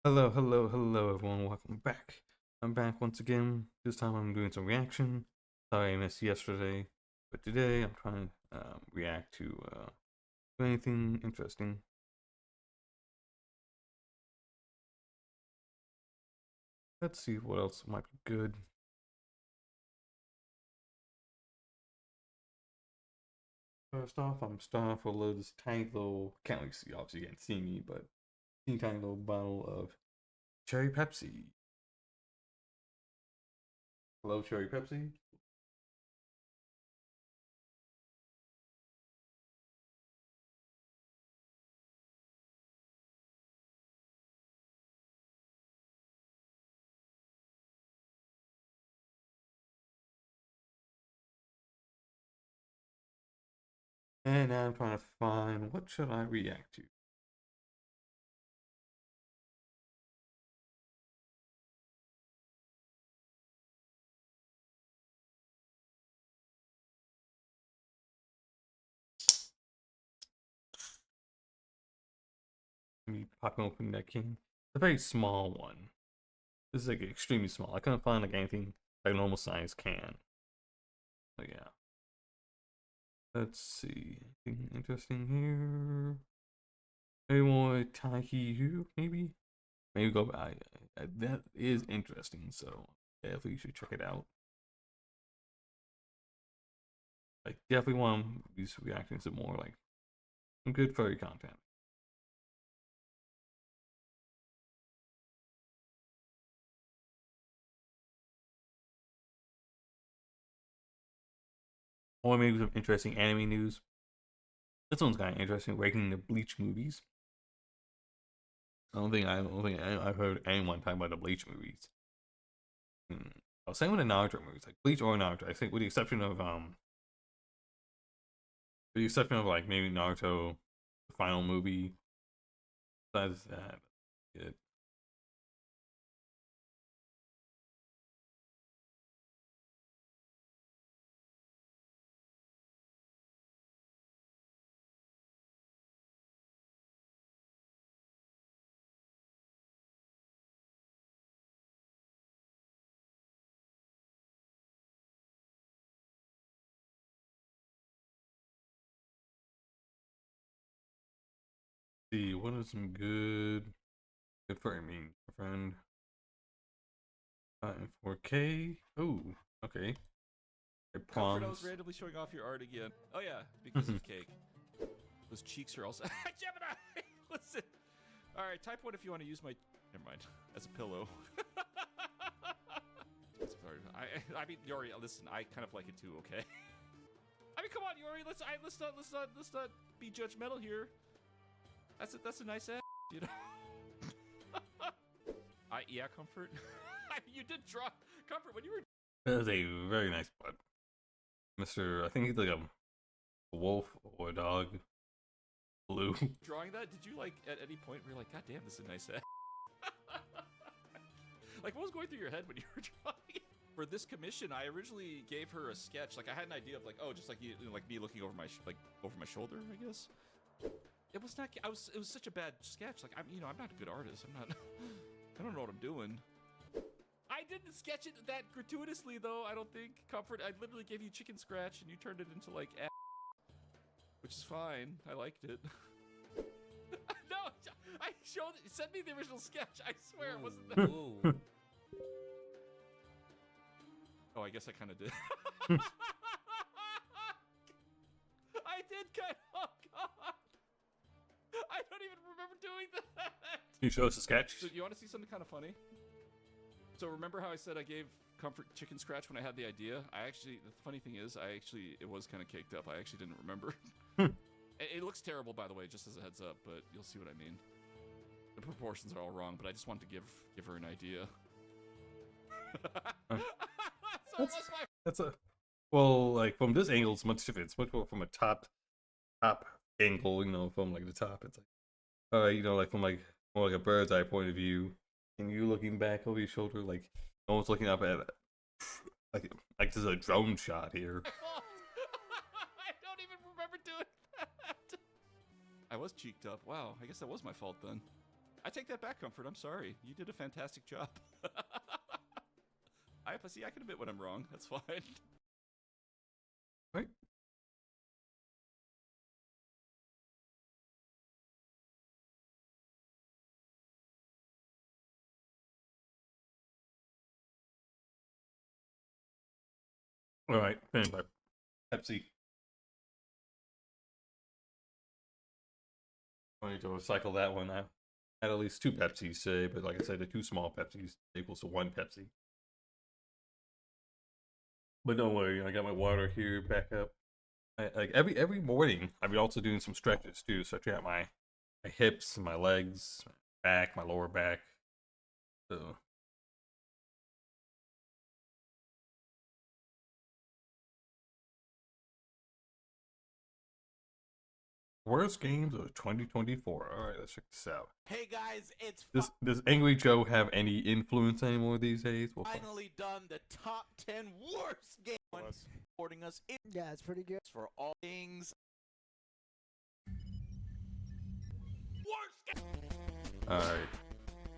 Hello, hello, hello, everyone. Welcome back. I'm back once again. This time I'm doing some reaction. Sorry I missed yesterday, but today I'm trying to react to anything interesting. Let's see what else might be good. First off, I'm starting off with this tiny little, can't really see, obviously you can't see me, but tiny little bottle of cherry Pepsi. Hello, cherry Pepsi. And now I'm trying to find what should I react to. Me popping open that can. It's a very small one. This is like extremely small. I couldn't find like anything like a normal size can. But yeah. Let's see. Anything interesting here? Maybe more Taihu, maybe? Maybe go by. That is interesting, so definitely you should check it out. Like, definitely want these reactions to more like some good furry content. Or maybe some interesting anime news. This one's kind of interesting. Ranking the Bleach movies. I don't think I've heard anyone talk about the Bleach movies. Same with the Naruto movies, like Bleach or Naruto. I think, with the exception of like maybe Naruto, the final movie. Besides that, it. See, what is some good for me, friend? 4K. Oh, okay. Comfort, I was Prawns. randomly showing off your art again. Oh yeah, because of cake. Those cheeks are also. Gemini, listen. All right, type one if you want to use my. Never mind. As a pillow. Sorry. I mean, Yori, listen. I kind of like it too. Okay. I mean, come on, Yori. Let's not be judgmental here. That's a nice ass, you know. Yeah, Comfort. I mean, you did draw Comfort when you were. That is a very nice butt. Mr. I think he's like a wolf or a dog. Blue. Drawing that, did you like at any point were you like, God damn, this is a nice ass? Like, what was going through your head when you were drawing it? For this commission, I originally gave her a sketch. Like, I had an idea of like, oh, just like you know, like me looking over my over my shoulder, I guess. It was not. It was such a bad sketch. Like, I'm not a good artist. I'm not. I don't know what I'm doing. I didn't sketch it that gratuitously, though. I don't think. Comfort. I literally gave you chicken scratch, and you turned it into like, which is fine. I liked it. No, I showed it. Send me the original sketch. I swear it wasn't that. Ooh. Oh, I guess I kind of did. I did kind of. Oh, God. I don't even remember doing that. Can you show us a sketch? So, you want to see something kind of funny? So, remember how I said I gave Comfort chicken scratch when I had the idea? The funny thing is, it was kind of caked up. I actually didn't remember. It looks terrible, by the way, just as a heads up, but you'll see what I mean. The proportions are all wrong, but I just wanted to give her an idea. So That's a well, like from this angle, it's much different. It's much more from a top angle, from like the top. It's like, like from like more like a bird's eye point of view, and you looking back over your shoulder, like almost looking up at like this is a drone shot here. I don't even remember doing that. I was cheeked up. Wow, I guess that was my fault then. I take that back, Comfort. I'm sorry. You did a fantastic job. I see. I can admit when I'm wrong. That's fine. Right. All right. Anyway, Pepsi. I need to recycle that one. I had at least 2 Pepsis today, but like I said, the 2 small Pepsis equals to 1 Pepsi. But don't worry, I got my water here back up. Like every morning, I've been also doing some stretches too, stretching out my hips, my legs, my back, my lower back. So worst games of 2024. All right, let's check this out. Hey guys, it's Does Angry Joe have any influence anymore these days? We'll finally done the top 10 worst games. Supporting us in Yeah, it's pretty good. for all things. Worst game. All right,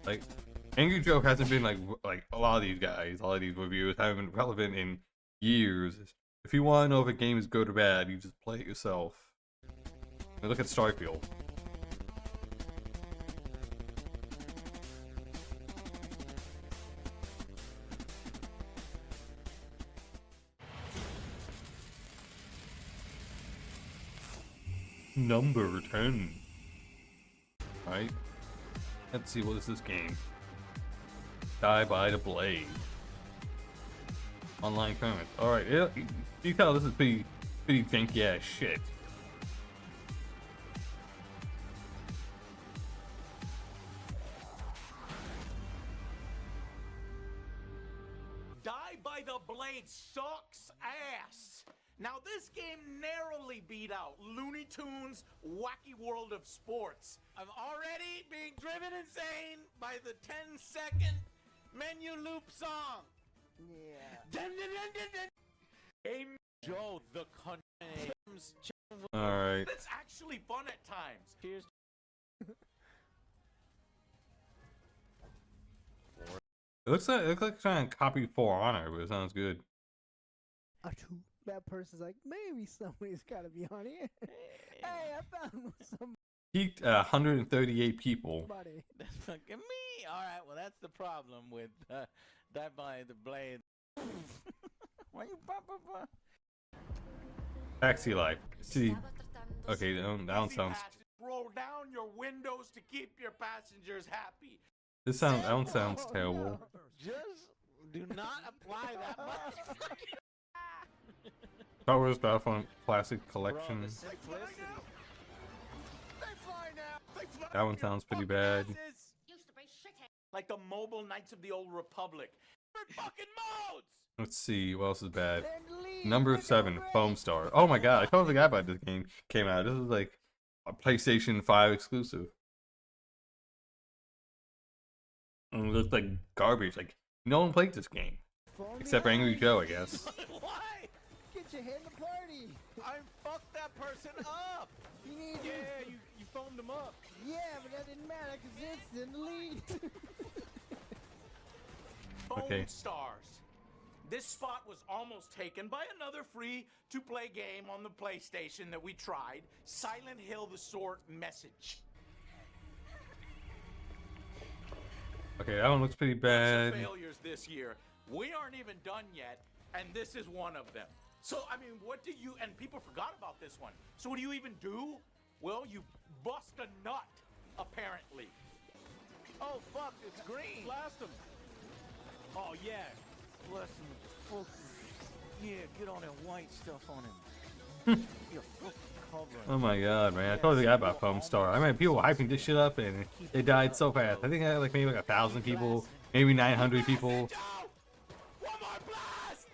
like Angry Joe hasn't been like a lot of these guys, a lot of these reviewers haven't been relevant in years. If you want to know if a game is good or bad, you just play it yourself. Now look at Starfield. Number 10. Alright. Let's see, what is this game? Die by the Blade. Online tournament. Alright, yeah, you tell this is pretty janky ass shit. Die by the Blade sucks ass. Now this game narrowly beat out Looney Tunes' Wacky World of Sports. I'm already being driven insane by the 10-second menu loop song. Yeah. Dun, dun, dun, dun, dun. Hey, Joe, the country. Alright. It's actually fun at times. Cheers. It looks like trying to copy For Honor, but it sounds good. That person's like, maybe somebody's gotta be on here. Hey, I found somebody. Peaked 138 people. That's fucking me. All right, well that's the problem with Die by the Blade. Why you pop? Taxi Life. See, okay, that sounds. Roll down your windows to keep your passengers happy. That one sounds terrible. Just do not apply that much. Star Wars Battlefront Classic Collection. Bro, they fly now. That one sounds pretty bad. Like the Mobile Knights of the Old Republic. Fucking modes. Let's see, what else is bad? Number 7, Foam Star. Oh my god, I totally forgot about this game came out. This is like a PlayStation 5 exclusive. And it looks like garbage. Like, no one played this game. Except for Angry Joe, I guess. Why? Get your head in the party. I fucked that person up. You need you phoned him up. Yeah, but that didn't matter because it's in the lead. Okay. Foam Stars. This spot was almost taken by another free-to-play game on the PlayStation that we tried, Silent Hill: The Sword Message. Okay, that one looks pretty bad. Failures this year. We aren't even done yet, and this is one of them. So, I mean, what do you... And people forgot about this one. So what do you even do? Well, you bust a nut, apparently. Oh, fuck, it's green. Blast him. Oh, yeah. Blast him. Focus. Yeah, get all that white stuff on him. You're fucking covering. Oh my god, man. I totally forgot about Foam Star. I mean, people were hyping this shit up and it died so fast. I think I had like maybe like 1,000 people, maybe 900 people. One more blast!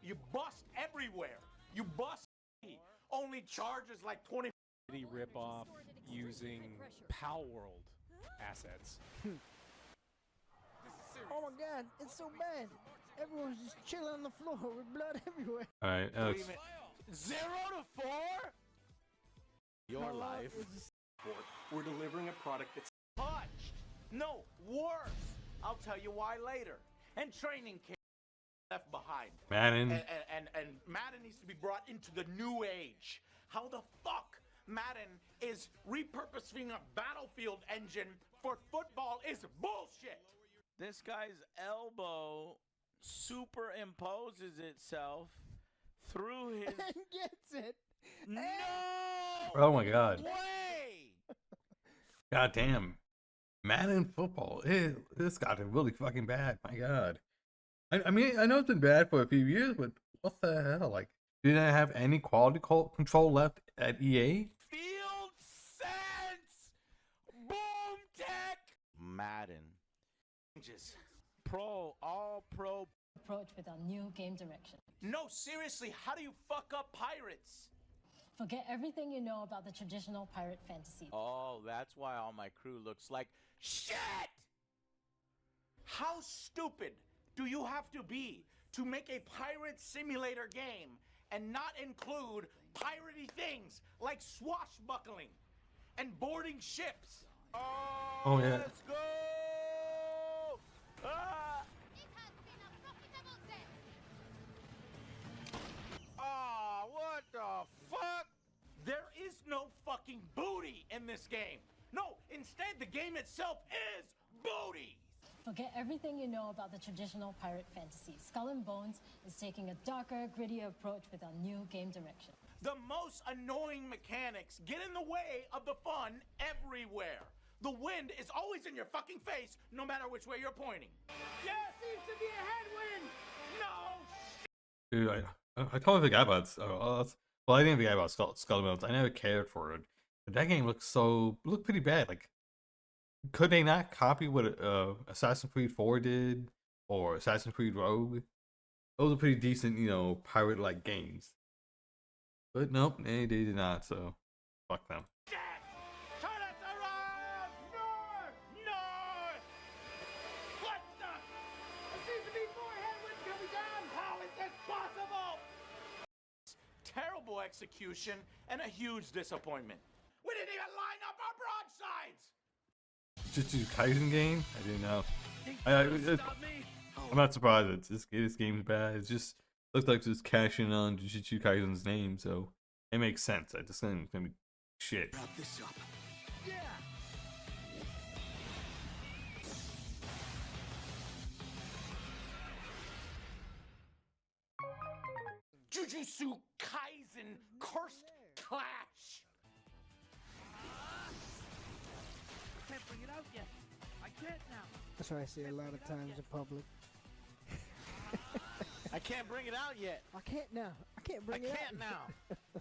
You bust everywhere. You bust. Only charges like 20. Rip off using Pal World assets. Oh my god, it's so bad. Everyone's just chilling on the floor with blood everywhere. Alright, Alex. 0 to 4? Your life. We're delivering a product that's Touched. No, worse. I'll tell you why later. And training camp left behind. Madden. And Madden needs to be brought into the new age. How the fuck Madden is repurposing a Battlefield engine for football is bullshit. This guy's elbow superimposes itself through his. And gets it. No! Oh my god. Way! God damn. Madden football. This got really fucking bad. My god. I mean, I know it's been bad for a few years, but what the hell? Like, did I have any quality control left at EA? Field sense! Boom tech! Madden. Just All pro. Approach with our new game direction. no, seriously, how do you fuck up pirates? Forget everything you know about the traditional pirate fantasy. Oh, that's why all my crew looks like shit! How stupid do you have to be to make a pirate simulator game and not include piratey things like swashbuckling and boarding ships? Oh yeah. Let's go! Ah! Oh, what the fuck? There is no fucking booty in this game. No, instead the game itself is booty. Forget everything you know about the traditional pirate fantasy. Skull and Bones is taking a darker, grittier approach with our new game direction. The most annoying mechanics get in the way of the fun everywhere. The wind is always in your fucking face, no matter which way you're pointing. There seems to be a headwind. No. Dude, I totally forgot about well, I didn't forget about Skull and Bones. I never cared for it. But that game looked pretty bad. Like, could they not copy what Assassin's Creed 4 did or Assassin's Creed Rogue? Those are pretty decent, pirate-like games. But nope, they did not. So fuck them. Turn us around! North! North! What the? There seems to be more headwinds coming down! How is this possible? Terrible execution and a huge disappointment. We didn't even line up our broadsides! Jujutsu Kaisen game? I didn't know. I'm not surprised. This game's bad. It just looks like just cashing on Jujutsu Kaisen's name, so it makes sense. I just think it's gonna be shit. Wrap this up. Yeah! Jujutsu Kaisen Cursed Clash! I can't bring it out yet. I can't now. That's what I say a lot of times in public. I can't bring it out yet. I can't now. I can't bring it out. now.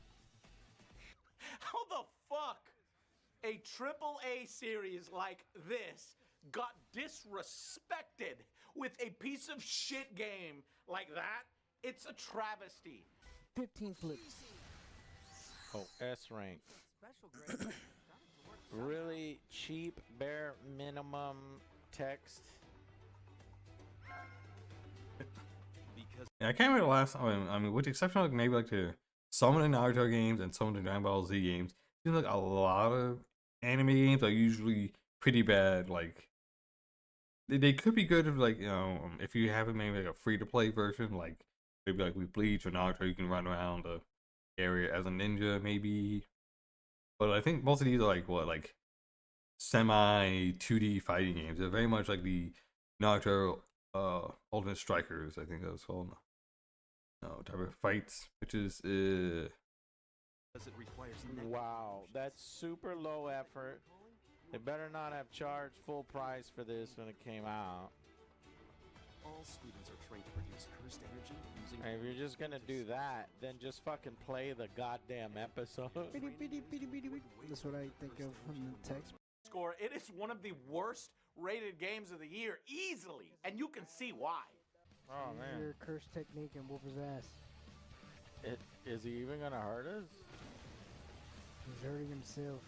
How the fuck a AAA series like this got disrespected with a piece of shit game like that? It's a travesty. 15 flips. Oh, S rank. Really cheap, bare minimum text. Yeah, I can't remember the last time. I mean, with the exception of maybe like some of the Naruto games and some of the Dragon Ball Z games, it seems like a lot of anime games are usually pretty bad. Like, they could be good if, like, if you have it maybe like a free to play version, like maybe like with Bleach or Naruto, you can run around the area as a ninja, maybe. But I think most of these are like semi 2D fighting games. They're very much like the Naruto Ultimate Strikers, I think that was called. No, type of fights, which is Wow, that's super low effort. They better not have charged full price for this when it came out. All students are trained to produce cursed energy using. And if you're just gonna do that, then just fucking play the goddamn episode. Bitty, bitty, bitty, bitty, bitty. That's what I think of from the text. Score. It is one of the worst rated games of the year, easily, and you can see why. Oh man, Your curse technique and whoop his ass. Is he even gonna hurt us? He's hurting himself.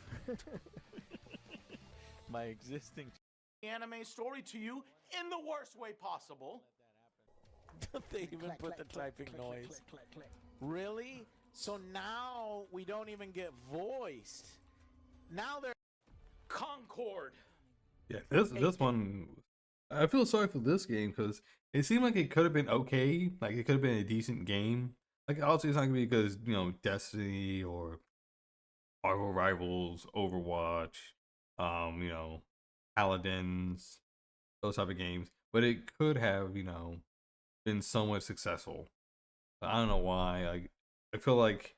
My existing. The anime story to you in the worst way possible. Don't they even Clack, put clack, the clack, typing clack, noise? clack, clack, clack. Really? So now we don't even get voiced. Now they're Concord. Yeah, this one, I feel sorry for this game because it seemed like it could have been okay. Like it could have been a decent game. Like obviously it's not gonna be because Destiny or Marvel Rivals, Overwatch, Paladins, those type of games. But it could have been somewhat successful. But I don't know why. I feel like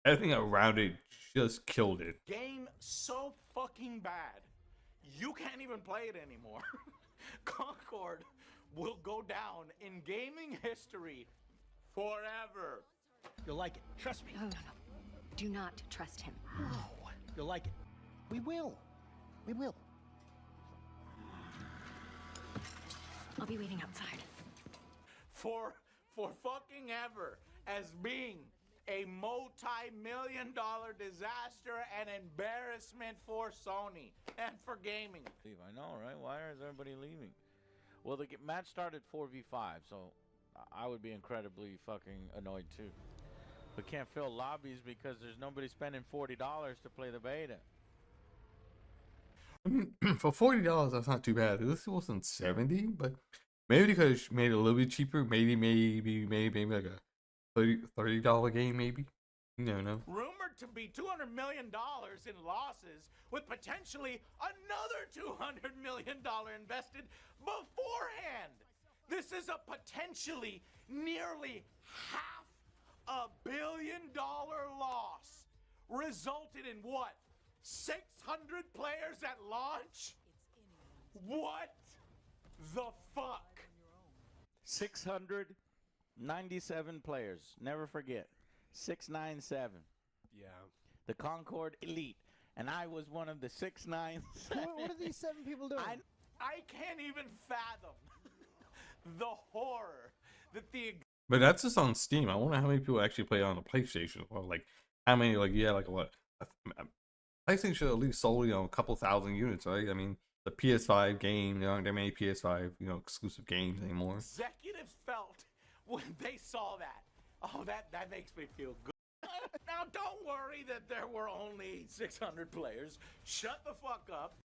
everything around it just killed it. Game so fucking bad, you can't even play it anymore. Concord will go down in gaming history forever. You'll like it. Trust me. No. Do not trust him. No. You'll like it. We will. We will. I'll be waiting outside. For fucking ever, as being a multi-million-dollar disaster and embarrassment for Sony and for gaming. I know, right? Why is everybody leaving? Well, the match started 4v5, so I would be incredibly fucking annoyed too. We can't fill lobbies because there's nobody spending $40 to play the beta. I mean, for $40, that's not too bad. This wasn't $70, but maybe because made it a little bit cheaper. Maybe like a $30 game, maybe. You don't know. Rumored to be $200 million in losses, with potentially another $200 million invested beforehand. This is a potentially nearly $500 million loss. Resulted in what? 600 players at launch? What the fuck? 697 players. Never forget. 697. Yeah. The Concord Elite. And I was one of the 697. What are these 7 people doing? I can't even fathom the horror that the... But that's just on Steam. I wonder how many people actually play on the PlayStation. Or like, how many? Like, yeah, like what? PlayStation should at least sold a couple thousand units, right? I mean, the PS5 game, there aren't that many PS5 exclusive games anymore. Executives felt when they saw that. Oh, that makes me feel good. Now, don't worry that there were only 600 players. Shut the fuck up.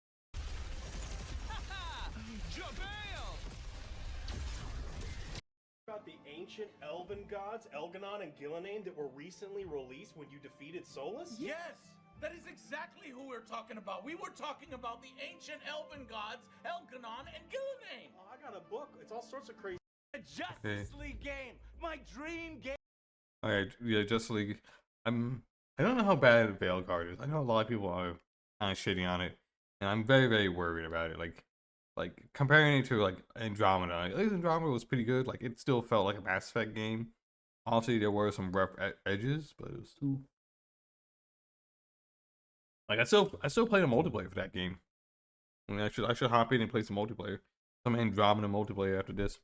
About the ancient elven gods, Elganon and Gillenane, that were recently released when you defeated Solus? Yes, that is exactly who we're talking about. We were talking about the ancient elven gods, Elganon and Gillenane. Oh, I got a book. It's all sorts of crazy. The Justice League game, my dream game. Alright, yeah, Justice League. I don't know how bad Veilguard is. I know a lot of people are kind of shitting on it, and I'm very, very worried about it. Like comparing it to like Andromeda. At least Andromeda was pretty good. Like it still felt like a Mass Effect game. Obviously, there were some rough edges, but it was still like I still play the multiplayer for that game. I mean, I should hop in and play some multiplayer. Some Andromeda multiplayer after this.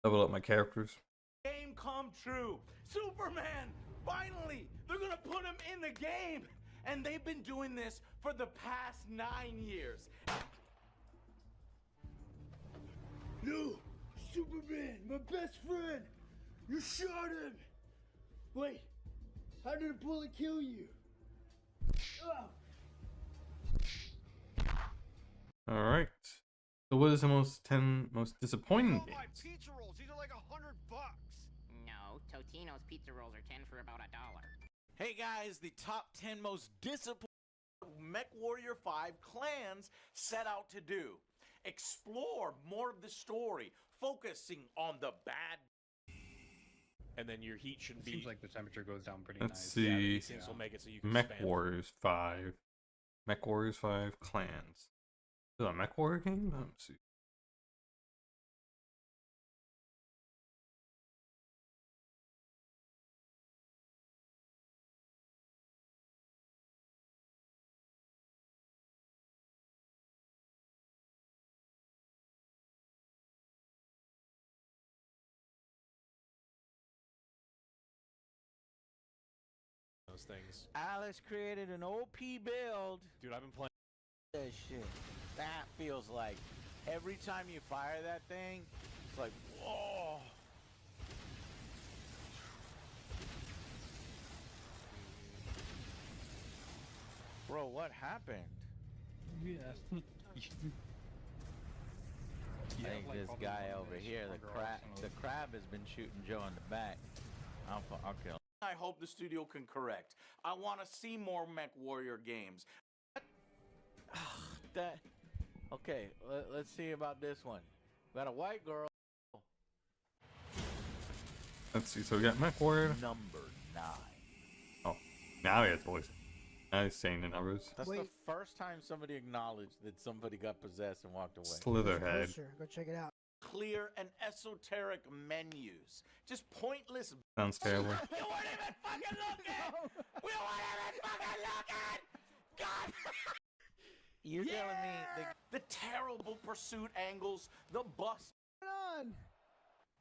Level up my characters. Game come true. Superman, finally, they're gonna put him in the game, and they've been doing this for the past 9 years. No! Superman, my best friend! You shot him! Wait, how did a bullet kill you? Alright. So what is the most disappointing Oh, my games? pizza rolls, these are like $100. No, Totino's pizza rolls are 10 for about $1. Hey guys, the top 10 most disappointing MechWarrior 5 clans set out to do. Explore more of the story, focusing on the bad. And then your heat shouldn't be. Seems like the temperature goes down pretty Let's nice. see. Yeah, these things will make it so you can Mech spam. Warriors 5. Mech Warriors 5 clans. Is it a Mech Warrior game? Let's see. Those things. Alice created an OP build. Dude, I've been playing. That shit. That feels like every time you fire that thing, it's like, whoa. Bro, what happened? Yeah. I think this guy over here, the crab has been shooting Joe in the back. I'll kill him. I hope the studio can correct. I want to see more Mech Warrior games. Okay, let's see about this one. We got a white girl. Let's see. So we got Mech Warrior. Number 9. Oh, now he has voice. Now he's saying the numbers. That's the first time somebody acknowledged that somebody got possessed and walked away. Slitherhead. Go check it out. Clear and esoteric menus. Just pointless. Sounds terrible. You weren't even fucking looking! We weren't even fucking looking! God! You're telling me the terrible pursuit angles, the bust on.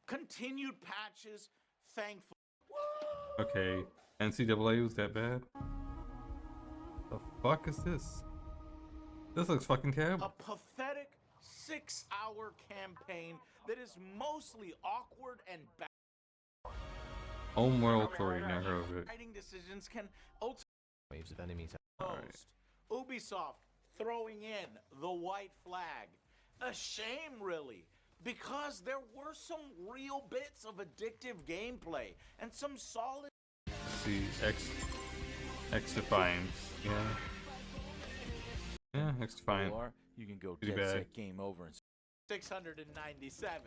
Continued patches, thankful. Okay, NCAA was that bad? The fuck is this? This looks fucking terrible. A pathetic 6-hour campaign that is mostly awkward and bad. Homeworld story, never heard of it. Writing decisions can ultimately waves of enemies. Ubisoft throwing in the white flag. A shame, really, because there were some real bits of addictive gameplay and some solid. See, X Defiance, yeah. Yeah, X Defiance. Or you can go Pretty dead bad. set game over and 697.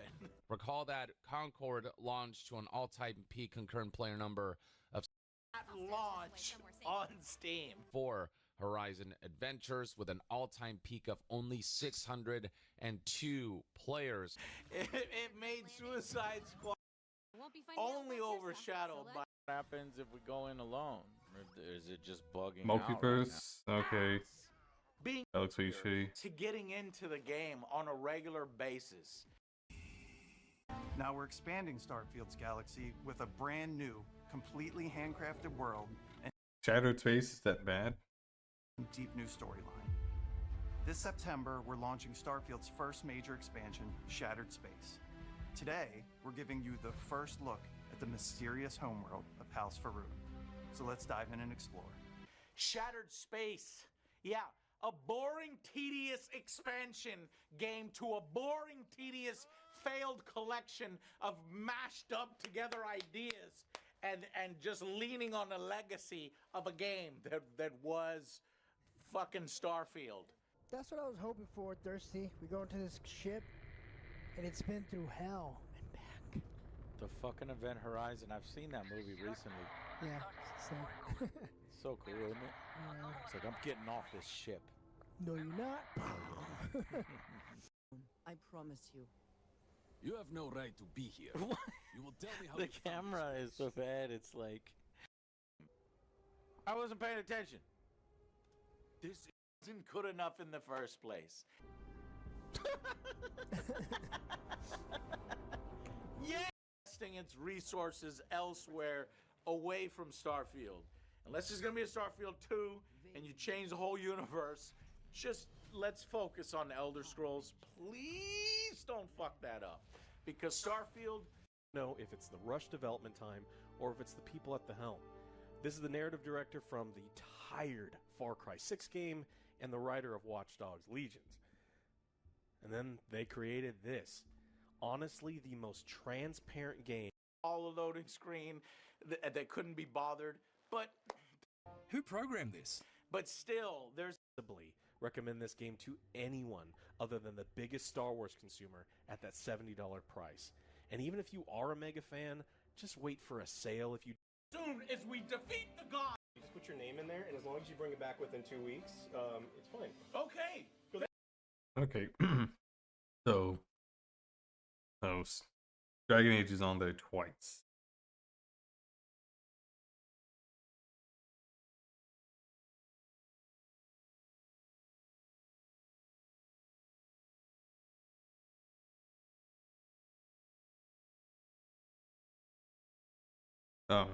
Recall that Concord launched to an all-time peak concurrent player number of At launch on Steam. 4 Horizon Adventures with an all-time peak of only 602 players. It made Suicide Squad only overshadowed by. what happens if we go in alone? Or is it just bugging Multiverse, okay. Being That looks pretty shitty. to getting into the game on a regular basis. Now we're expanding Starfield's galaxy with a brand new, completely handcrafted world and Shattered Space, is that bad? deep new storyline. This September, we're launching Starfield's first major expansion, Shattered Space. Today, we're giving you the first look at the mysterious homeworld of House Furry. So let's dive in and explore. Shattered Space. Yeah, a boring, tedious expansion game to a boring, tedious, failed collection of mashed up together ideas and just leaning on the legacy of a game that was fucking Starfield. That's what I was hoping for, Thirsty. We go into this ship, and it's been through hell and back. The fucking Event Horizon. I've seen that movie recently. Yeah, so. So cool, isn't it? It's like I'm getting off this ship. No, you're not. I promise you. You have no right to be here. You will tell me how The you found camera this is so bad. It's like I wasn't paying attention. This isn't good enough in the first place. Yeah, investing its resources elsewhere away from Starfield. Unless there's gonna be a Starfield 2 and you change the whole universe, just let's focus on Elder Scrolls. Please don't fuck that up. Because Starfield. Know if it's the rushed development time or if it's the people at the helm. This is the narrative director from the tired Far Cry 6 game and the writer of Watch Dogs Legions. And then they created this. Honestly, the most transparent game. All a loading screen that couldn't be bothered, but Who programmed this? But still, there's recommend this game to anyone other than the biggest Star Wars consumer at that $70 price. And even if you are a mega fan, just wait for a sale if you soon as we defeat the god. You just put your name in there, and as long as you bring it back within 2 weeks, it's fine. Okay. Okay. so Dragon Age is on there twice. Oh.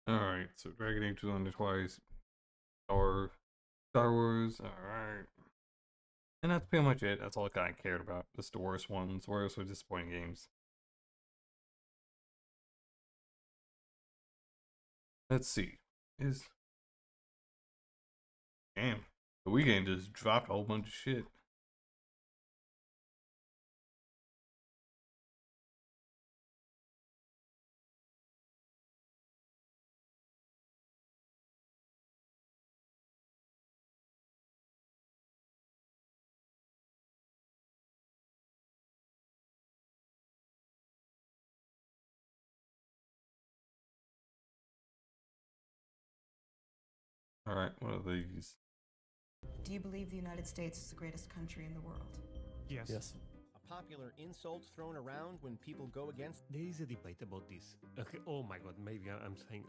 Alright, so Dragon Age was on there twice. Or Star Wars, alright. And that's pretty much it. That's all I kind of cared about. Just the worst ones, worst or disappointing games. Let's see. Damn. The weekend just dropped a whole bunch of shit. Alright, what are these? Do you believe the United States is the greatest country in the world? Yes. A popular insult thrown around when people go against. There is a debate about this. Okay, oh my god, maybe I'm saying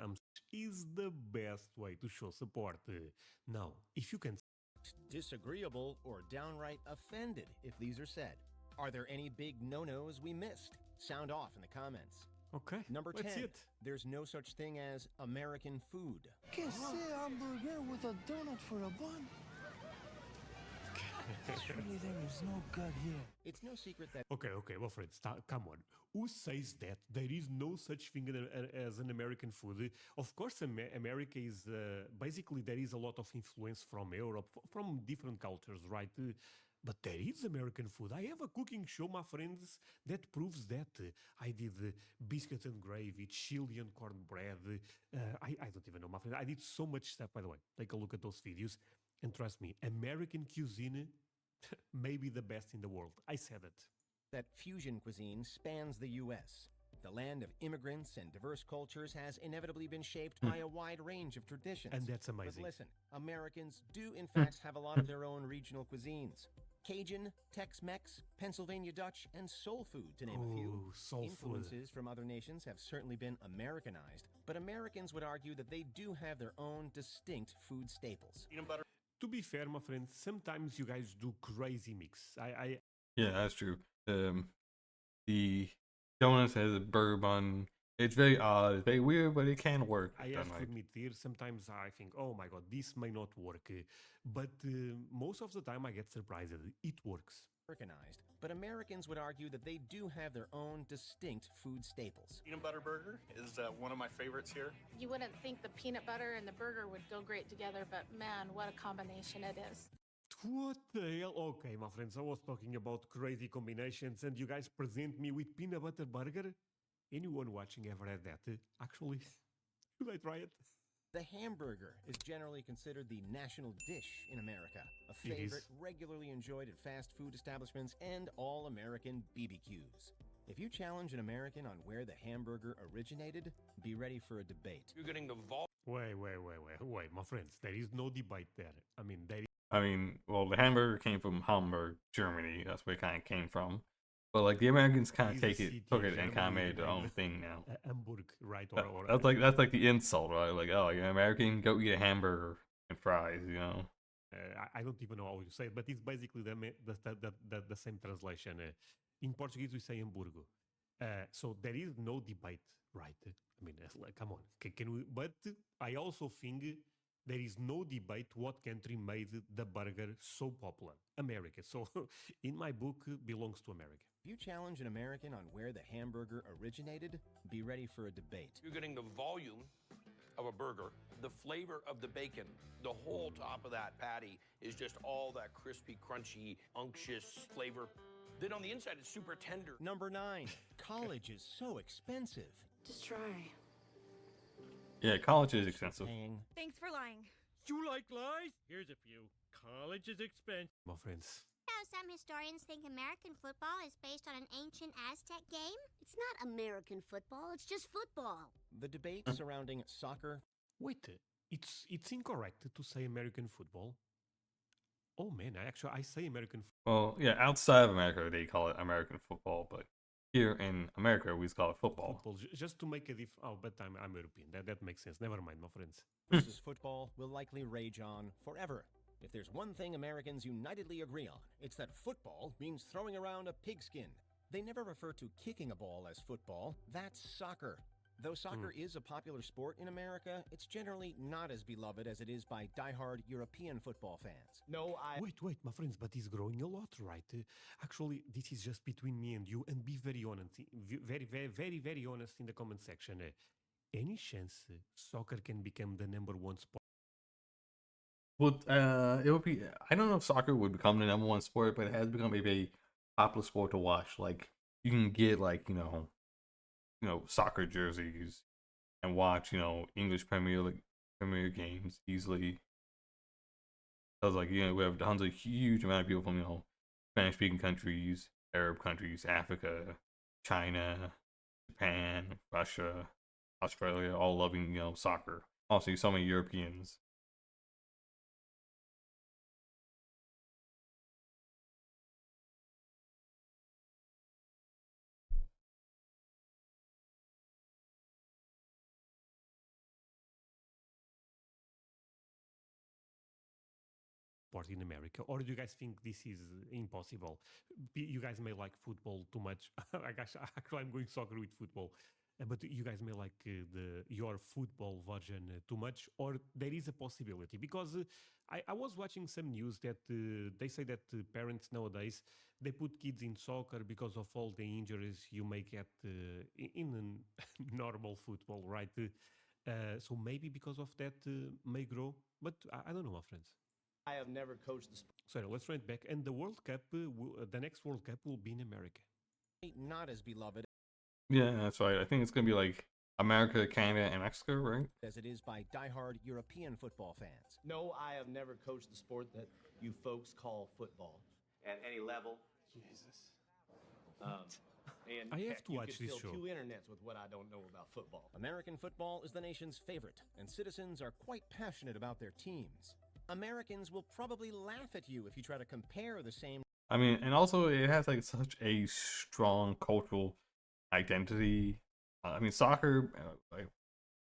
is the best way to show support. Now, if you can. Disagreeable or downright offended if these are said. Are there any big no-nos we missed? Sound off in the comments. Okay, Number 10. let's see it. There's no such thing as American food. Que sea hamburger with a donut for a bun. Surely there is no God here. It's no secret that. Okay, well, friends, come on. Who says that there is no such thing as an American food? Of course, America is basically there is a lot of influence from Europe, from different cultures, right? But there is American food. I have a cooking show, my friends, that proves that. I did biscuits and gravy, Chilean cornbread. I don't even know, my friend. I did so much stuff, by the way. Take a look at those videos. And trust me, American cuisine may be the best in the world. I said it. That fusion cuisine spans the U.S. The land of immigrants and diverse cultures has inevitably been shaped by a wide range of traditions. And that's amazing. But listen, Americans do in fact have a lot of their own regional cuisines. Cajun, Tex-Mex, Pennsylvania Dutch, and soul food, to name a few. Soul Influences food. from other nations have certainly been Americanized, but Americans would argue that they do have their own distinct food staples. Peanut butter. To be fair, my friend, sometimes you guys do crazy mix. Yeah, that's true. The donuts has a bourbon. It's very odd. It's very weird, but it can work. I have to admit here, sometimes I think, oh my god, this may not work. But most of the time I get surprised. It works. Americanized, but Americans would argue that they do have their own distinct food staples. Peanut butter burger is one of my favorites here. You wouldn't think the peanut butter and the burger would go great together, but man, what a combination it is. What the hell? Okay, my friends, I was talking about crazy combinations and you guys present me with peanut butter burger? Anyone watching ever had that? Actually, should I try it? The hamburger is generally considered the national dish in America, a favorite regularly enjoyed at fast food establishments and all-American BBQs. If you challenge an American on where the hamburger originated, be ready for a debate. You're getting the Wait, my friends, there is no debate there. Well, the hamburger came from Hamburg, Germany. That's where it kind of came from. But like the Americans kind of took it and kind of made their own thing now. Hamburg, right? That's like the insult, right? Like, oh, you're American, go eat a hamburger and fries, you know. I don't even know how you say it, but it's basically the same translation. In Portuguese, we say hamburgo. So there is no debate, right? I mean, like, come on, can we? But I also think there is no debate what country made the burger so popular. America. So in my book, belongs to America. If you challenge an American on where the hamburger originated, be ready for a debate. You're getting the volume of a burger, the flavor of the bacon, the whole top of that patty is just all that crispy, crunchy, unctuous flavor. Then on the inside, it's super tender. Number 9, college is so expensive. Just try. Yeah, college is expensive. Thanks for lying. You like lies? Here's a few. College is expensive. My friends. Some historians think American football is based on an ancient Aztec game. It's not American football, it's just football. The debate surrounding soccer. Wait, it's incorrect to say American football. Oh man, I say American football. Well, yeah, outside of America they call it American football, but here in America we call it football. Just to make a difference. Oh, but I'm European. That makes sense. Never mind, my friends. Versus football will likely rage on forever. If there's one thing Americans unitedly agree on, it's that football means throwing around a pigskin. They never refer to kicking a ball as football. That's soccer. Though soccer is a popular sport in America, it's generally not as beloved as it is by diehard European football fans. No, Wait, my friends, but it's growing a lot, right? Actually, this is just between me and you, and be very honest, very honest in the comment section. Any chance soccer can become the #1 sport? Well, it would be. I don't know if soccer would become the #1 sport, but it has become a very popular sport to watch. Like you can get like soccer jerseys and watch English Premier League Premier games easily. Because like we have tons of huge amount of people from Spanish speaking countries, Arab countries, Africa, China, Japan, Russia, Australia, all loving soccer. Also, so many Europeans. Sport in America, or do you guys think this is impossible? You guys may like football too much. I guess actually I'm going soccer with football, but you guys may like your football version too much, or there is a possibility because I was watching some news that they say that parents nowadays they put kids in soccer because of all the injuries you may get in normal football, right? So maybe because of that may grow, but I don't know, my friends. I have never coached the sport. Sorry, let's run it back. And the World Cup, the next World Cup will be in America. Not as beloved Yeah, that's right. I think it's gonna be like America, Canada, and Mexico, right? as it is by diehard European football fans. No, I have never coached the sport that you folks call football at any level. Jesus. And I have heck, to you watch could this fill show. 2 internets with what I don't know about football. American football is the nation's favorite, and citizens are quite passionate about their teams. Americans will probably laugh at you if you try to compare the same. I mean, and also it has like such a strong cultural identity. I mean, soccer, like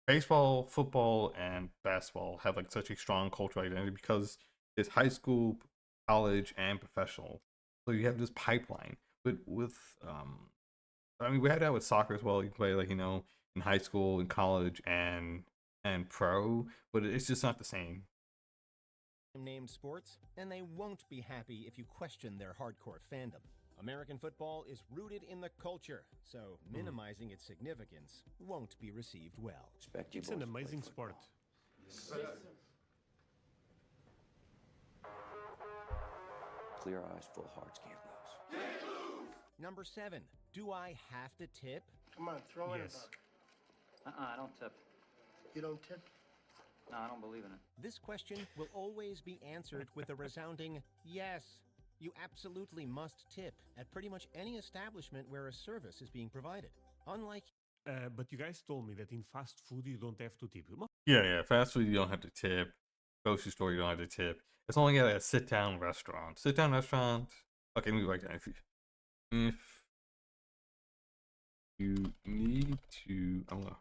baseball, football, and basketball have like such a strong cultural identity because it's high school, college, and professional. So you have this pipeline. But I mean, we had that with soccer as well. You play like in high school, in college, and pro, but it's just not the same. Named sports, and they won't be happy if you question their hardcore fandom. American football is rooted in the culture, so minimizing its significance won't be received well. It's an amazing sport. Clear eyes, full hearts, can't lose. Number 7. Do I have to tip? Come on, throw in a Yes. buck. I don't tip. You don't tip? No, I don't believe in it. This question will always be answered with a resounding yes. You absolutely must tip at pretty much any establishment where a service is being provided. Unlike But you guys told me that in fast food you don't have to tip. Yeah. Fast food, you don't have to tip. Grocery store, you don't have to tip. It's only at a sit-down restaurant. Sit-down restaurant. Okay, let me write that. If you need to, I'm gonna.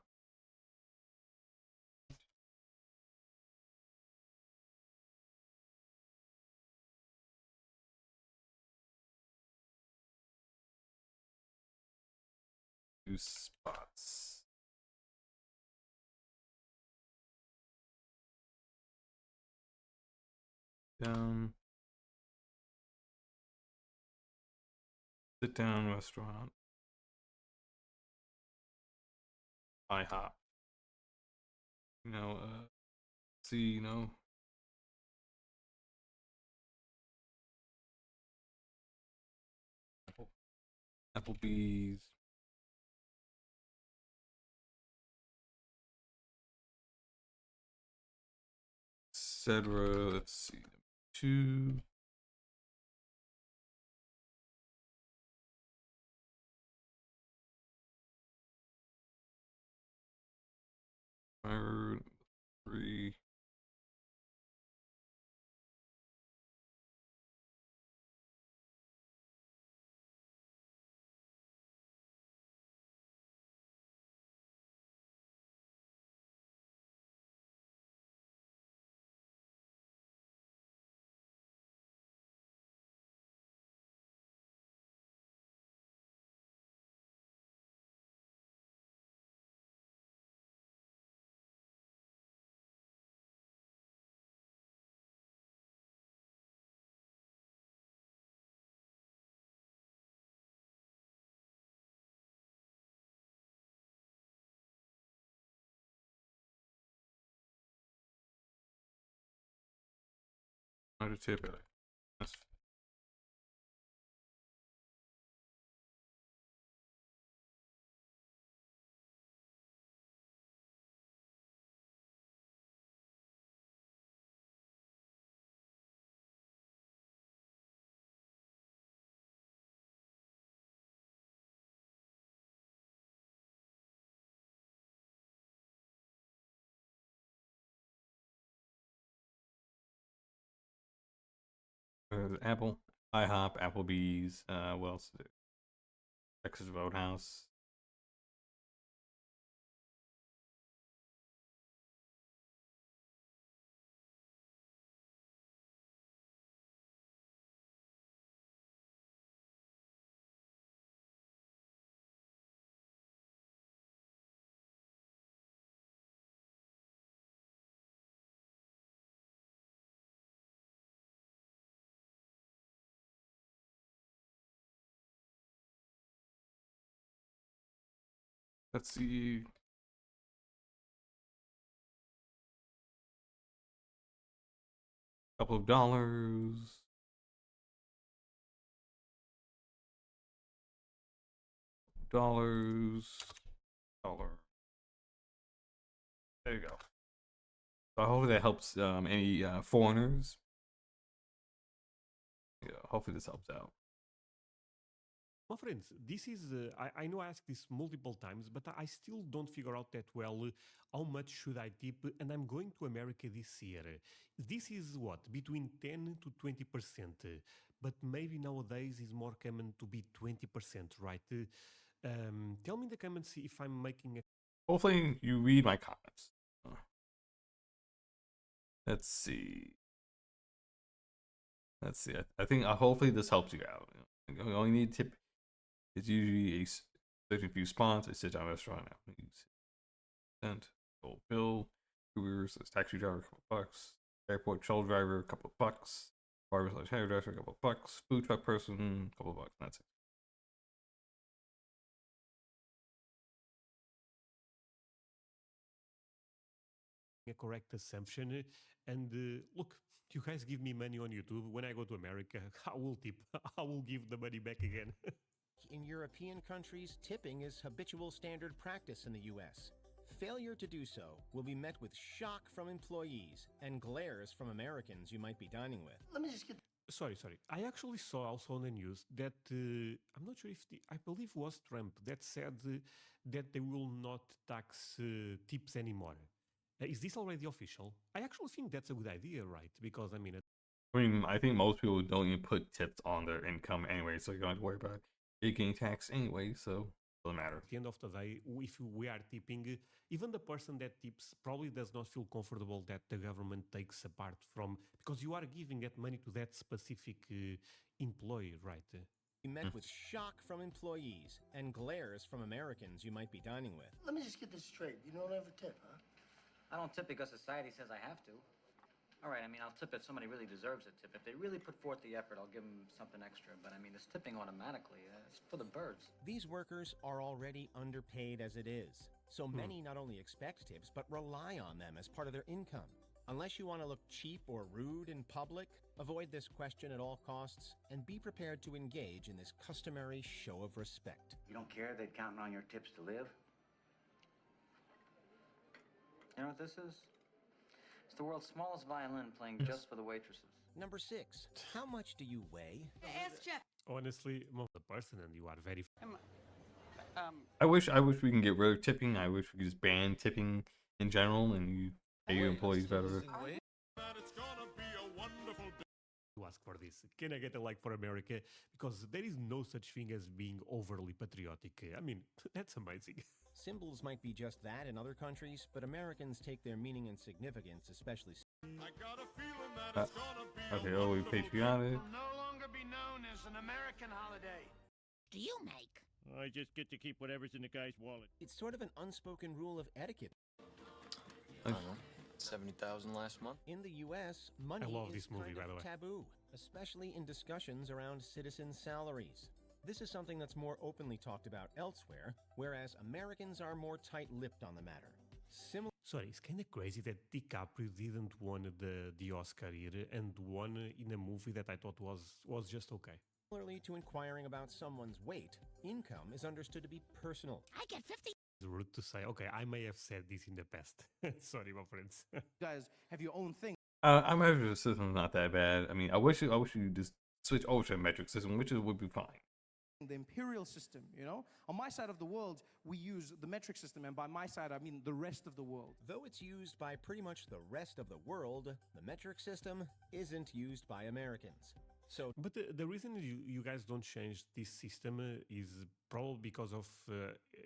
Two spots. Down. Sit down restaurant. IHOP. See, Applebee's. Etc. Let's see. 2. Third, 3. 100 tip. That's Apple, IHOP, Applebee's. What else is it? Texas Roadhouse. Let's see. Couple of dollars. Dollar. There you go. So hopefully that helps any foreigners. Yeah, hopefully this helps out. My friends, this is, I know I asked this multiple times, but I still don't figure out that well how much should I tip, and I'm going to America this year. This is what, between 10 to 20%, but maybe nowadays is more common to be 20%, right? Tell me in the comments if I'm making a... Hopefully you read my comments. Let's see. I think hopefully this helps you out. You only need tip. It's usually a certain few spots. It sits on a restaurant now. Cent. Old bill. Ubers. Taxi driver, a couple bucks. Airport shuttle driver, a couple bucks. Barber/hairdresser, a couple bucks. Food truck person, a couple bucks. That's it. A correct assumption. And look, you guys give me money on YouTube. When I go to America, I will tip. I will give the money back again. In European countries, tipping is habitual standard practice in the U.S. Failure to do so will be met with shock from employees and glares from Americans you might be dining with. Let me just get. Sorry. I actually saw also on the news that I'm not sure if I believe was Trump that said that they will not tax tips anymore. Is this already official? I actually think that's a good idea, right? Because I mean, I think most people don't even put tips on their income anyway, so you don't have to worry about it getting taxed anyway. So it doesn't matter. At the end of the day, if we are tipping, even the person that tips probably does not feel comfortable that the government takes a part from, because you are giving that money to that specific employee, right? Be met with shock from employees and glares from Americans you might be dining with. Let me just get this straight. You don't ever tip, huh? I don't tip because society says I have to. All right, I mean, I'll tip if somebody really deserves a tip. If they really put forth the effort, I'll give them something extra. But I mean, it's tipping automatically. It's for the birds. These workers are already underpaid as it is. So many not only expect tips, but rely on them as part of their income. Unless you want to look cheap or rude in public, avoid this question at all costs and be prepared to engage in this customary show of respect. You don't care they're counting on your tips to live? You know what this is? It's the world's smallest violin playing just for the waitresses. Number 6. How much do you weigh? Ask Jeff. Honestly, I'm the person, and you are very. I wish we can get rid of tipping. I wish we could just ban tipping in general, and you pay your employees better. To ask for this, can I get a like for America? Because there is no such thing as being overly patriotic. I mean, that's amazing. Symbols might be just that in other countries, but Americans take their meaning and significance especially. I got a feeling that it's gonna be Okay, always patriotic. will no longer be known as an American holiday. Do you make? I just get to keep whatever's in the guy's wallet. It's sort of an unspoken rule of etiquette. I don't know. 70,000 last month. In the U.S., money I love is this movie, kind by the of way. taboo, especially in discussions around citizen salaries. This is something that's more openly talked about elsewhere, whereas Americans are more tight-lipped on the matter. Similar. Sorry, it's kind of crazy that DiCaprio didn't win the Oscar here and won in a movie that I thought was just okay. Similarly to inquiring about someone's weight, income is understood to be personal. I get 50. It's rude to say. Okay, I may have said this in the past. Sorry, my friends. You guys have your own thing. Our metric system's not that bad. I mean, I wish you just switch over to a metric system, which would be fine. The imperial system, you know? On my side of the world, we use the metric system, and by my side, I mean the rest of the world. Though it's used by pretty much the rest of the world, the metric system isn't used by Americans. So, but the reason you guys don't change this system is probably because of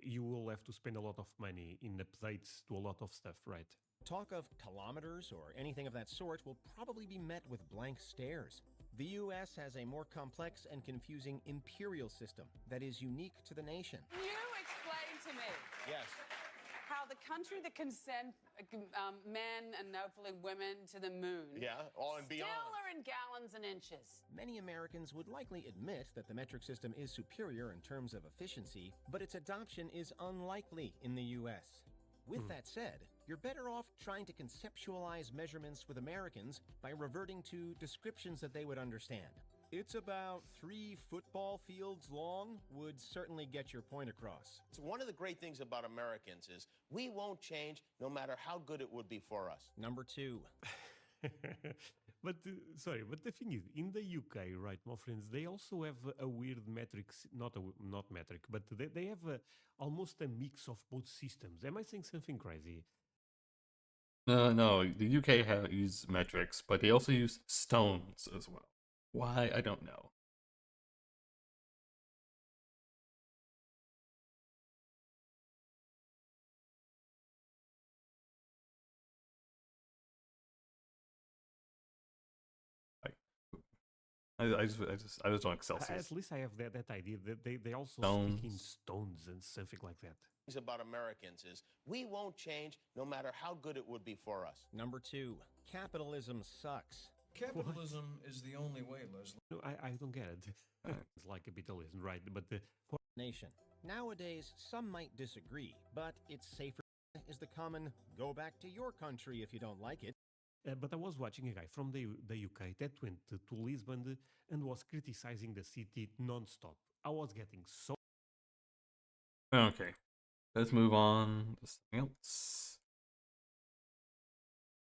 you will have to spend a lot of money in updates to a lot of stuff, right? talk of kilometers or anything of that sort will probably be met with blank stares. The U.S. has a more complex and confusing imperial system that is unique to the nation. Can you explain to me? Yes. How the country that can send men and hopefully women to the moon, and beyond, still are in gallons and inches. Many Americans would likely admit that the metric system is superior in terms of efficiency, but its adoption is unlikely in the U.S. With that said, you're better off trying to conceptualize measurements with Americans by reverting to descriptions that they would understand. It's about 3 football fields long would certainly get your point across. So one of the great things about Americans is we won't change no matter how good it would be for us. Number 2. But the thing is, in the UK, right, my friends, they also have a weird metric, not metric, but they have almost a mix of both systems. Am I saying something crazy? No, the UK use metrics, but they also use stones as well. Why? I don't know. I just don't like Celsius. At least I have that idea that they also Stones. speak in stones and something like that. Things about Americans is we won't change no matter how good it would be for us. Number 2, capitalism sucks. Capitalism is the only way, Leslie. No, I don't get it. It's like capitalism, right? But the nation. Nowadays, some might disagree, but it's safer is the common go back to your country if you don't like it. But I was watching a guy from the UK that went to Lisbon and was criticizing the city non-stop. I was getting so... Okay, let's move on to something else.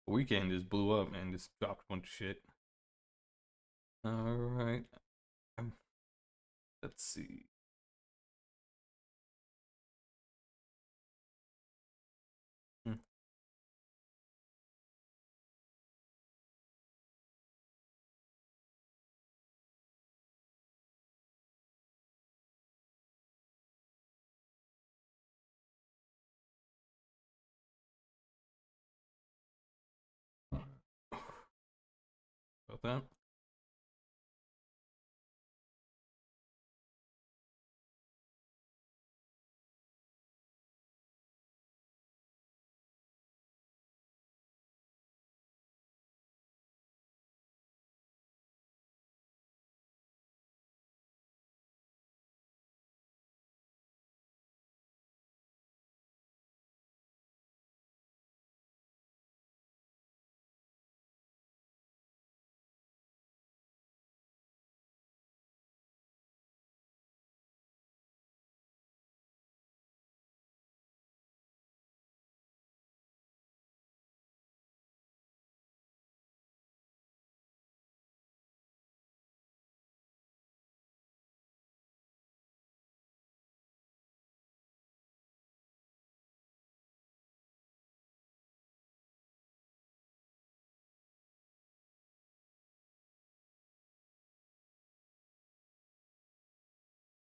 The Weekend just blew up and just dropped a bunch of shit. Alright. Let's see. About that.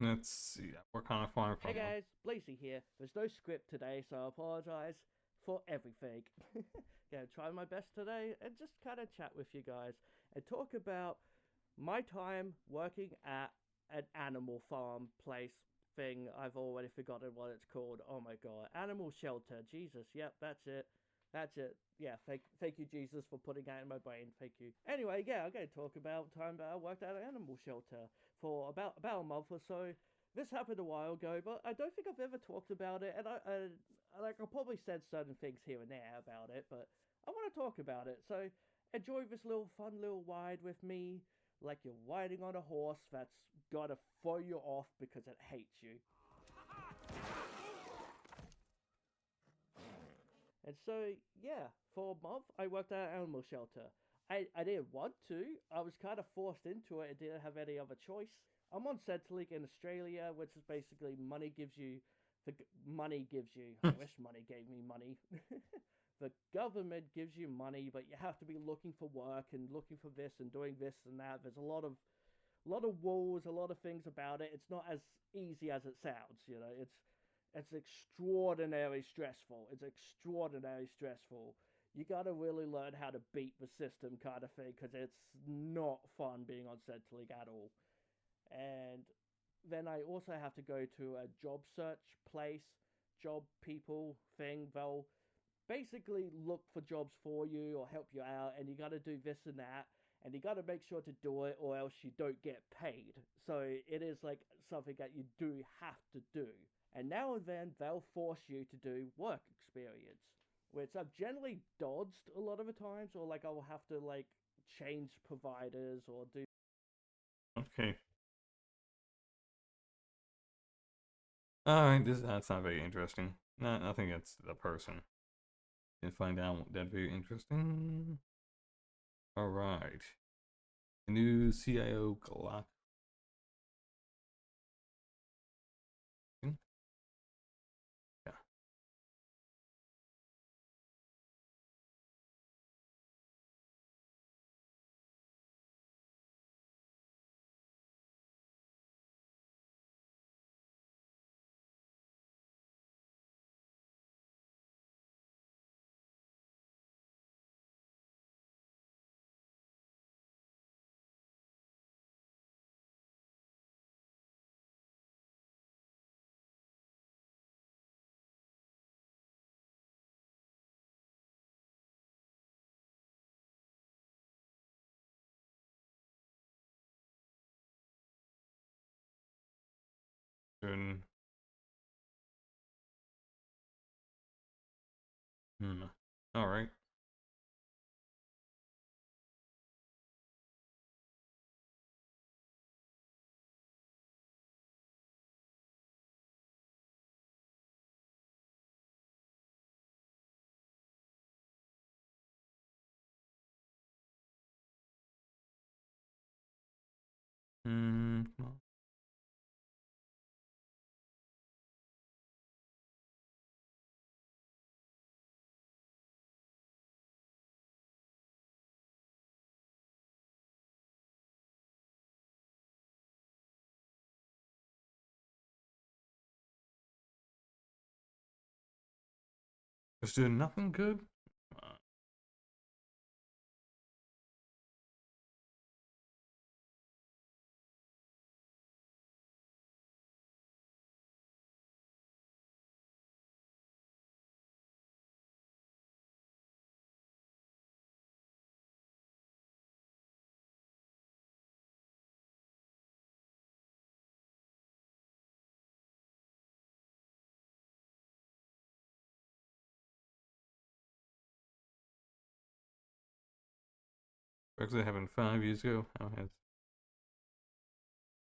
Let's see. We're kind of far from. Hey guys, Blazy here. There's no script today, so I apologize for everything. Gonna try my best today and just kind of chat with you guys and talk about my time working at an animal farm place thing. I've already forgotten what it's called. Oh my god, animal shelter. Jesus, yep, that's it. That's it. Yeah, thank you, Jesus, for putting that in my brain. Thank you. Anyway, yeah, I'm going to talk about time that I worked at an animal shelter for about a month or so. This happened a while ago, but I don't think I've ever talked about it, and like I probably said certain things here and there about it, but I want to talk about it. So enjoy this little fun little ride with me, like you're riding on a horse that's gotta throw you off because it hates you. And so, yeah, for a month, I worked at an animal shelter. I didn't want to. I was kind of forced into it and didn't have any other choice. I'm on Centrelink in Australia, which is basically money gives you. Money gives you. I wish money gave me money. The government gives you money, but you have to be looking for work and looking for this and doing this and that. There's a lot of rules, a lot of things about it. It's not as easy as it sounds, you know. It's extraordinarily stressful. It's extraordinarily stressful. You gotta really learn how to beat the system, kind of thing, because it's not fun being on Centrelink at all. And then I also have to go to a job search place, job people thing. They'll basically look for jobs for you or help you out, and you gotta do this and that, and you gotta make sure to do it, or else you don't get paid. So it is like something that you do have to do. And now and then they'll force you to do work experience, which I've generally dodged a lot of the times, or like I'll have to like change providers or do. Okay. Alright, that's not very interesting. I think it's the person. Didn't find out that very interesting. Alright. New CIO Glock. Yeah. Good. Alright. Well. Just doing nothing good? Actually happened 5 years ago. How has.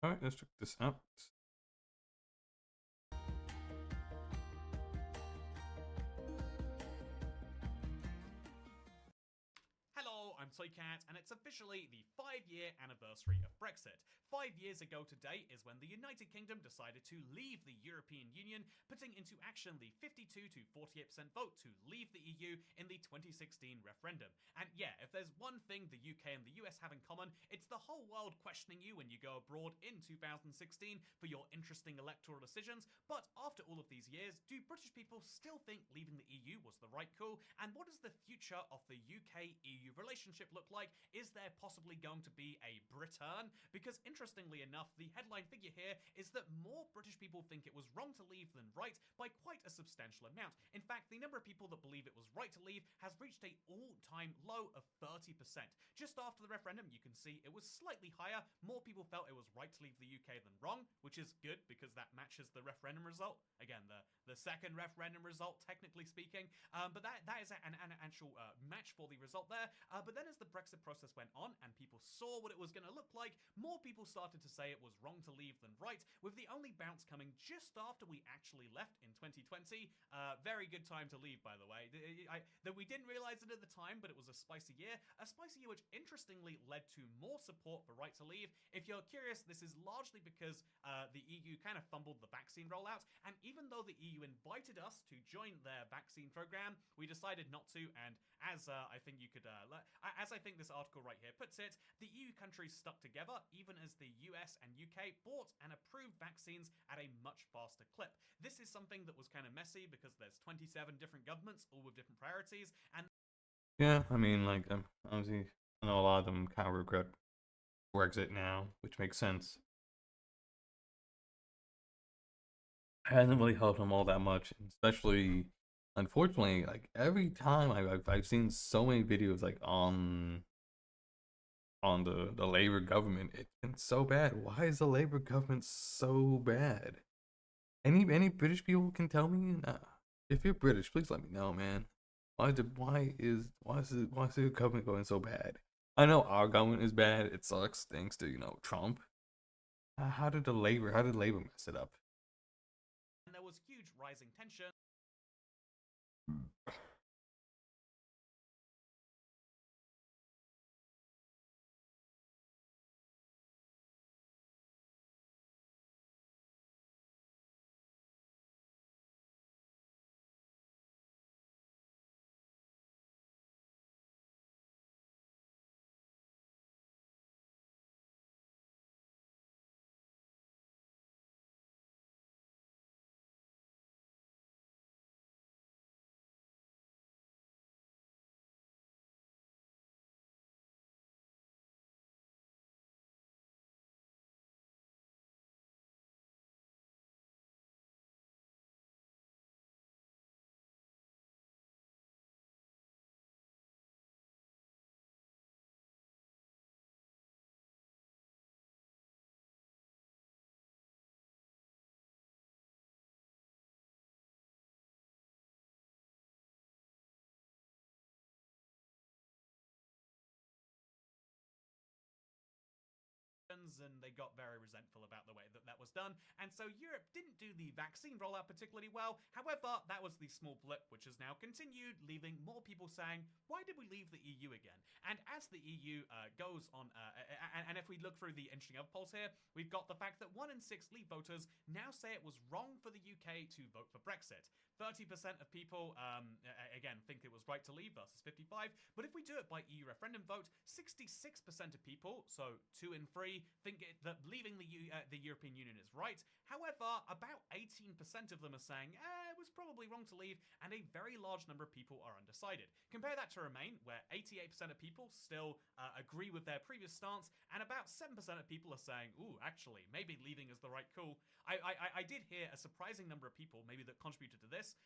Alright, let's check this out. Hello, I'm Toycat, and it's officially the 5-year anniversary of Brexit. 5 years ago today is when the United Kingdom decided to leave the European Union, putting into action the 52 to 48% vote to leave the EU in the 2016 referendum. And yeah, if there's one thing the UK and the US have in common, it's the whole world questioning you when you go abroad in 2016 for your interesting electoral decisions. But after all of these years, do British people still think leaving the EU was the right call? And what is the future of the UK-EU relationship relationship look like? Is there possibly going to be a Britain? Because interestingly enough, the headline figure here is that more British people think it was wrong to leave than right by quite a substantial amount. In fact, the number of people that believe it was right to leave has reached a all-time low of 30%. Just after the referendum, you can see it was slightly higher. More people felt it was right to leave the UK than wrong, which is good because that matches the referendum result. Again, the second referendum result, technically speaking. But that is an actual match for the result there. But then as the Brexit process went on and people saw what it was going to look like, more people started to say it was wrong to leave than right, with the only bounce coming just after we actually left in 2020. Very good time to leave, by the way. That we didn't realize it at the time, but it was a spicy year. A spicy year which interestingly led to more support for right to leave. If you're curious, this is largely because the EU kind of fumbled the vaccine rollout, and even though the EU invited us to join their vaccine program, we decided not to, and as I think you could, as I think this article right here puts it, the EU countries stuck together even as the US and UK bought and approved vaccines at a much faster clip. This is something that was kind of messy because there's 27 different governments, all with different priorities, and yeah, I mean, like, obviously, I know a lot of them kind of regret Brexit now, which makes sense. It hasn't really helped them all that much, especially, unfortunately, like, every time I've seen so many videos, like, on the Labour government, it's been so bad. Why is the Labour government so bad? Any British people can tell me? Nah. If you're British, please let me know, man. Why is the government going so bad? I know our government is bad. It sucks thanks to, you know, Trump. How did Labour mess it up? there was huge rising tension. And they got very resentful about the way that was done, and so Europe didn't do the vaccine rollout particularly well. However, that was the small blip which has now continued, leaving more people saying, why did we leave the EU again? And as the EU goes on, and if we look through the interesting other polls here, we've got the fact that 1 in 6 Leave voters now say it was wrong for the UK to vote for Brexit. 30% of people, again, think it was right to leave versus 55. But if we do it by EU referendum vote, 66% of people, so 2 in 3, think that leaving the European Union is right. However, about 18% of them are saying, it was probably wrong to leave, and a very large number of people are undecided. Compare that to Remain, where 88% of people still agree with their previous stance, and about 7% of people are saying, ooh, actually, maybe leaving is the right call. I did hear a surprising number of people, maybe that contributed to this,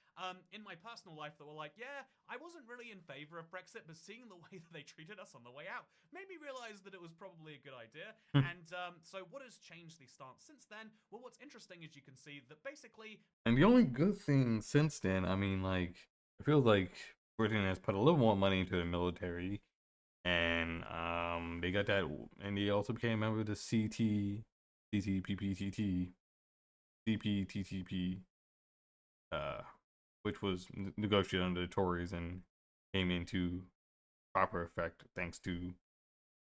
in my personal life that were like, yeah, I wasn't really in favor of Brexit, but seeing the way that they treated us on the way out made me realize that it was probably a good idea. And so what has changed the stance since then? Well, what's interesting is you can see that basically... And the only good thing since then, I mean, like, I feel like Britain has put a little more money into the military, and they got that, and they also became a member of the CPTPP, which was negotiated under the Tories and came into proper effect thanks to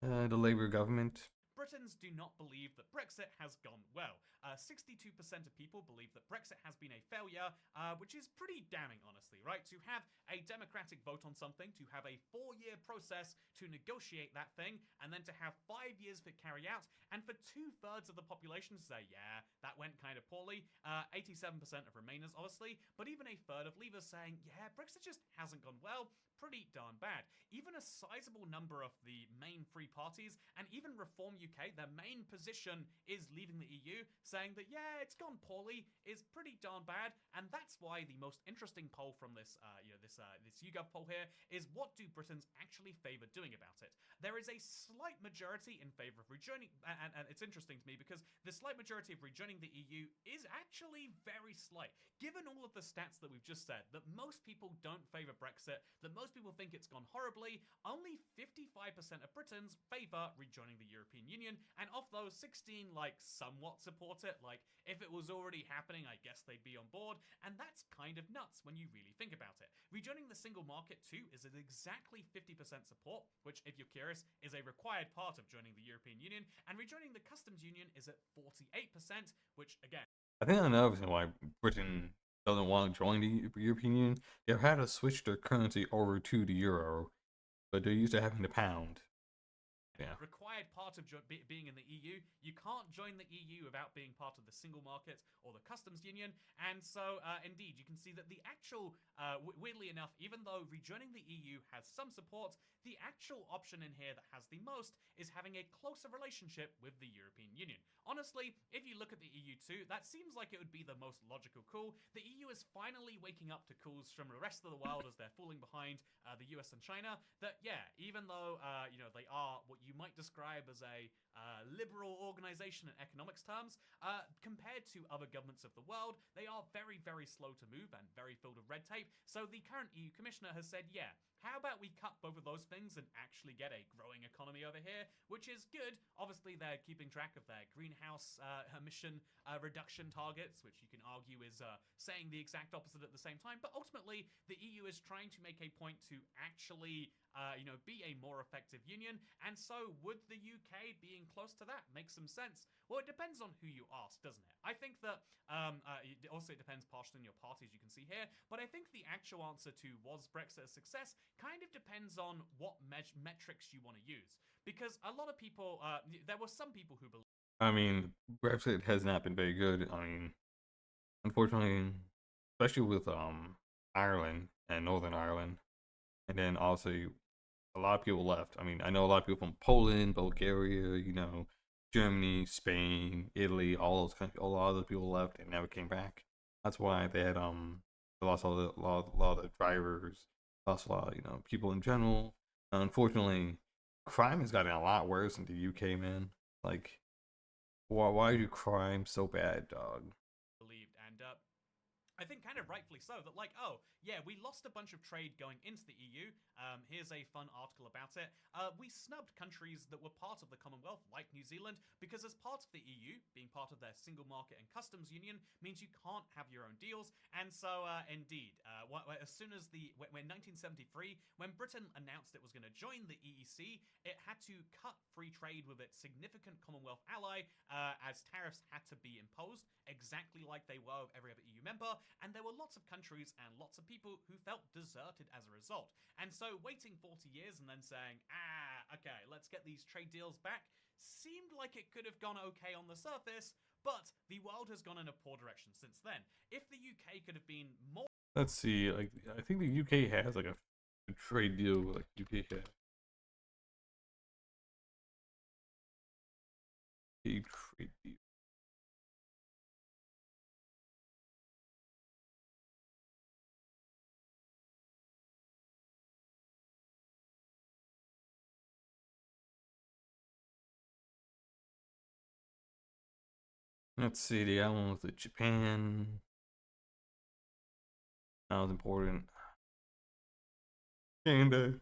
the Labour government. Britons do not believe that Brexit has gone well. 62% of people believe that Brexit has been a failure, which is pretty damning, honestly, right? To have a democratic vote on something, to have a 4-year process to negotiate that thing, and then to have 5 years for it carry out, and for 2/3 of the population to say, yeah, that went kind of poorly. 87% of Remainers, obviously, but even a third of Leavers saying, yeah, Brexit just hasn't gone well. pretty darn bad. Even a sizable number of the main free parties, and even Reform UK, their main position is leaving the EU, saying that, yeah, it's gone poorly, is pretty darn bad, and that's why the most interesting poll from this, this YouGov poll here is, what do Britons actually favour doing about it? There is a slight majority in favour of rejoining, and it's interesting to me because the slight majority of rejoining the EU is actually very slight. Given all of the stats that we've just said, that most people don't favour Brexit, that most people think it's gone horribly, only 55% of Britons favour rejoining the European Union, and of those, 16 somewhat support it. Like, if it was already happening, I guess they'd be on board, and that's kind of nuts when you really think about it. Rejoining the single market too is at exactly 50% support, which, if you're curious, is a required part of joining the European Union, and rejoining the customs union is at 48%, which again, I think another reason why Britain doesn't want to join the European Union, they've had to switch their currency over to the euro, but they're used to having the pound. Yeah. Required part of being in the EU. You can't join the EU without being part of the single market or the customs union. And so, indeed, you can see that the actual, weirdly enough, even though rejoining the EU has some support, the actual option in here that has the most is having a closer relationship with the European Union. Honestly, if you look at the EU too, that seems like it would be the most logical call. The EU is finally waking up to calls from the rest of the world as they're falling behind the US and China, that, yeah, even though, they are what you might describe as a liberal organization in economics terms, compared to other governments of the world, they are very, very slow to move and very filled with red tape. So the current EU commissioner has said, yeah, how about we cut both of those things and actually get a growing economy over here, which is good. Obviously, they're keeping track of their greenhouse emission reduction targets, which you can argue is saying the exact opposite at the same time. But ultimately, the EU is trying to make a point to actually be a more effective union. And so would the UK being close to that make some sense? Well, it depends on who you ask, doesn't it? I think that it depends partially on your party, as you can see here. But I think the actual answer to was Brexit a success kind of depends on what metrics you want to use. Because a lot of people, there were some people who believe. I mean, Brexit has not been very good. I mean, unfortunately, especially with Ireland and Northern Ireland, and then also a lot of people left. I mean, I know a lot of people from Poland, Bulgaria, Germany, Spain, Italy, all those countries. A lot of those people left and never came back. That's why they had they lost a lot of the drivers, lost a lot of people in general. Unfortunately, crime has gotten a lot worse in the UK, man. Like, why do crime so bad, dog? Believed, and I think kind of rightfully so, that oh, yeah, we lost a bunch of trade going into the EU. Here's a fun article about it. We snubbed countries that were part of the Commonwealth, like New Zealand, because as part of the EU, being part of their single market and customs union means you can't have your own deals. And so, indeed, as soon as when 1973, when Britain announced it was going to join the EEC, it had to cut free trade with its significant Commonwealth ally, as tariffs had to be imposed, exactly like they were with every other EU member. And there were lots of countries and lots of people who felt deserted as a result. And so waiting 40 years and then saying, okay, let's get these trade deals back, seemed like it could have gone okay on the surface, but the world has gone in a poor direction since then. If the UK could have been more... Let's see, I think the UK has a trade deal with UK has. A trade deal. Let's see, the other one was Japan. That was important. Canada.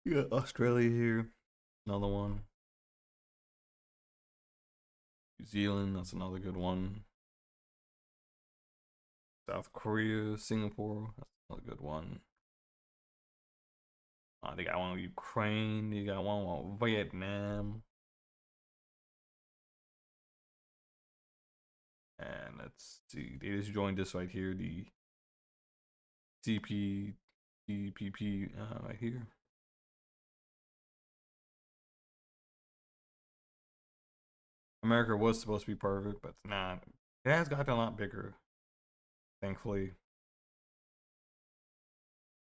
You got Australia here. Another one. New Zealand, that's another good one. South Korea, Singapore, that's another good one. They got one with Ukraine, they got one with Vietnam. And let's see, they just joined this right here, the CPTPP right here. America was supposed to be part of it, but it's not. It has gotten a lot bigger, thankfully.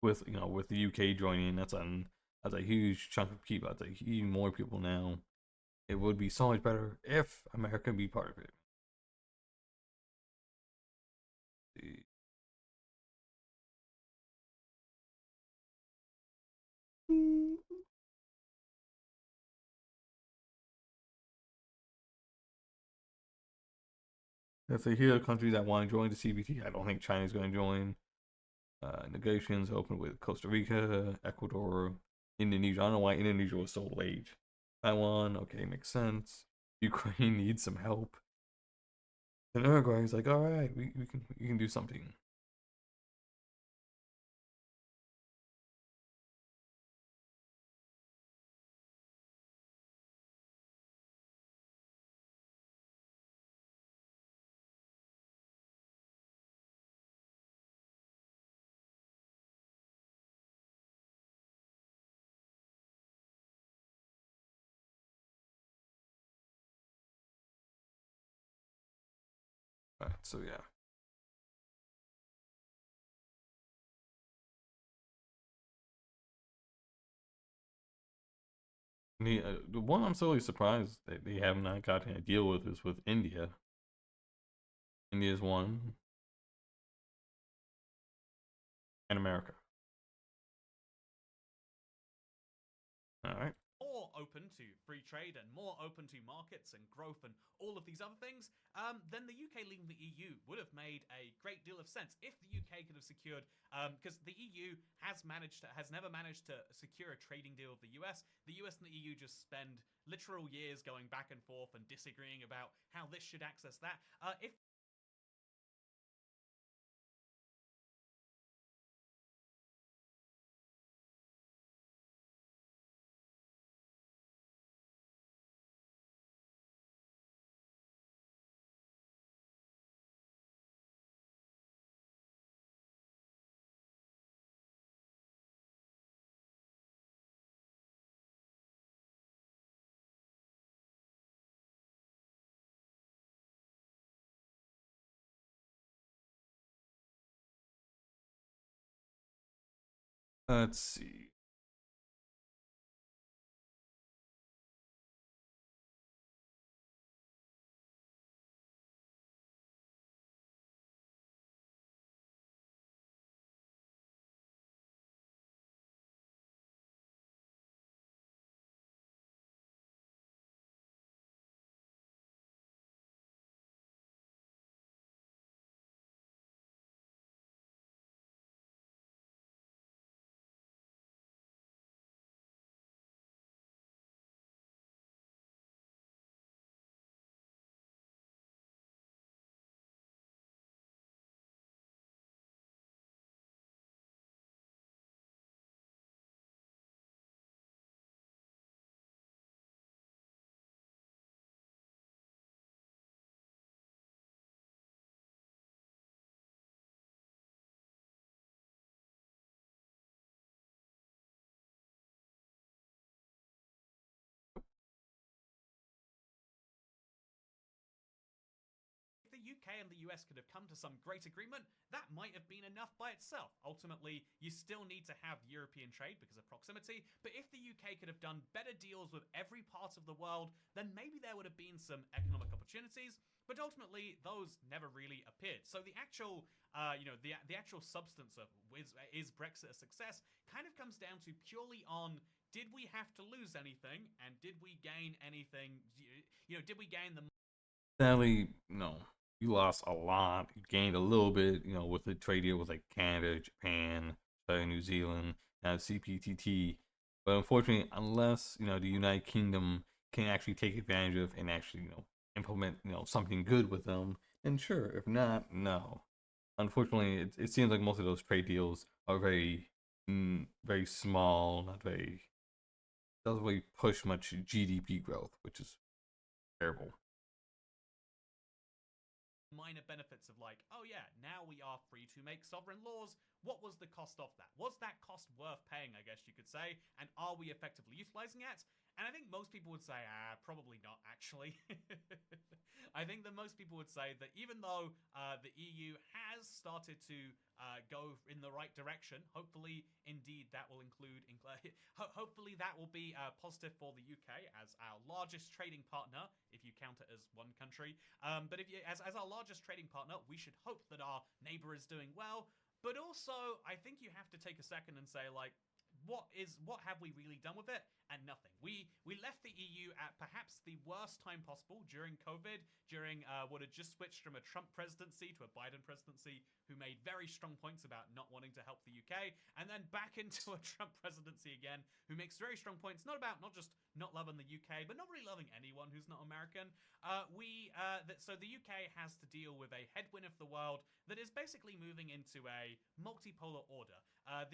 with with the UK joining, that's a huge chunk of people. That's even more people now. It would be so much better if America be part of it. If they hear countries that want to join the CBT, I don't think China's going to join. Negotiations open with Costa Rica, Ecuador, Indonesia. I don't know why Indonesia was so late. Taiwan, okay, makes sense. Ukraine needs some help. And Uruguay's like, all right, we can do something. All right, so yeah. The one I'm solely surprised that they have not gotten a deal with is with India. India's one. And America. Alright. More open to free trade and more open to markets and growth and all of these other things, then the UK leaving the EU would have made a great deal of sense if the UK could have secured, because the EU has never managed to secure a trading deal with the US. The US and the EU just spend literal years going back and forth and disagreeing about how this should access that. If Let's see. the UK and the US could have come to some great agreement, that might have been enough by itself. Ultimately, you still need to have European trade because of proximity, but if the UK could have done better deals with every part of the world, then maybe there would have been some economic opportunities, but ultimately, those never really appeared. So the actual, the actual substance of is Brexit a success kind of comes down to purely on, did we have to lose anything, and did we gain anything, did we gain the... Sadly, no. You lost a lot. You gained a little bit, with the trade deal with like Canada, Japan, New Zealand, and CPTT. But unfortunately, unless the United Kingdom can actually take advantage of and actually implement something good with them, then sure. If not, no. Unfortunately, it seems like most of those trade deals are very very small, not very doesn't really push much GDP growth, which is terrible. Minor benefits of like, oh yeah, now we are free to make sovereign laws. What was the cost of that? Was that cost worth paying, I guess you could say? And are we effectively utilizing it? And I think most people would say, probably not, actually. I think that most people would say that even though the EU has started to go in the right direction, hopefully, indeed, that will include, hopefully that will be positive for the UK as our largest trading partner, if you count it as one country. But if you, as our largest trading partner, we should hope that our neighbor is doing well. But also, I think you have to take a second and say, like, what have we really done with it? And nothing. We left the EU at perhaps the worst time possible during COVID, during what had just switched from a Trump presidency to a Biden presidency, who made very strong points about not wanting to help the UK, and then back into a Trump presidency again, who makes very strong points not just not loving the UK, but not really loving anyone who's not American. So the UK has to deal with a headwind of the world that is basically moving into a multipolar order.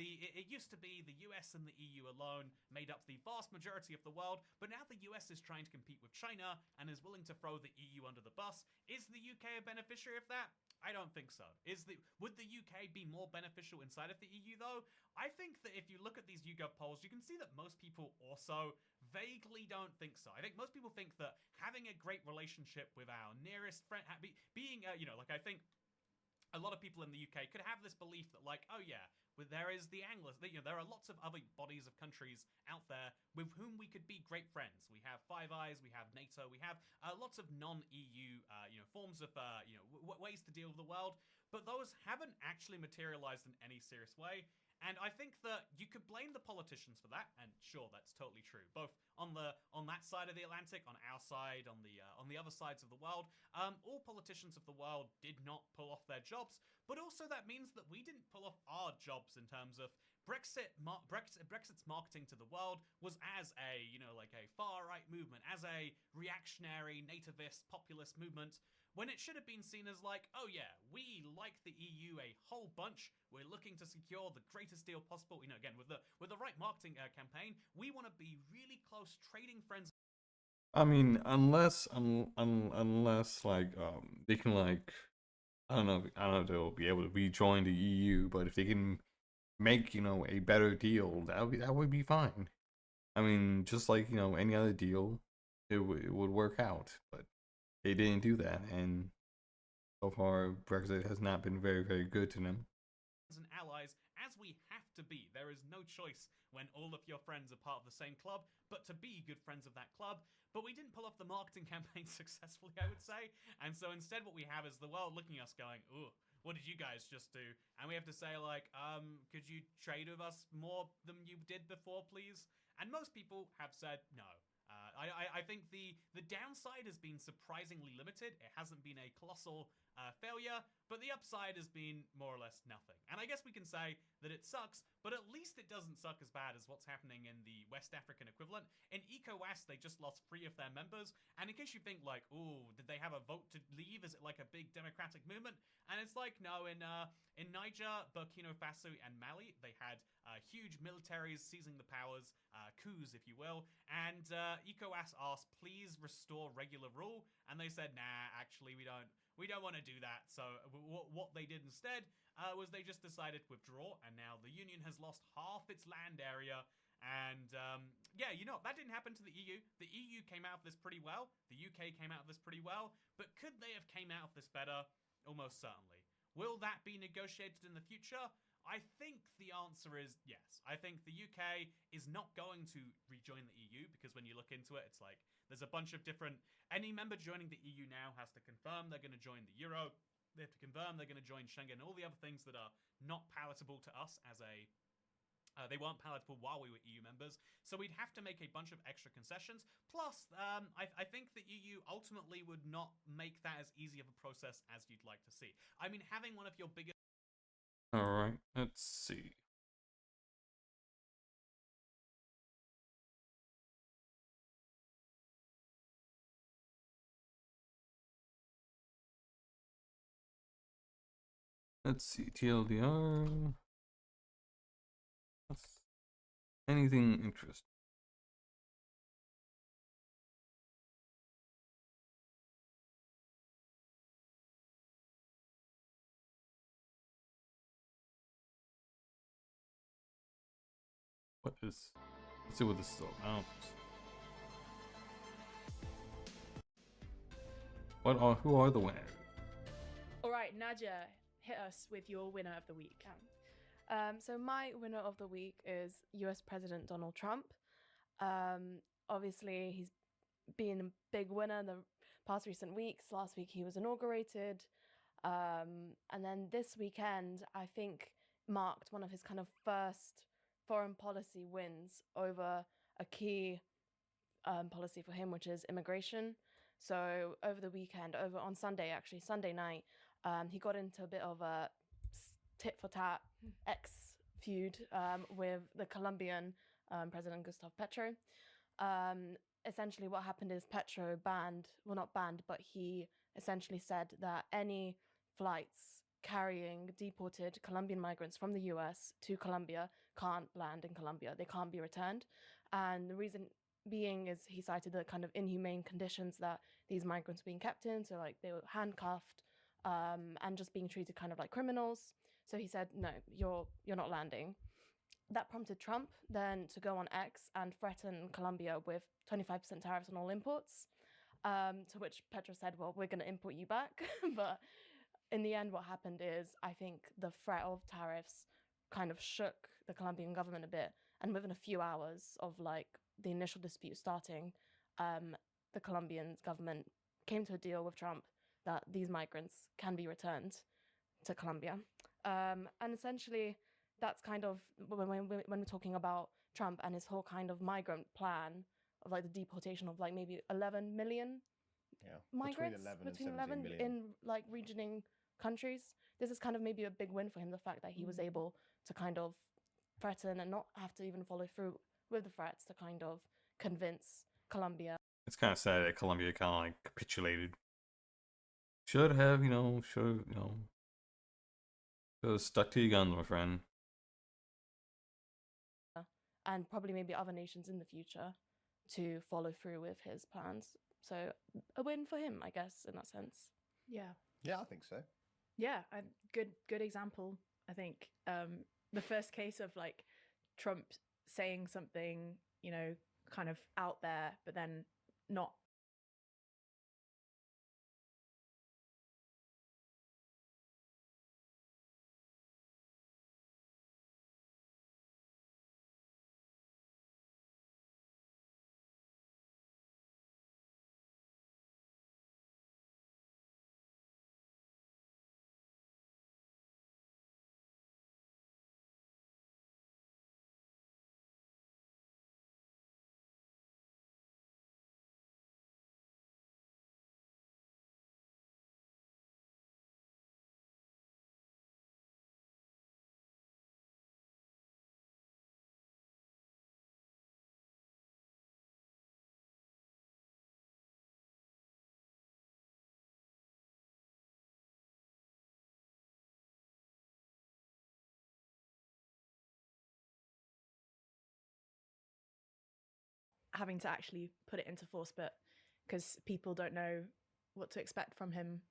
It used to be the US and the EU alone made up the vast majority of the world, but now the US is trying to compete with China and is willing to throw the EU under the bus. Is the UK a beneficiary of that? I don't think so. Would the UK be more beneficial inside of the EU though? I think that if you look at these YouGov polls, you can see that most people also vaguely don't think so. I think most people think that having a great relationship with our nearest friend, being, I think a lot of people in the UK could have this belief that, like, oh yeah, but there is the Anglos. There are lots of other bodies of countries out there with whom we could be great friends. We have Five Eyes, we have NATO, we have lots of non-EU, forms of, ways to deal with the world. But those haven't actually materialized in any serious way. And I think that you could blame the politicians for that, and sure, that's totally true. Both on that side of the Atlantic, on our side, on the other sides of the world, all politicians of the world did not pull off their jobs. But also that means that we didn't pull off our jobs in terms of Brexit's marketing to the world was as a a far right movement, as a reactionary nativist populist movement. When it should have been seen as like, oh yeah, we like the EU a whole bunch. We're looking to secure the greatest deal possible. Again, with the right marketing campaign, we want to be really close trading friends. I mean, unless like they can, like, I don't know if they'll be able to rejoin the EU, but if they can make a better deal, that would be fine. I mean, just like any other deal, it would work out, but they didn't do that, and so far Brexit has not been very, very good to them. And allies, as we have to be. There is no choice when all of your friends are part of the same club, but to be good friends of that club. But we didn't pull off the marketing campaign successfully, I would say. And so instead what we have is the world looking at us going, ooh, what did you guys just do? And we have to say, like, could you trade with us more than you did before, please? And most people have said no. I think the downside has been surprisingly limited. It hasn't been a colossal failure, but the upside has been more or less nothing. And I guess we can say that it sucks, but at least it doesn't suck as bad as what's happening in the West African equivalent. In ECOWAS, they just lost 3 of their members. And in case you think, like, ooh, did they have a vote to leave? Is it like a big democratic movement? And it's like, no, in Niger, Burkina Faso, and Mali, they had huge militaries seizing the powers, coups, if you will. And ECOWAS asked, please restore regular rule. And they said, nah, actually, we don't want to do that. So what they did instead was they just decided to withdraw, and now the Union has lost half its land area. And yeah, that didn't happen to the EU. The EU came out of this pretty well. The UK came out of this pretty well. But could they have came out of this better? Almost certainly. Will that be negotiated in the future? I think the answer is yes. I think the UK is not going to rejoin the EU because when you look into it, it's like there's a bunch of different... Any member joining the EU now has to confirm they're going to join the Euro. They have to confirm they're going to join Schengen and all the other things that are not palatable to us as a... they weren't palatable while we were EU members, so we'd have to make a bunch of extra concessions. Plus, I think the EU ultimately would not make that as easy of a process as you'd like to see. I mean, having one of your biggest... Alright, let's see. Let's see, TLDR. Anything interesting? Let's see what this is all about. Who are the winners? All right, Nadia, hit us with your winner of the week. So my winner of the week is US President Donald Trump. Obviously, he's been a big winner in the past recent weeks. Last week he was inaugurated. And then this weekend, I think, marked one of his kind of first foreign policy wins over a key policy for him, which is immigration. So over the weekend, on Sunday, actually, Sunday night, he got into a bit of a tit for tat feud with the Colombian President Gustavo Petro. Essentially, what happened is Petro not banned, but he essentially said that any flights carrying deported Colombian migrants from the US to Colombia can't land in Colombia. They can't be returned. And the reason being is he cited the kind of inhumane conditions that these migrants were being kept in. So like they were handcuffed and just being treated kind of like criminals. So he said, no, you're not landing. That prompted Trump then to go on X and threaten Colombia with 25% tariffs on all imports, to which Petro said, well, we're going to import you back. But in the end, what happened is I think the threat of tariffs kind of shook the Colombian government a bit. And within a few hours of like the initial dispute starting, the Colombian government came to a deal with Trump that these migrants can be returned to Colombia. And essentially, that's kind of when we're talking about Trump and his whole kind of migrant plan of like the deportation of like maybe 11 million migrants between 11 million. in like regioning countries. This is kind of maybe a big win for him, the fact that he was able to kind of threaten and not have to even follow through with the threats to kind of convince Colombia. It's kind of sad that Colombia kind of like capitulated. Should have stuck to your guns, my friend. And probably maybe other nations in the future to follow through with his plans. So a win for him, I guess, in that sense. Yeah. Yeah, I think so. Yeah, good example. I think the first case of like Trump saying something, kind of out there, but then not having to actually put it into force, but because people don't know what to expect from him.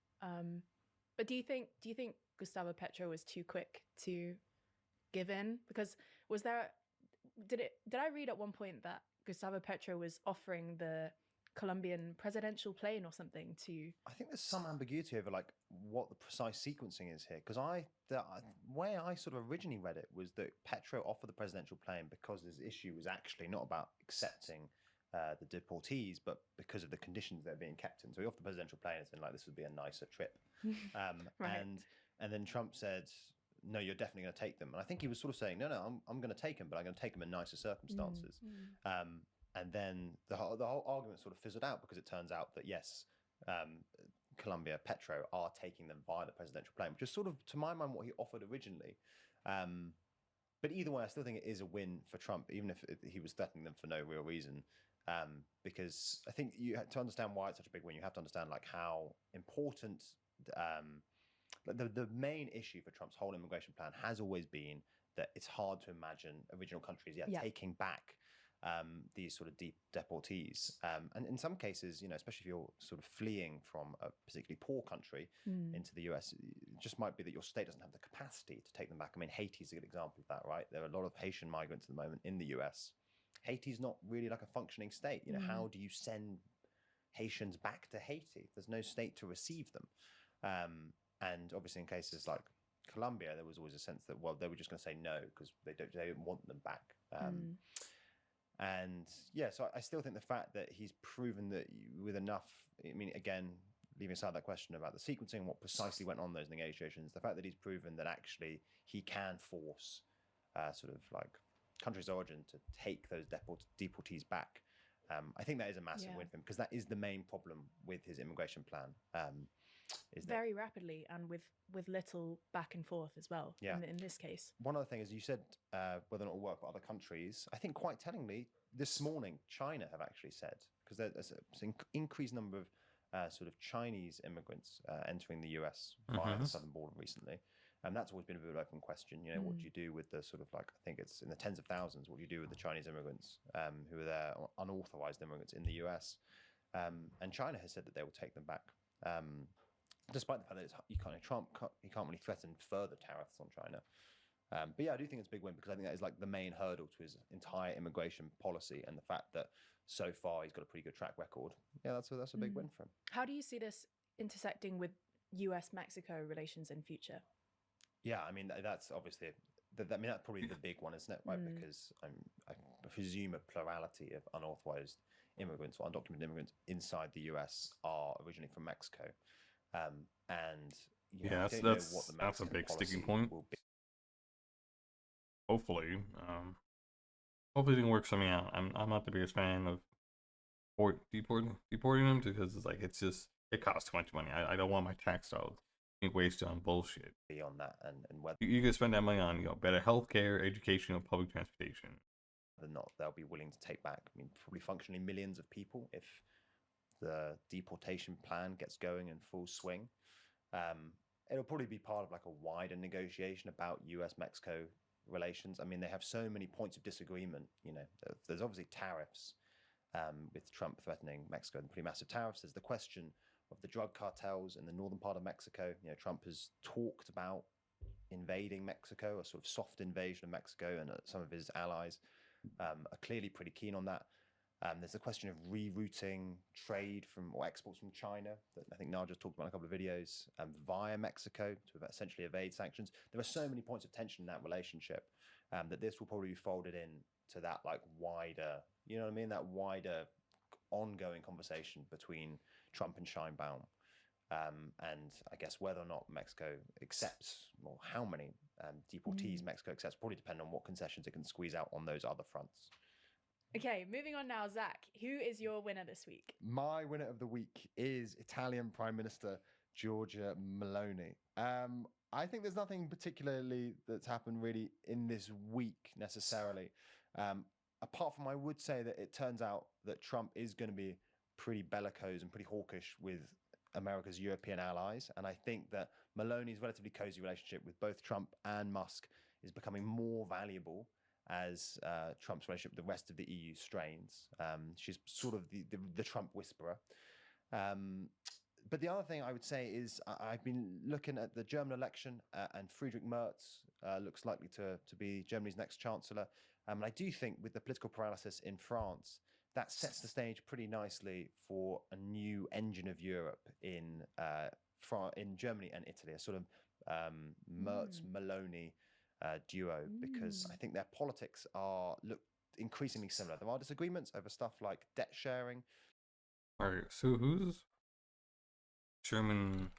But do you think Gustavo Petro was too quick to give in? Because did I read at one point that Gustavo Petro was offering the Colombian presidential plane or something to? I think there's some ambiguity over like what the precise sequencing is here, because the way I sort of originally read it was that Petro offered the presidential plane because his issue was actually not about accepting the deportees, but because of the conditions they're being kept in. So he offered the presidential plane and said like this would be a nicer trip, Right. and then Trump said, no, you're definitely going to take them. And I think he was sort of saying, no, I'm going to take them, but I'm going to take them in nicer circumstances. And then the whole argument sort of fizzled out because it turns out that yes, Colombia, Petro are taking them via the presidential plane, which is sort of, to my mind, what he offered originally. But either way, I still think it is a win for Trump, even if he was threatening them for no real reason. Because I think to understand why it's such a big win, you have to understand like how important the main issue for Trump's whole immigration plan has always been that it's hard to imagine original countries taking back these sort of deep deportees. And in some cases, especially if you're sort of fleeing from a particularly poor country into the US, it just might be that your state doesn't have the capacity to take them back. I mean, Haiti's a good example of that, right? There are a lot of Haitian migrants at the moment in the US. Haiti's not really like a functioning state. How do you send Haitians back to Haiti. There's no state to receive them. And obviously in cases like Colombia, there was always a sense that, well, they were just going to say no because they didn't want them back. And yeah, so I still think the fact that he's proven that with enough, I mean, again, leaving aside that question about the sequencing and what precisely went on in those negotiations, the fact that he's proven that actually he can force sort of like countries of origin to take those deportees back, I think that is a massive win for him, because that is the main problem with his immigration plan. Is that very rapidly and with little back and forth as well. Yeah. In this case, one other thing is, you said whether or not it'll work with other countries. I think quite tellingly, this morning, China have actually said, because there's an increased number of sort of Chinese immigrants entering the US via the southern border recently. And that's always been a bit of an open question. You know, what do you do with the sort of like, I think it's in the tens of thousands, what do you do with the Chinese immigrants who are there, unauthorized immigrants in the US? And China has said that they will take them back. Despite the fact that Trump can't really threaten further tariffs on China. But yeah, I do think it's a big win, because I think that is like the main hurdle to his entire immigration policy, and the fact that so far he's got a pretty good track record. Yeah, that's a big win for him. How do you see this intersecting with US-Mexico relations in future? Yeah, I mean, that's obviously, that's probably the big one, isn't it? Right, because I presume a plurality of unauthorized immigrants or undocumented immigrants inside the US are originally from Mexico. And you know, that's a big sticking point. Hopefully, hopefully it can work something out. I'm not the biggest fan of deporting them, because it's like, it costs too much money. I don't want my tax dollars being wasted on bullshit. Beyond that, and whether you can spend that money on better healthcare, education, or public transportation. Than not, they'll be willing to take back. I mean, probably functionally millions of people if the deportation plan gets going in full swing. It'll probably be part of like a wider negotiation about US-Mexico relations. I mean, they have so many points of disagreement. You know, there's obviously tariffs, with Trump threatening Mexico and pretty massive tariffs. There's the question of the drug cartels in the northern part of Mexico. You know, Trump has talked about invading Mexico, a sort of soft invasion of Mexico, and some of his allies are clearly pretty keen on that. There's the question of rerouting trade or exports from China that I think Naja's talked about in a couple of videos, via Mexico to essentially evade sanctions. There are so many points of tension in that relationship that this will probably be folded in to that like wider, you know what I mean, that wider ongoing conversation between Trump and Scheinbaum. And I guess whether or not Mexico accepts, or how many deportees Mexico accepts, probably depend on what concessions it can squeeze out on those other fronts. Okay, moving on now, Zach. Who is your winner this week? My winner of the week is Italian Prime Minister Giorgia Meloni. I think there's nothing particularly that's happened really in this week necessarily. Apart from, I would say that it turns out that Trump is going to be pretty bellicose and pretty hawkish with America's European allies. And I think that Meloni's relatively cozy relationship with both Trump and Musk is becoming more valuable as Trump's relationship with the rest of the EU strains. She's sort of the Trump whisperer. But the other thing I would say is I've been looking at the German election, and Friedrich Merz looks likely to be Germany's next chancellor. And I do think with the political paralysis in France, that sets the stage pretty nicely for a new engine of Europe in Germany and Italy, a sort of Merz-Meloni duo, because I think their politics look increasingly similar. There are disagreements over stuff like debt sharing. All right, so who's German?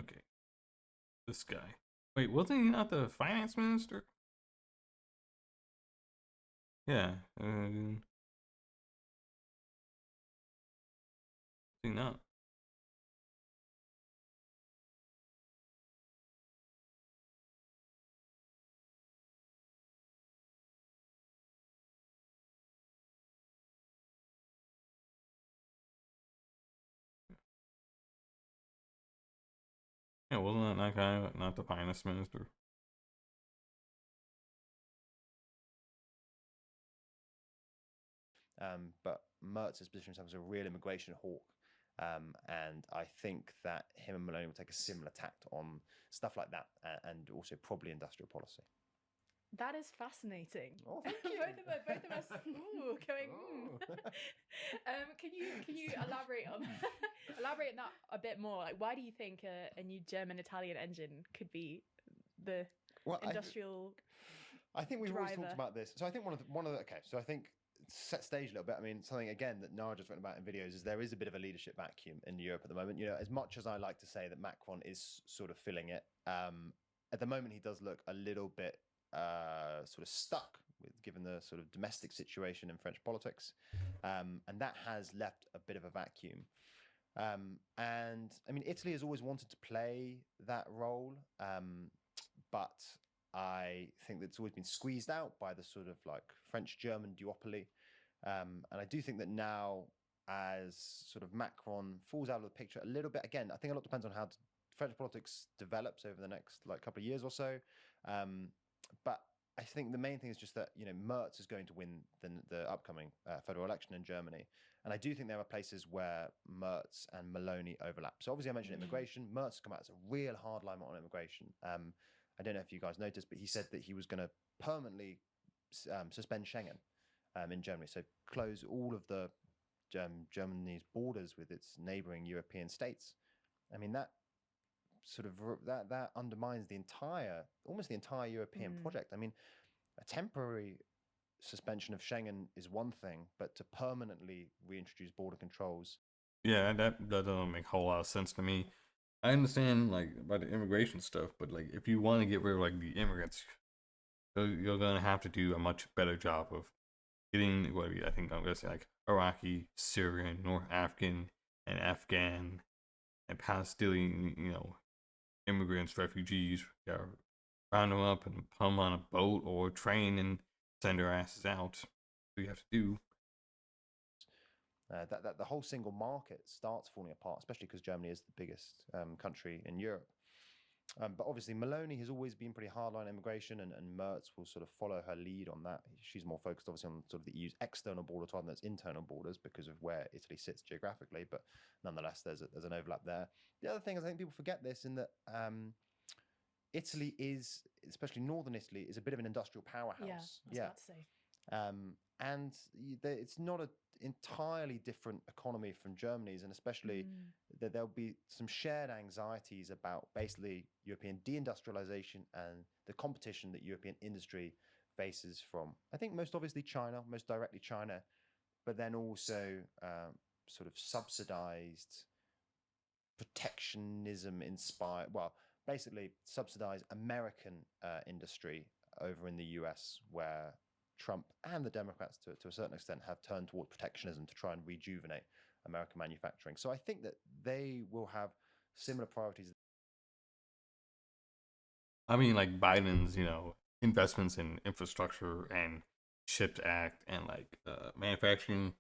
Okay, this guy. Wait, wasn't he not the finance minister? Yeah. Is he not? Yeah, wasn't that guy not the finance minister? but Merz has positioned himself as a real immigration hawk. And I think that him and Maloney will take a similar tact on stuff like that, and also probably industrial policy. That is fascinating. Oh, thank you. both of us ooh, going. Can you elaborate on elaborate on that a bit more? Like, why do you think a new German-Italian engine could be the industrial? I think we've always talked driver? about this. So I think So I think set stage a little bit. I mean, something again that Nara just written about in videos is there is a bit of a leadership vacuum in Europe at the moment. You know, as much as I like to say that Macron is sort of filling it, at the moment he does look a little bit sort of stuck given the sort of domestic situation in French politics, and that has left a bit of a vacuum. And I mean, Italy has always wanted to play that role, but I think that it's always been squeezed out by the sort of like French-German duopoly. And I do think that now, as sort of Macron falls out of the picture a little bit, again, I think a lot depends on how French politics develops over the next like couple of years or so. But I think the main thing is just that, you know, Merz is going to win the upcoming federal election in Germany. And I do think there are places where Merz and Maloney overlap. So obviously I mentioned immigration. Merz has come out as a real hardline on immigration. I don't know if you guys noticed, but he said that he was going to permanently suspend Schengen in Germany. So close all of the Germany's borders with its neighboring European states. I mean, that sort of that undermines almost the entire European project. I mean, a temporary suspension of Schengen is one thing, but to permanently reintroduce border controls. Yeah, that doesn't make a whole lot of sense to me. I understand like about the immigration stuff, but like if you want to get rid of like the immigrants, you're gonna have to do a much better job of getting what I think I'm gonna say like Iraqi, Syrian, North African, and Afghan, and Palestinian, immigrants, refugees. You gotta round them up and put them on a boat or a train and send their asses out. What you have to do. That the whole single market starts falling apart, especially because Germany is the biggest country in Europe. But obviously, Maloney has always been pretty hardline immigration, and Merz will sort of follow her lead on that. She's more focused, obviously, on sort of the EU's external borders rather than its internal borders because of where Italy sits geographically. But nonetheless, there's an overlap there. The other thing is, I think people forget this in that Italy is, especially northern Italy, is a bit of an industrial powerhouse. Yeah, I was about to say. And it's not an entirely different economy from Germany's, and especially that there'll be some shared anxieties about basically European deindustrialization and the competition that European industry faces from, I think, most obviously China, most directly China, but then also sort of subsidized protectionism inspired, well, basically subsidized American industry over in the US, where Trump and the Democrats, to a certain extent, have turned toward protectionism to try and rejuvenate American manufacturing. So I think that they will have similar priorities. I mean, like Biden's, investments in infrastructure and CHIPS Act and like manufacturing,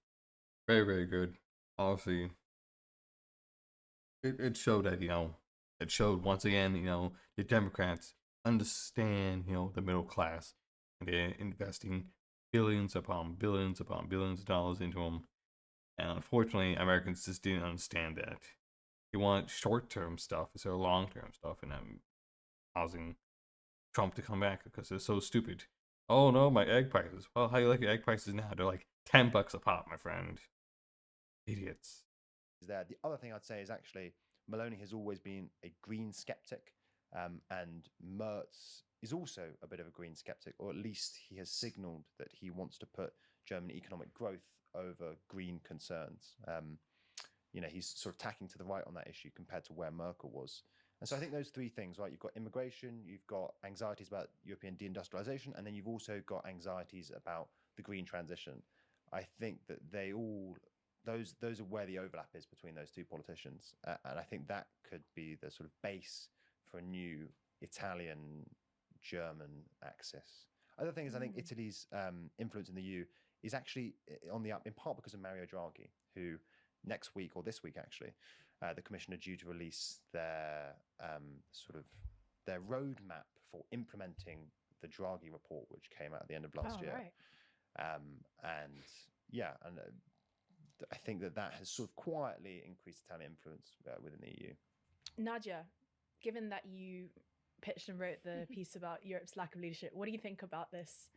very, very good. Obviously, it showed that, it showed once again, the Democrats understand, the middle class. They're investing billions upon billions upon billions of dollars into them. And unfortunately, Americans just didn't understand that. They want short-term stuff instead of long-term stuff, and I'm causing Trump to come back because they're so stupid. Oh no, my egg prices. Well, how do you like your egg prices now? They're like $10 a pop, my friend. Idiots. There. The other thing I'd say is actually Maloney has always been a green skeptic, and Merz is also a bit of a green skeptic, or at least he has signaled that he wants to put German economic growth over green concerns. He's sort of tacking to the right on that issue compared to where Merkel was. And so I think those three things, right? You've got immigration, you've got anxieties about European deindustrialization, and then you've also got anxieties about the green transition. I think that those are where the overlap is between those two politicians. And I think that could be the sort of base for a new Italian-German axis. Other thing is, I think Italy's influence in the EU is actually on the up, in part because of Mario Draghi, who next week, or this week actually, the Commission are due to release their their roadmap for implementing the Draghi report, which came out at the end of last year. Right. And yeah, and I think that has sort of quietly increased Italian influence within the EU. Nadia, given that you pitched and wrote the piece about Europe's lack of leadership, what do you think about this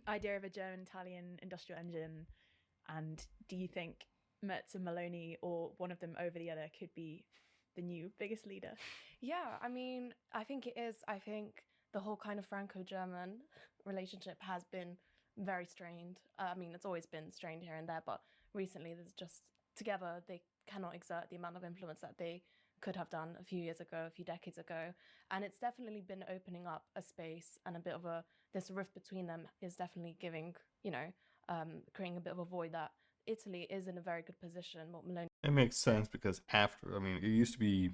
idea of a German-Italian industrial engine? And do you think Merz and Maloney, or one of them over the other, could be the new biggest leader? Yeah, I mean, I think it is. I think the whole kind of Franco-German relationship has been very strained. I mean, it's always been strained here and there, but recently there's just, together, they cannot exert the amount of influence that they could have done a few years ago, a few decades ago. And it's definitely been opening up a space, and a bit of this rift between them is definitely giving, creating a bit of a void that Italy is in a very good position. What Maloney. It makes sense because after, I mean, it used to be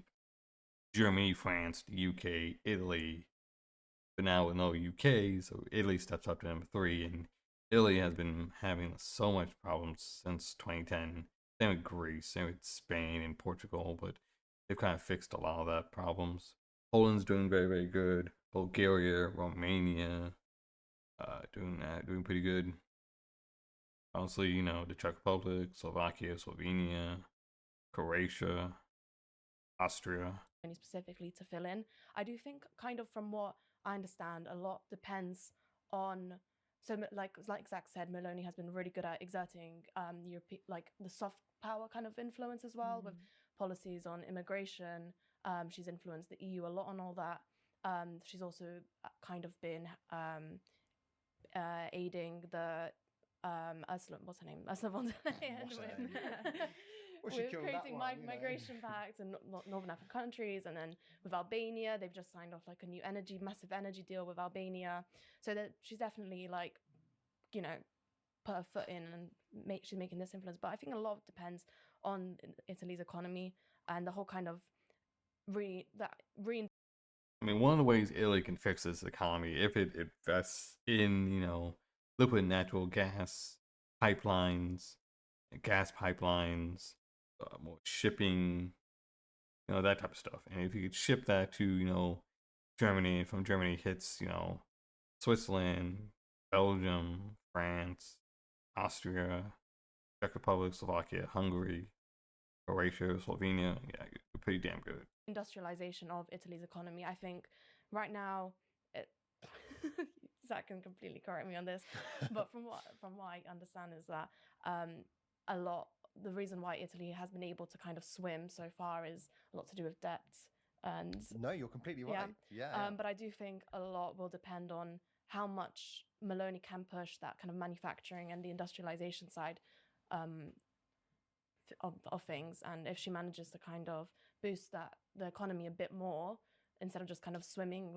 Germany, France, the UK, Italy, but now with no UK, so Italy steps up to number 3, and Italy has been having so much problems since 2010. Same with Greece, same with Spain and Portugal, but they've kind of fixed a lot of that problems. Poland's doing very, very good. Bulgaria, Romania, doing pretty good. Honestly, the Czech Republic, Slovakia, Slovenia, Croatia, Austria. Specifically to fill in. I do think, kind of from what I understand, a lot depends on. So, like Zach said, Maloney has been really good at exerting like the soft power kind of influence as well, with policies on immigration. She's influenced the EU a lot on all that. She's also kind of been aiding the Ursula, what's her name? Ursula von der Leyen with creating migration pacts in Northern African countries, and then with Albania, they've just signed off like a new massive energy deal with Albania. So that she's definitely put her foot in, and she's making this influence. But I think a lot depends on Italy's economy and the whole kind of I mean, one of the ways Italy can fix this economy, if it invests in, liquid natural gas pipelines, more shipping, that type of stuff. And if you could ship that to, Germany, and from Germany hits, Switzerland, Belgium, France, Austria, Czech Republic, Slovakia, Hungary, Croatia, Slovenia, yeah, you're pretty damn good. Industrialization of Italy's economy. I think right now, Zach can completely correct me on this, but from what I understand is that the reason why Italy has been able to kind of swim so far is a lot to do with debt. And no, you're completely right. Yeah. But I do think a lot will depend on how much Maloney can push that kind of manufacturing and the industrialization side of things, and if she manages to kind of boost the economy a bit more, instead of just kind of swimming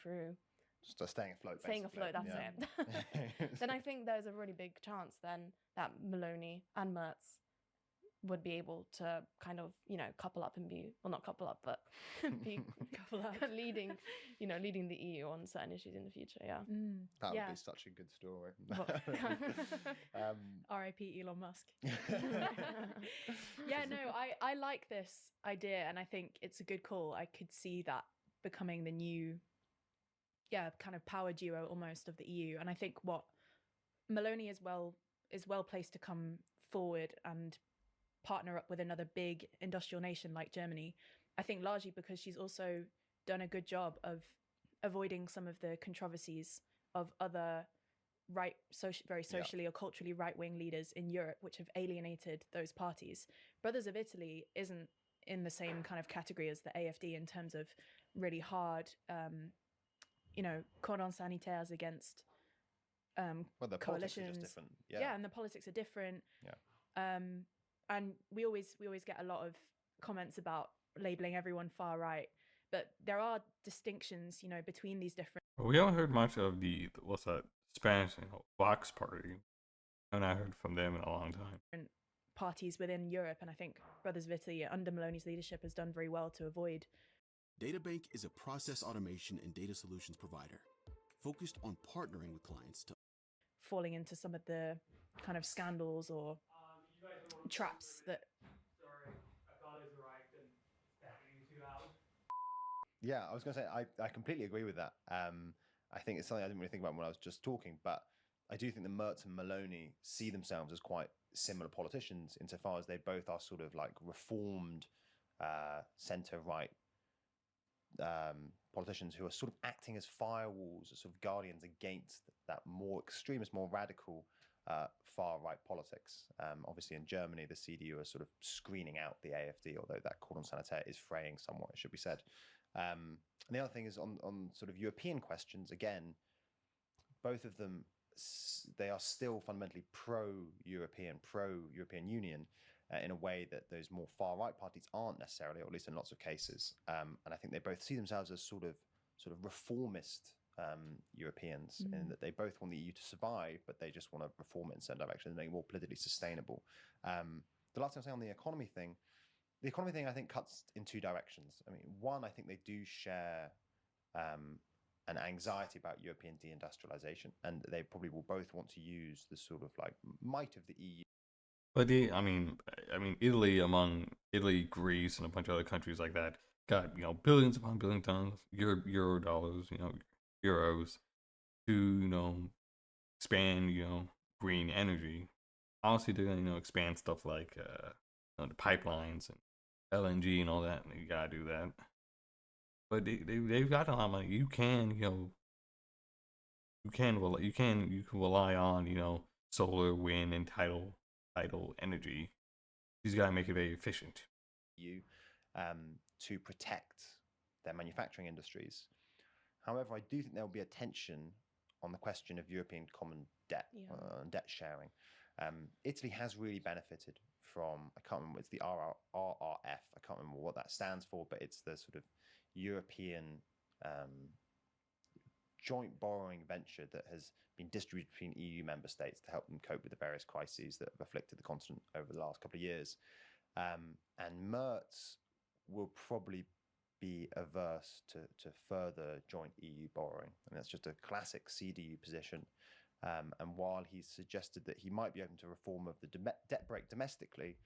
through. Just staying afloat. Staying afloat, that's it. Then I think there's a really big chance then that Maloney and Merz would be able to kind of, couple up and be, well, not couple up, but be couple up, leading the EU on certain issues in the future. Yeah. That would be such a good story. R.I.P. Elon Musk. Yeah, no, I like this idea, and I think it's a good call. I could see that becoming the new, kind of power duo almost of the EU. And I think what Maloney is well placed to come forward and partner up with another big industrial nation like Germany. I think largely because she's also done a good job of avoiding some of the controversies of other very socially or culturally right-wing leaders in Europe, which have alienated those parties. Brothers of Italy isn't in the same kind of category as the AfD in terms of really hard, cordons sanitaires against the coalitions. Politics are just different. And the politics are different. Yeah. And we always get a lot of comments about labeling everyone far right, but there are distinctions, between these different. We haven't heard much of the Spanish Vox Party. I haven't heard from them in a long time. Parties within Europe, and I think Brothers of Italy under Maloney's leadership has done very well to avoid. DataBank is a process automation and data solutions provider focused on partnering with clients to falling into some of the kind of scandals or traps that. Sorry, I thought it was arrived and it's definitely too loud. Yeah, I was going to say, I completely agree with that. I think it's something I didn't really think about when I was just talking, but I do think that Mertz and Maloney see themselves as quite similar politicians insofar as they both are sort of like reformed centre-right politicians who are sort of acting as firewalls, as sort of guardians against that more extremist, more radical far-right politics. Obviously, in Germany, the CDU are sort of screening out the AfD, although that cordon sanitaire is fraying somewhat, it should be said. And the other thing is on sort of European questions, again, both of them, they are still fundamentally pro-European Union, in a way that those more far-right parties aren't necessarily, or at least in lots of cases. And I think they both see themselves as sort of reformist Europeans, in that they both want the EU to survive, but they just want to reform it in certain directions and make it more politically sustainable. The last thing I'll say on the economy thing I think cuts in two directions. I mean, one, I think they do share an anxiety about European deindustrialization, and they probably will both want to use the sort of like might of the EU. But I mean, Italy, Greece, and a bunch of other countries like that got billions upon billions of euro dollars, euros to expand green energy. Obviously, they're gonna expand stuff like the pipelines and LNG and all that. And you gotta do that. But they've got a lot of money. You can rely on solar, wind, and tidal energy. He's got to make it very efficient. To protect their manufacturing industries. However, I do think there will be a tension on the question of European common debt, debt sharing. Italy has really benefited from, I can't remember, it's the RRF, I can't remember what that stands for, but it's the sort of European joint borrowing venture that has been distributed between EU member states to help them cope with the various crises that have afflicted the continent over the last couple of years. And Mertz will probably be averse to further joint EU borrowing. And that's just a classic CDU position. And while he's suggested that he might be open to reform of the debt brake domestically,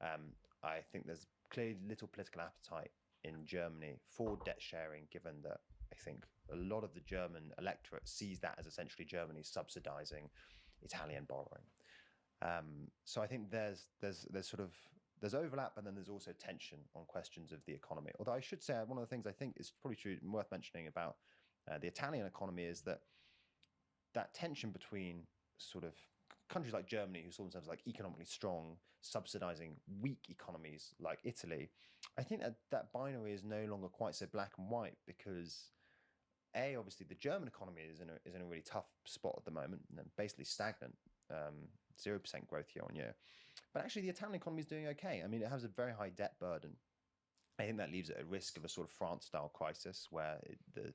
I think there's clearly little political appetite in Germany for debt sharing, given that I think a lot of the German electorate sees that as essentially Germany subsidizing Italian borrowing. So I think there's overlap, and then there's also tension on questions of the economy. Although I should say, one of the things I think is probably true and worth mentioning about the Italian economy is that tension between sort of countries like Germany, who saw themselves like economically strong, subsidizing weak economies like Italy. I think that binary is no longer quite so black and white, because obviously the German economy is in a really tough spot at the moment, and basically stagnant, 0% growth year on year. But actually, the Italian economy is doing okay. I mean, it has a very high debt burden. I think that leaves it at risk of a sort of France-style crisis, where an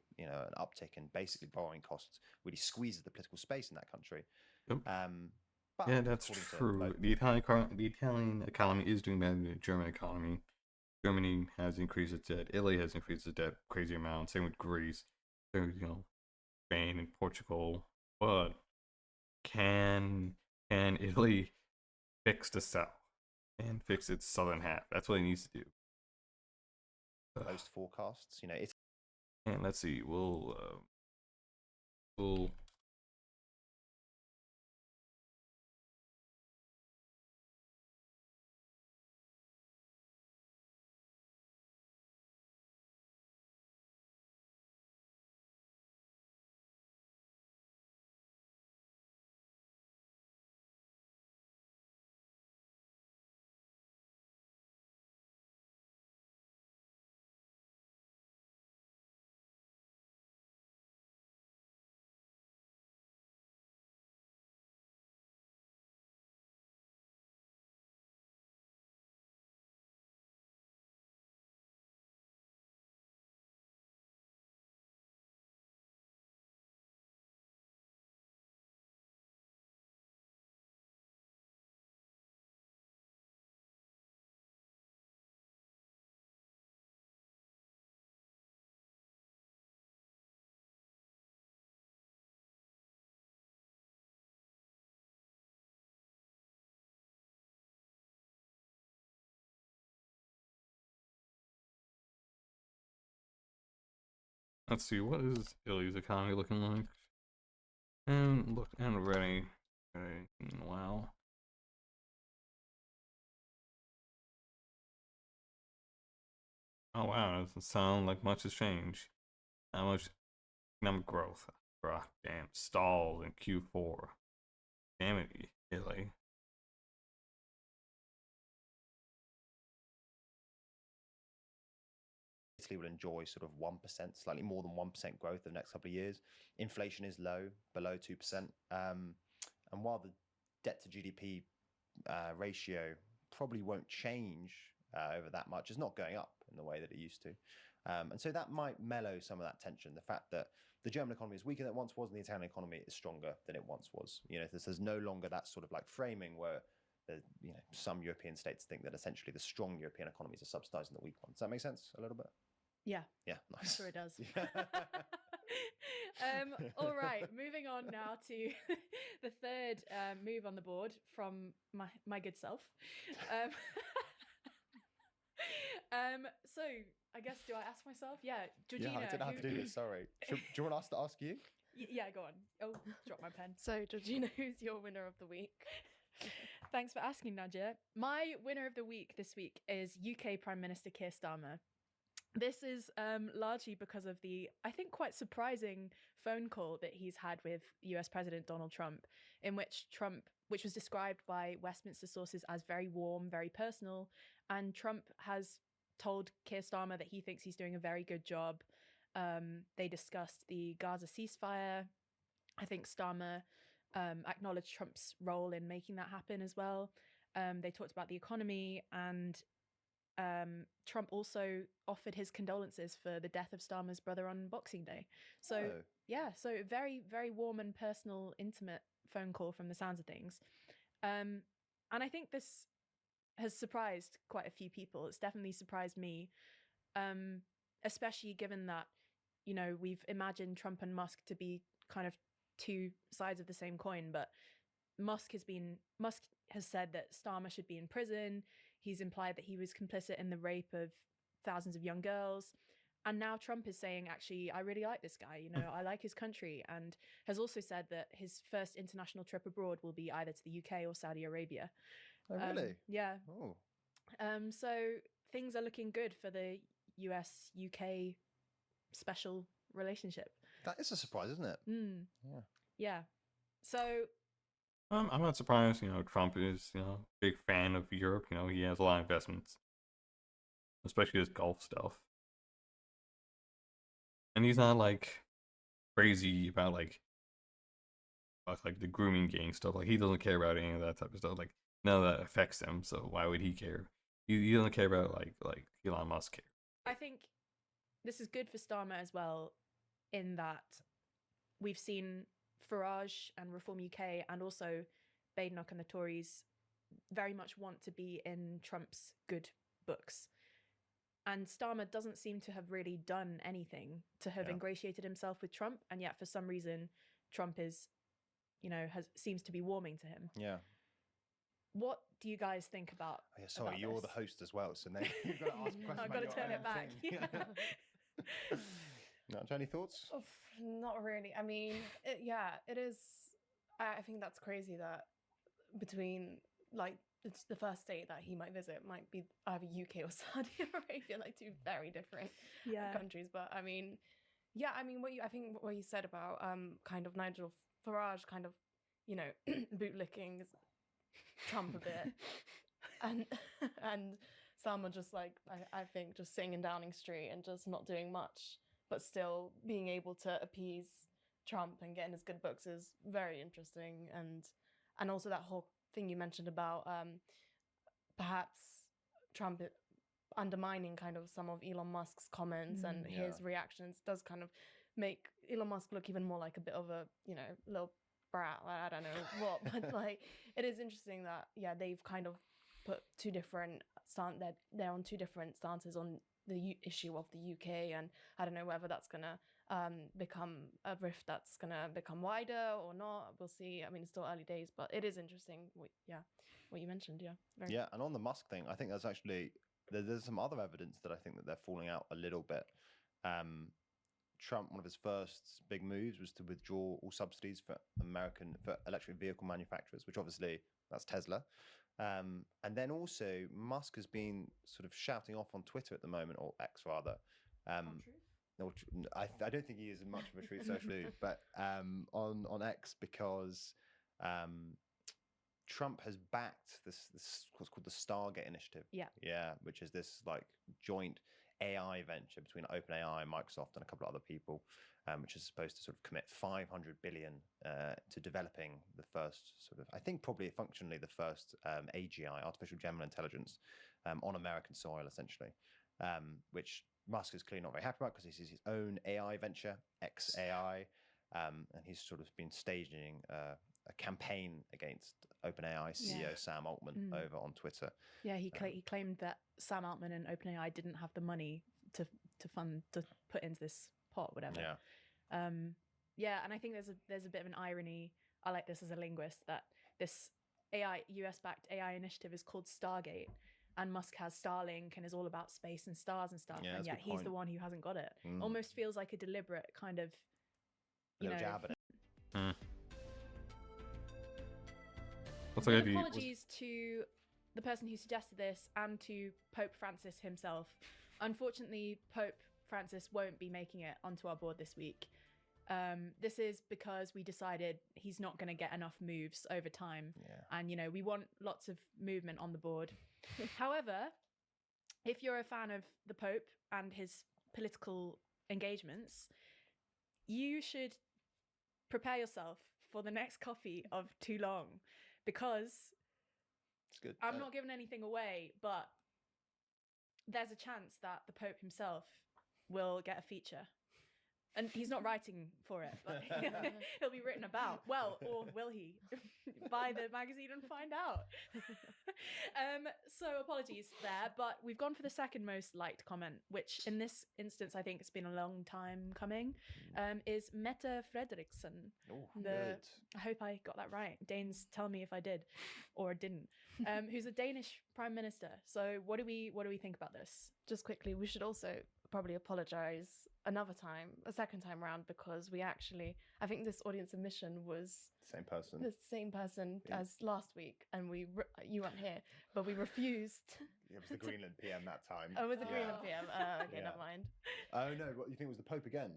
uptick in basically borrowing costs really squeezes the political space in that country. Yep. Yeah, that's true. The Italian economy is doing better than the German economy. Germany has increased its debt. Italy has increased its debt crazy amount. Same with Greece. So, Spain and Portugal. But can Italy fix the south and fix its southern half? That's what it needs to do. Most forecasts, And let's see. We'll let's see. What is Italy's economy looking like? And look, and ready. Wow. Oh wow, it doesn't sound like much has changed. How much economic growth? Bruh, damn, stalled in Q4. Damn it, Italy. Italy will enjoy sort of 1%, slightly more than 1% growth in the next couple of years. Inflation is low, below 2%. And while the debt to GDP ratio probably won't change over that much, it's not going up in the way that it used to. And so that might mellow some of that tension. The fact that the German economy is weaker than it once was, and the Italian economy is stronger than it once was. You know, there's no longer that sort of like framing where some European states think that essentially the strong European economies are subsidizing the weak ones. Does that make sense a little bit? Yeah. Yeah, nice. I'm sure it does. All right, moving on now to the third move on the board from my good self. So I guess, do I ask myself? Yeah, Georgina. Yeah, I don't know how to do this. Sorry. Do you want us to ask you? Yeah, go on. Oh, drop my pen. So, Georgina, who's your winner of the week? Thanks for asking, Nadia. My winner of the week this week is UK Prime Minister Keir Starmer. This is largely because of the, I think, quite surprising phone call that he's had with US President Donald Trump, in which which was described by Westminster sources as very warm, very personal, and Trump has told Keir Starmer that he thinks he's doing a very good job. They discussed the Gaza ceasefire. I think Starmer acknowledged Trump's role in making that happen as well. They talked about the economy, and Trump also offered his condolences for the death of Starmer's brother on Boxing Day. So yeah, so very, very warm and personal, intimate phone call from the sounds of things. And I think this has surprised quite a few people. It's definitely surprised me, especially given that, you know, we've imagined Trump and Musk to be kind of two sides of the same coin, but Musk has said that Starmer should be in prison. He's implied that he was complicit in the rape of thousands of young girls. And now Trump is saying, actually, I really like this guy, you know, I like his country, and has also said that his first international trip abroad will be either to the UK or Saudi Arabia. Oh, really? Yeah. Oh. So things are looking good for the US-UK special relationship. That is a surprise, isn't it? Yeah. Yeah. So I'm not surprised, you know, Trump is, you know, big fan of Europe. You know, he has a lot of investments, especially his golf stuff. And he's not like crazy about like the grooming gang stuff. Like, he doesn't care about any of that type of stuff. Like, none of that affects him, so why would he care? He doesn't care about like Elon Musk care. I think this is good for Starmer as well, in that we've seen Farage and Reform UK and also Badenoch and the Tories very much want to be in Trump's good books. And Starmer doesn't seem to have really done anything to have ingratiated himself with Trump, and yet for some reason Trump is, you know, seems to be warming to him. Yeah. What do you guys think about? Oh, yeah, sorry, about you're this? the host as well, so now you've got to ask questions. I've got to turn it back. No, any thoughts? Oh, not really. I mean, it is. I think that's crazy that between like it's the first state that he might visit might be either UK or Saudi Arabia, like two very different countries. But I mean, yeah, I mean, I think what you said about kind of Nigel Farage kind of, you know, bootlicking Trump a bit, and Salma just like I think just sitting in Downing Street and just not doing much, but still being able to appease Trump and getting his good books is very interesting. And also that whole thing you mentioned about perhaps Trump undermining kind of some of Elon Musk's comments and his reactions does kind of make Elon Musk look even more like a bit of a, you know, little brat. I don't know what, but like it is interesting that they've kind of put two different they're on two different stances on the issue of the UK, and I don't know whether that's gonna become a rift that's gonna become wider or not. We'll see. I mean, it's still early days, but it is interesting. What you mentioned, Yeah, and on the Musk thing, I think that's actually there's some other evidence that I think that they're falling out a little bit. Trump, one of his first big moves was to withdraw all subsidies for electric vehicle manufacturers, which obviously that's Tesla. And then also Musk has been sort of shouting off on Twitter at the moment, or X rather. I don't think he is much of a truth social dude, but on X, because Trump has backed this what's called the Stargate initiative. Yeah, which is this like joint AI venture between OpenAI, Microsoft, and a couple of other people, which is supposed to sort of commit 500 billion to developing the first sort of, I think probably functionally the first AGI, artificial general intelligence, on American soil, essentially, which Musk is clearly not very happy about because this is his own AI venture, XAI, and he's sort of been staging a campaign against OpenAI CEO Sam Altman over on Twitter. Yeah, he claimed that Sam Altman and OpenAI didn't have the money to put into this pot, whatever. Yeah, and I think there's a bit of an irony. I like this as a linguist, that this US-backed AI initiative is called Stargate, and Musk has Starlink and is all about space and stars and stuff, and yet he's the one who hasn't got it. Almost feels like a deliberate kind of, jab at it. Apologies to the person who suggested this and to Pope Francis himself. Unfortunately, Pope Francis won't be making it onto our board this week. This is because we decided he's not going to get enough moves over time. And, we want lots of movement on the board. However, if you're a fan of the Pope and his political engagements, you should prepare yourself for the next copy of Too Long, because it's good. I'm not giving anything away, but there's a chance that the Pope himself will get a feature. And he's not writing for it, but he'll be written about. Well, or will he? Buy the magazine and find out. So apologies there, but we've gone for the second most liked comment, which in this instance, I think it's been a long time coming, is Mette Frederiksen. Good. I hope I got that right. Danes, tell me if I did or didn't. Who's a Danish prime minister. So what do we think about this? Just quickly, we should also probably apologize a second time around, because we actually, I think this audience submission was the same person as last week, and you weren't here, but we refused. It was the Greenland PM that time. Oh, it was the Greenland PM. Okay, never mind. Oh no, what, you think it was the Pope again?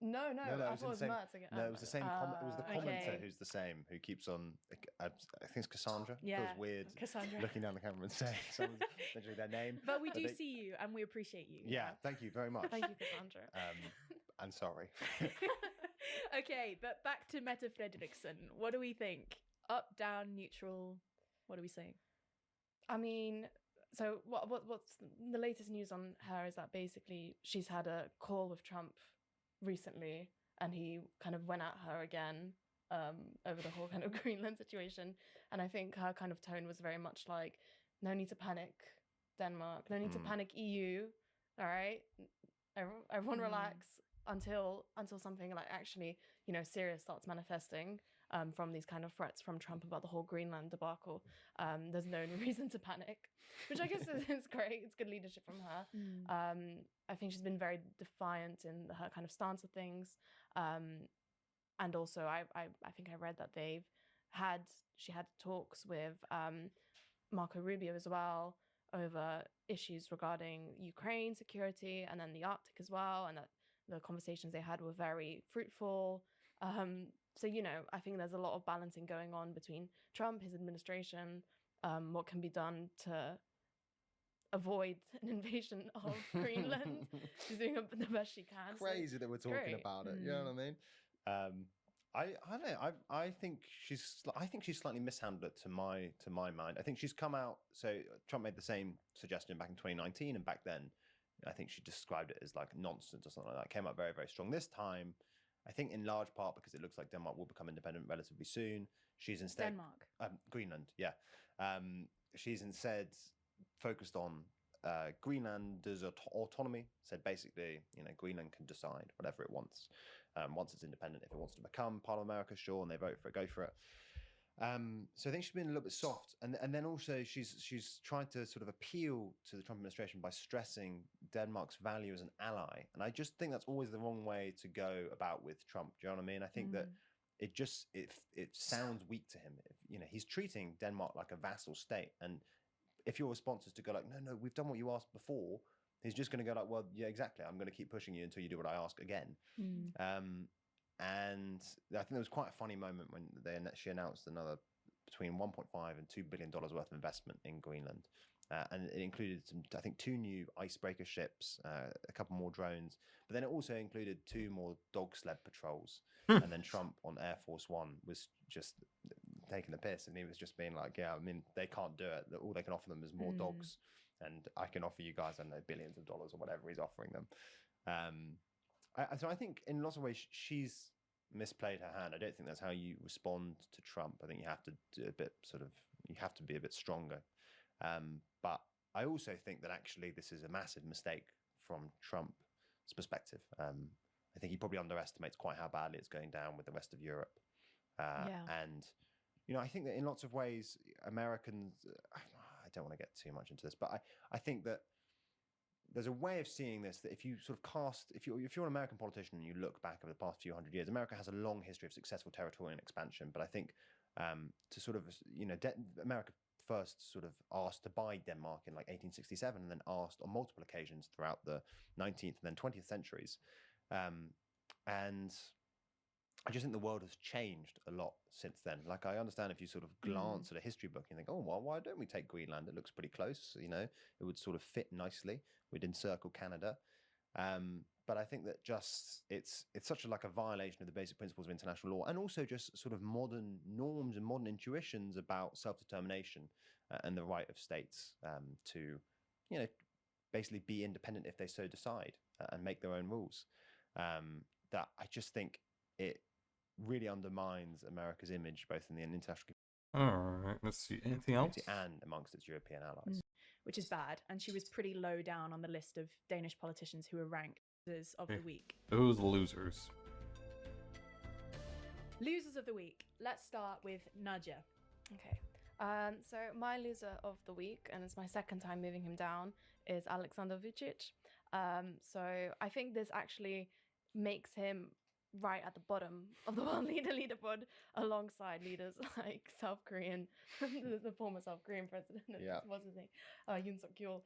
No, I thought it was same, Mertz again. No, it was the same. It was the commenter Okay. who's the same, who keeps on. I think it's Cassandra. Yeah, Feels weird Cassandra. looking down the camera and saying someone's mentioning their name. But we do see you, and we appreciate you. Yeah, thank you very much. Thank you, Cassandra. I'm sorry. Okay, but back to Mette Frederiksen. What do we think? Up, down, neutral? What are we saying? I mean, so what's the latest news on her is that basically she's had a call with Trump recently, and he kind of went at her again over the whole kind of Greenland situation. And I think her kind of tone was very much like, no need to panic, Denmark. No need to panic, EU. All right, everyone relax until something like actually, serious starts manifesting from these kind of threats from Trump about the whole Greenland debacle. There's no reason to panic, which I guess is great. It's good leadership from her. I think she's been very defiant in her kind of stance of things. And also, I think I read that she had talks with Marco Rubio as well over issues regarding Ukraine security and then the Arctic as well, and that the conversations they had were very fruitful. So, I think there's a lot of balancing going on between Trump, his administration, what can be done to avoid an invasion of Greenland. She's doing the best she can. Crazy that we're talking about it. You know what I mean? I don't know. I think she's slightly mishandled it to my mind. I think she's come out. So Trump made the same suggestion back in 2019, and back then, I think she described it as like nonsense or something like that. Came out very, very strong. This time, I think in large part because it looks like Denmark will become independent relatively soon. She's instead Greenland, yeah. She's instead focused on Greenland's autonomy. Said basically, Greenland can decide whatever it wants once it's independent. If it wants to become part of America, sure, and they vote for it, go for it. So I think she's been a little bit soft, and then also she's trying to sort of appeal to the Trump administration by stressing Denmark's value as an ally, and I just think that's always the wrong way to go about with Trump. Do you know what I mean? I think that it sounds weak to him. He's treating Denmark like a vassal state, and if your response is to go like, no, we've done what you asked before, he's just going to go like, well, yeah, exactly. I'm going to keep pushing you until you do what I ask again. And I think there was quite a funny moment when she announced another between 1.5 and $2 billion worth of investment in Greenland. And it included I think 2 new icebreaker ships, a couple more drones, but then it also included 2 more dog sled patrols. And then Trump on Air Force One was just taking the piss, and he was just being like, yeah, I mean, they can't do it. All they can offer them is more dogs, and I can offer you guys, I don't know, billions of dollars or whatever he's offering them. So I think in lots of ways she's misplayed her hand. I don't think that's how you respond to Trump. I think you have to do you have to be a bit stronger. But I also think that actually this is a massive mistake from Trump's perspective. I think he probably underestimates quite how badly it's going down with the rest of Europe. And, I think that in lots of ways, Americans, I don't want to get too much into this, but I think that there's a way of seeing this that if you sort of if you're an American politician and you look back over the past few hundred years, America has a long history of successful territorial expansion. But I think to sort of, America first sort of asked to buy Denmark in like 1867, and then asked on multiple occasions throughout the 19th and then 20th centuries. And I just think the world has changed a lot since then. Like, I understand if you sort of glance at a history book and think, oh, well, why don't we take Greenland? It looks pretty close, it would sort of fit nicely. We'd encircle Canada. But I think that it's such a violation of the basic principles of international law, and also just sort of modern norms and modern intuitions about self-determination and the right of states to, basically be independent if they so decide and make their own rules. That I just think it really undermines America's image, both in the international All right, let's see. Anything else? And amongst its European allies. Which is bad. And she was pretty low down on the list of Danish politicians who were ranked losers of the week. Who's the losers? Losers of the week. Let's start with Nadia. Okay. So my loser of the week, and it's my second time moving him down, is Alexander Vucic. So I think this actually makes him right at the bottom of the world leaderboard, alongside leaders like South Korean, the former South Korean president, what's his name, Yoon Suk Yeol,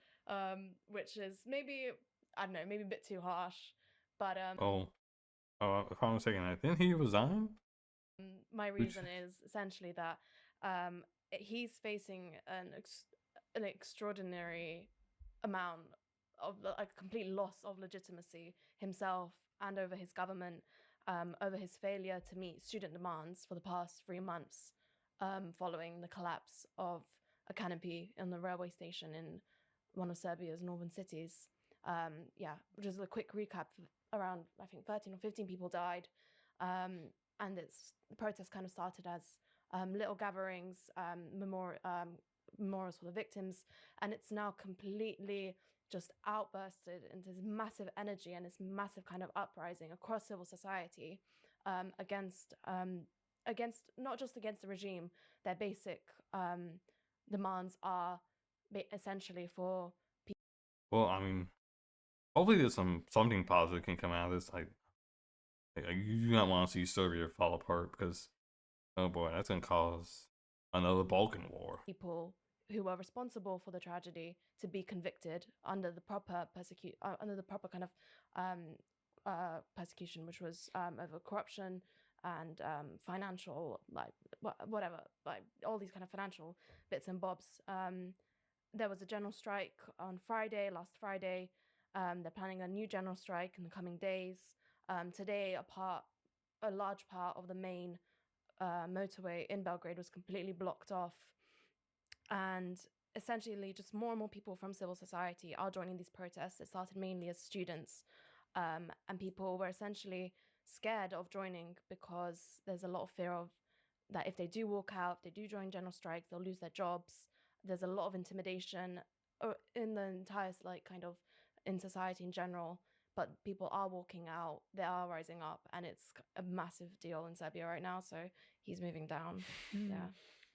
which is maybe, I don't know, maybe a bit too harsh, but if I'm mistaken, didn't he resign? My reason is essentially that he's facing an extraordinary amount of a complete loss of legitimacy himself and over his government, over his failure to meet student demands for the past 3 months, following the collapse of a canopy in the railway station in one of Serbia's northern cities. Just a quick recap, around, I think, 13 or 15 people died, and the protest kind of started as little gatherings, memorials for the victims, and it's now completely just outbursted into this massive energy and this massive kind of uprising across civil society, against not just against the regime. Their basic demands are essentially for people. Well, I mean, hopefully there's something positive can come out of this. Like you do not want to see Serbia fall apart, because, oh boy, that's gonna cause another Balkan war. People who are responsible for the tragedy to be convicted under the proper kind of persecution, which was over corruption and financial, whatever, all these kind of financial bits and bobs. There was a general strike on last Friday. They're planning a new general strike in the coming days. Today, a large part of the main motorway in Belgrade was completely blocked off. And essentially, just more and more people from civil society are joining these protests. It started mainly as students, and people were essentially scared of joining because there's a lot of fear of that if they do walk out, if they do join general strikes, they'll lose their jobs. There's a lot of intimidation in the entire, in society in general. but people are walking out, they are rising up, and it's a massive deal in Serbia right now. So he's moving down. Yeah.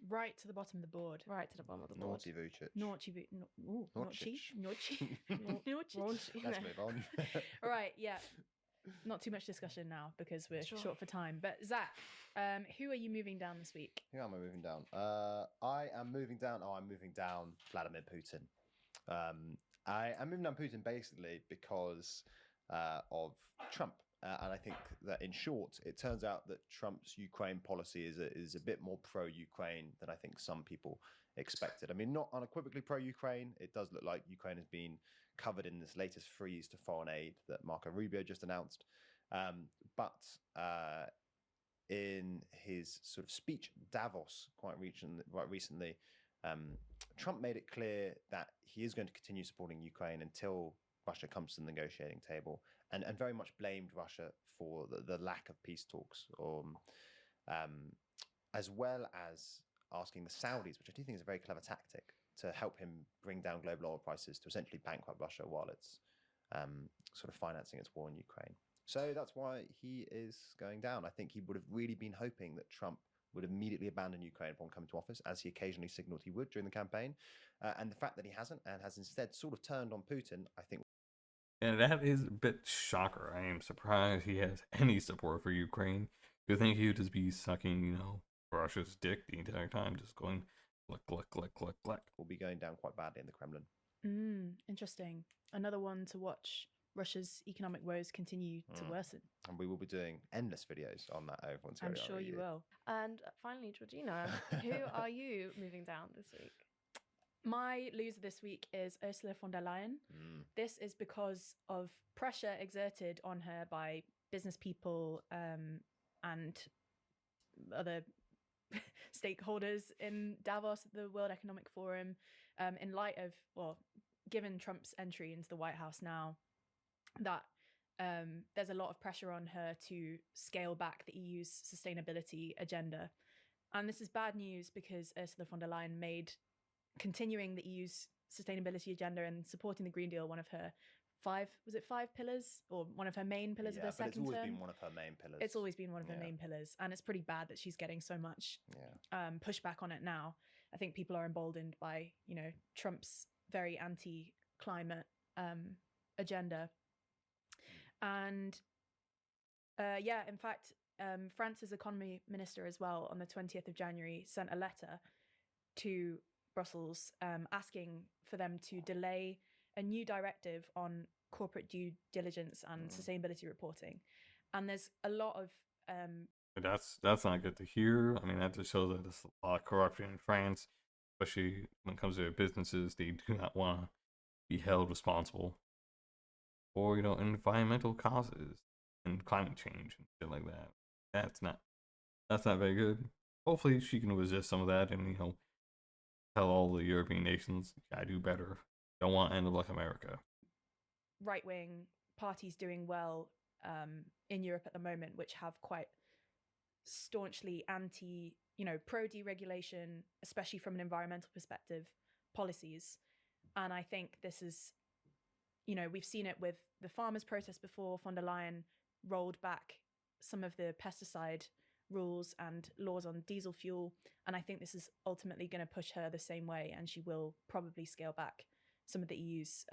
Right to the bottom of the board. Right to the bottom of the board. Naughty Vucic. Naughty, naughty, naughty, naughty. Let's move on. All right, yeah. Not too much discussion now because we're short for time. But Zach, who are you moving down this week? Who am I moving down? I am moving down. Oh, I'm moving down Vladimir Putin. I am moving down Putin basically because of Trump. And I think that in short, it turns out that Trump's Ukraine policy is a bit more pro-Ukraine than I think some people expected. I mean, not unequivocally pro-Ukraine. It does look like Ukraine has been covered in this latest freeze to foreign aid that Marco Rubio just announced. But in his sort of speech at Davos quite recently, Trump made it clear that he is going to continue supporting Ukraine until Russia comes to the negotiating table, and very much blamed Russia for the lack of peace talks, as well as asking the Saudis, which I do think is a very clever tactic, to help him bring down global oil prices to essentially bankrupt Russia while it's sort of financing its war in Ukraine. So that's why he is going down. I think he would have really been hoping that Trump would immediately abandon Ukraine upon coming to office, as he occasionally signaled he would during the campaign. And the fact that he hasn't and has instead sort of turned on Putin, I think. And that is a bit shocker. I am surprised he has any support for Ukraine. You think he would just be sucking, Russia's dick the entire time, just going click, click, click, click, click. Will be going down quite badly in the Kremlin. Interesting. Another one to watch. Russia's economic woes continue to worsen. And we will be doing endless videos on that over on I'm sure you will. And finally, Georgina, who are you moving down this week? My loser this week is Ursula von der Leyen. This is because of pressure exerted on her by business people and other stakeholders in Davos, the World Economic Forum, in light of, given Trump's entry into the White House now, that there's a lot of pressure on her to scale back the EU's sustainability agenda. And this is bad news because Ursula von der Leyen made continuing the EU's sustainability agenda and supporting the Green Deal one of her five pillars, or one of her main pillars of her second term? It's always been one of her main pillars. It's always been one of her main pillars, and it's pretty bad that she's getting so much pushback on it now. I think people are emboldened by, Trump's very anti-climate agenda. And in fact, France's economy minister as well on the 20th of January sent a letter to Brussels asking for them to delay a new directive on corporate due diligence and sustainability reporting. And there's a lot of that's not good to hear. I mean, that just shows that there's a lot of corruption in France, especially when it comes to their businesses. They do not want to be held responsible for, environmental causes and climate change and shit like that. That's not very good. Hopefully she can resist some of that and, tell all the European nations, gotta do better. Don't want to end up like America. Right-wing parties doing well in Europe at the moment, which have quite staunchly pro-deregulation, especially from an environmental perspective, policies. And I think this is, we've seen it with the farmers' protest before. Von der Leyen rolled back some of the pesticide rules and laws on diesel fuel, and I think this is ultimately going to push her the same way, and she will probably scale back some of the EU's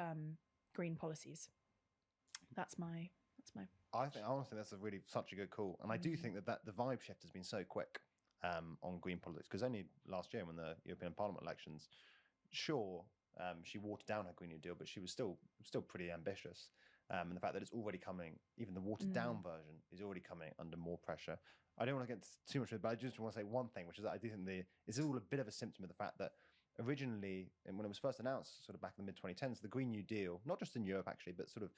green policies. That's my. I think honestly that's such a good call, and I do think that the vibe shift has been so quick on green politics, because only last year when the European Parliament elections, she watered down her Green New Deal, but she was still pretty ambitious. And the fact that it's already coming, even the watered down version is already coming under more pressure. I don't want to get too much of it, but I just want to say one thing, which is that I do think it's all a bit of a symptom of the fact that originally, and when it was first announced, sort of back in the mid-2010s, the Green New Deal, not just in Europe actually, but sort of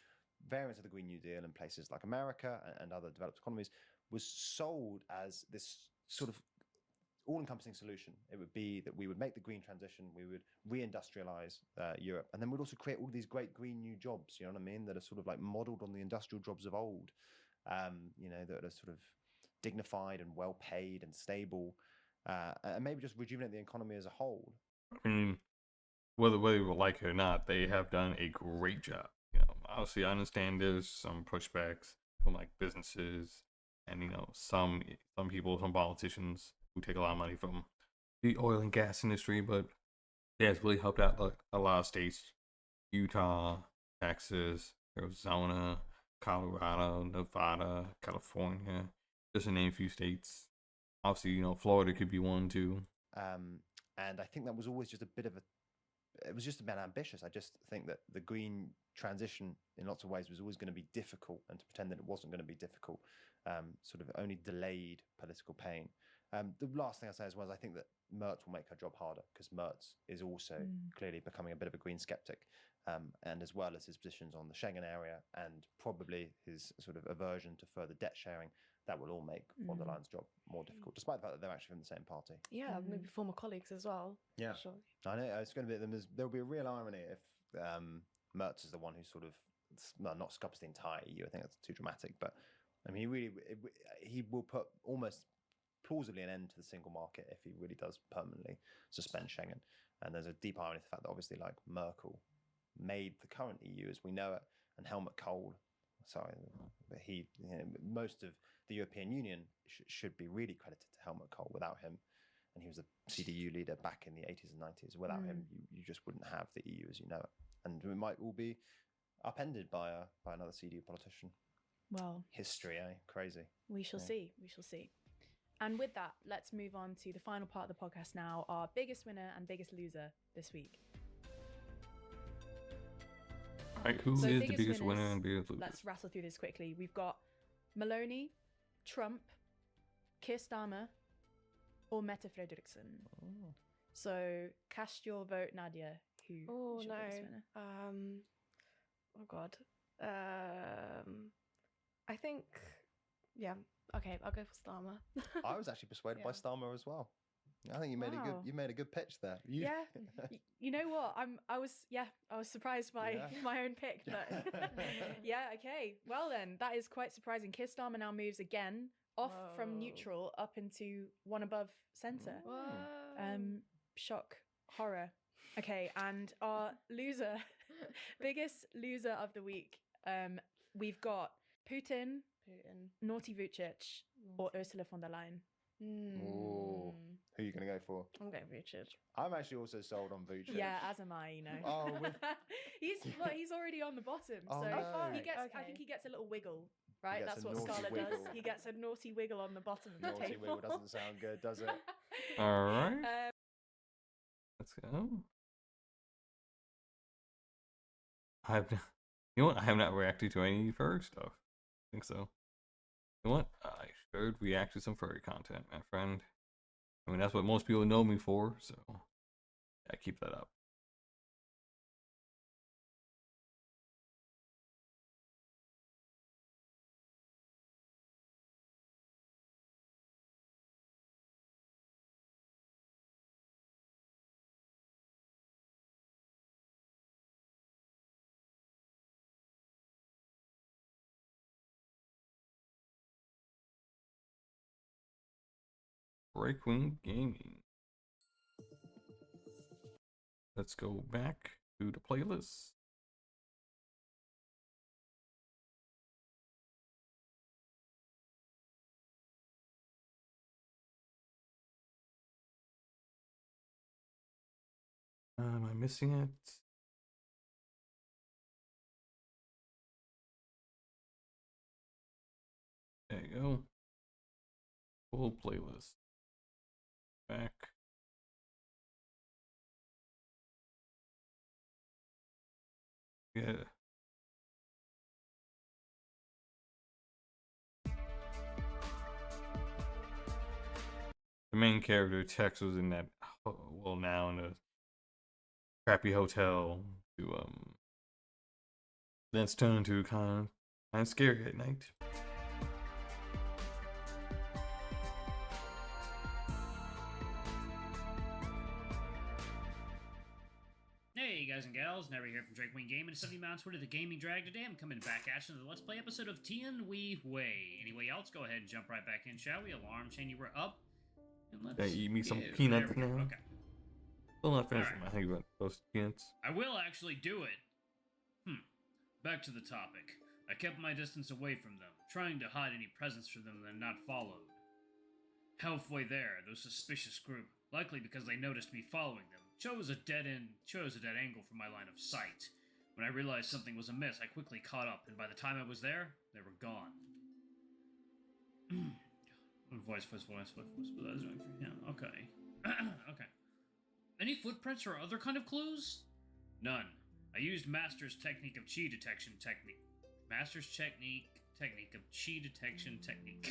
variants of the Green New Deal in places like America and other developed economies, was sold as this sort of all-encompassing solution. It would be that we would make the green transition, we would re-industrialize Europe, and then we'd also create all these great green new jobs, you know what I mean, that are sort of like modeled on the industrial jobs of old, that are sort of dignified and well paid and stable, and maybe just rejuvenate the economy as a whole. I mean, whether we like it or not, they have done a great job. obviously I understand there's some pushbacks from like businesses and some people, some politicians who take a lot of money from the oil and gas industry, but yeah, it's really helped out like a lot of states: Utah, Texas, Arizona, Colorado, Nevada, California, just to name a few states. Obviously, Florida could be one too. And I think that was always just a bit of it was just a bit ambitious. I just think that the green transition in lots of ways was always going to be difficult, and to pretend that it wasn't going to be difficult sort of only delayed political pain. The last thing I say as well is I think that Mertz will make her job harder, because Mertz is also clearly becoming a bit of a green skeptic, and as well as his positions on the Schengen area and probably his sort of aversion to further debt sharing, that will all make von der Leyen's job more difficult, despite the fact that they're actually from the same party. Yeah, maybe former colleagues as well. Yeah, sure. I know it's going to be. There'll be a real irony if Mertz is the one who sort of, well, not scups the entire EU. I think that's too dramatic, but I mean, he will put almost plausibly an end to the single market if he really does permanently suspend Schengen. And there's a deep irony to the fact that obviously, like, Merkel made the current EU as we know it, and Helmut Kohl, most of the European Union should be really credited to Helmut Kohl. Without him, and he was a CDU leader back in the 80s and 90s, without him, you just wouldn't have the EU as you know it. And we might all be upended by another CDU politician. Well, history, eh? Crazy. We shall see. We shall see. And with that, let's move on to the final part of the podcast now, our biggest winner and biggest loser this week. All right, who is the biggest winner and biggest loser? Let's rattle through this quickly. We've got Maloney, Trump, Keir Starmer, or Mette Frederiksen. Oh. So cast your vote, Nadia. Who is your biggest winner? Oh God. I think, yeah. Okay, I'll go for Starmer. I was actually persuaded by Starmer as well. I think you made a good pitch there. Yeah. You know what? I was surprised by my own pick, but yeah, okay. Well then, that is quite surprising. Keir Starmer now moves again off from neutral up into one above center. Shock, horror. Okay, and our loser, biggest loser of the week, we've got Putin, Naughty Vucic, or Ursula von der Leyen. Ooh. Who are you going to go for? I'm going Vucic. I'm actually also sold on Vucic. Yeah, as am I. Oh, he's already on the bottom, so he gets. I think he gets a little wiggle. Right, that's what Scarlett does. He gets a naughty wiggle on the bottom of the table. Naughty wiggle doesn't sound good, does it? All right. Let's go. I have not reacted to any furry stuff. I think so. You know what? I should react to some furry content, my friend. I mean, that's what most people know me for, so I keep that up. Breakwing Gaming. Let's go back to the playlist. Am I missing it? There you go. Full playlist. Back. Yeah. The main character, Tex, was in that, well, now in a crappy hotel to, then it's turned into kind of scary at night. Hey guys and gals, Never here from Breakwing Gaming and 70 Mount Twitter, the Gaming Drag. Today I'm coming back at you with the Let's Play episode of Tian Wei Wei. Anyway else, go ahead and jump right back in, shall we? Alarm chain, you were up. And let's eat me some peanuts now. Okay. Still not finished. I think about those peanuts. I will actually do it. Back to the topic. I kept my distance away from them, trying to hide any presence from them that not followed. Halfway there, the suspicious group, likely because they noticed me following them, chose a dead angle for my line of sight. When I realized something was amiss, I quickly caught up, and by the time I was there, they were gone. voice. Yeah, okay. Okay. Any footprints or other kind of clues? None. I used Master's technique of chi detection technique. Master's technique of chi detection technique.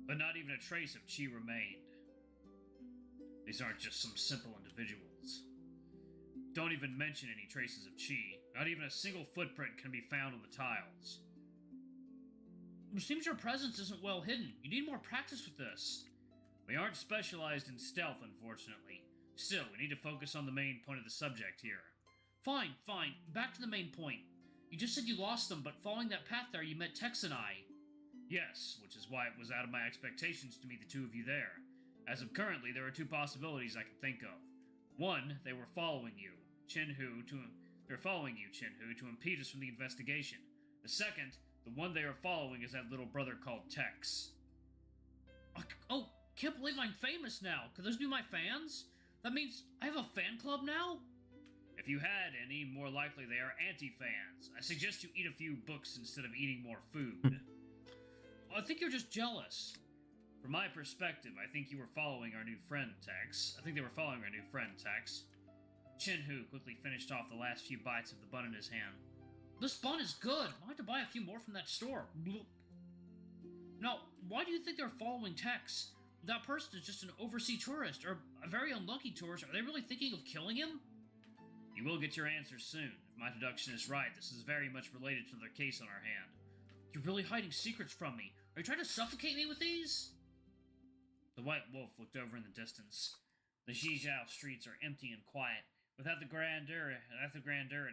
But not even a trace of chi remained. These aren't just some simple individuals. Don't even mention any traces of chi. Not even a single footprint can be found on the tiles. It seems your presence isn't well hidden. You need more practice with this. We aren't specialized in stealth, unfortunately. Still, we need to focus on the main point of the subject here. Fine. Back to the main point. You just said you lost them, but following that path there, you met Tex and I. Yes, which is why it was out of my expectations to meet the two of you there. As of currently, there are two possibilities I can think of. One, they were following you, Chin-Hu, to impede us from the investigation. The second, the one they are following is that little brother called Tex. Oh, can't believe I'm famous now. Could those be my fans? That means I have a fan club now? If you had any, more likely they are anti-fans. I suggest you eat a few books instead of eating more food. I think you're just jealous. From my perspective, I think you were following our new friend, Tex. Chin-Hu quickly finished off the last few bites of the bun in his hand. This bun is good. I'll have to buy a few more from that store. Bloop. Now, why do you think they're following Tex? That person is just an overseas tourist, or a very unlucky tourist. Are they really thinking of killing him? You will get your answer soon. If my deduction is right, this is very much related to their case on our hand. You're really hiding secrets from me. Are you trying to suffocate me with these? The White Wolf looked over in the distance. The Zhizhao streets are empty and quiet, without the grandeur it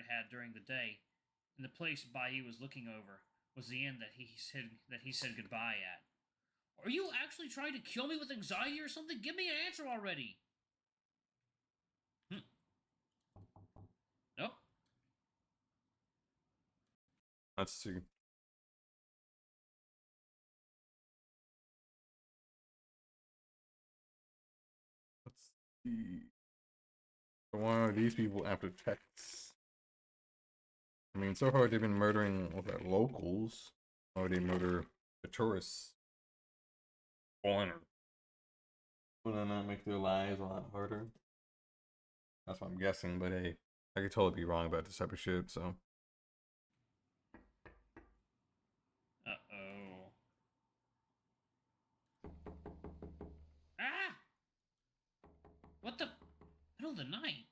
had during the day. And the place he was looking over was the inn that he said goodbye at. Are you actually trying to kill me with anxiety or something? Give me an answer already! Nope. Let's see. Let's see. Why are these people after Tex? I mean, so far they've been murdering locals. Why would they murder the tourists? Foreigner. Would that not make their lives a lot harder? That's what I'm guessing, but hey, I could totally be wrong about this type of shit, so. Uh-oh. Ah! What the? Middle of the night?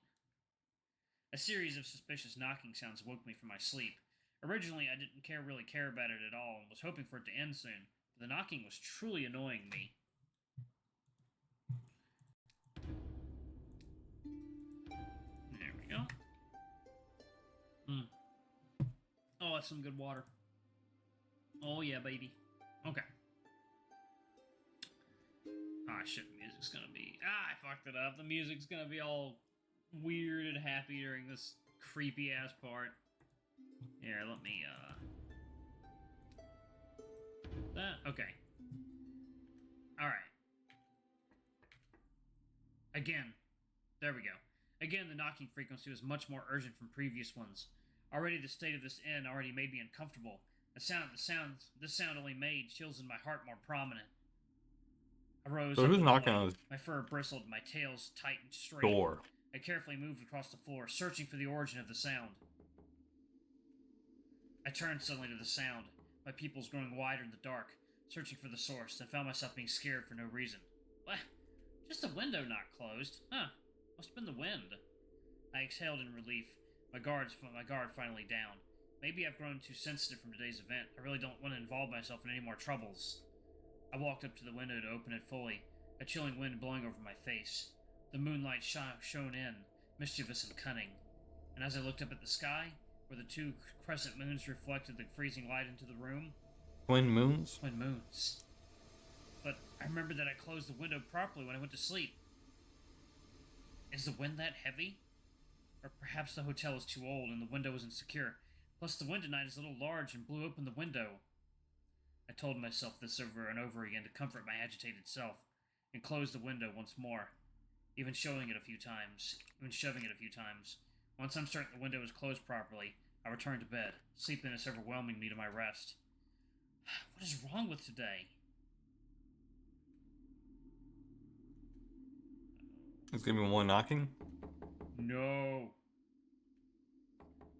A series of suspicious knocking sounds woke me from my sleep. Originally, I didn't really care about it at all, and was hoping for it to end soon. But the knocking was truly annoying me. There we go. Oh, that's some good water. Oh yeah, baby. Okay. Ah, shit, music's gonna be... I fucked it up. The music's gonna be all weird and happy during this creepy-ass part. Here, let me, okay. Alright. Again. There we go. Again, the knocking frequency was much more urgent from previous ones. Already the state of this inn already made me uncomfortable. This sound only made chills in my heart more prominent. I rose So who's up knocking on his my fur bristled, my tails tightened straight. door? I carefully moved across the floor, searching for the origin of the sound. I turned suddenly to the sound, my pupils growing wider in the dark, searching for the source, and found myself being scared for no reason. What? Just the window not closed. Huh. Must have been the wind. I exhaled in relief, my guard finally down. Maybe I've grown too sensitive from today's event. I really don't want to involve myself in any more troubles. I walked up to the window to open it fully, a chilling wind blowing over my face. The moonlight shone in, mischievous and cunning. And as I looked up at the sky, where the two crescent moons reflected the freezing light into the room... Twin moons? Twin moons. But I remembered that I closed the window properly when I went to sleep. Is the wind that heavy? Or perhaps the hotel is too old and the window is insecure. Plus, the wind tonight is a little large and blew open the window. I told myself this over and over again to comfort my agitated self, and closed the window once more, even shoving it a few times. Once I'm certain the window was closed properly, I returned to bed, sleepiness overwhelming me to my rest. What is wrong with today? It's gonna be more knocking? No.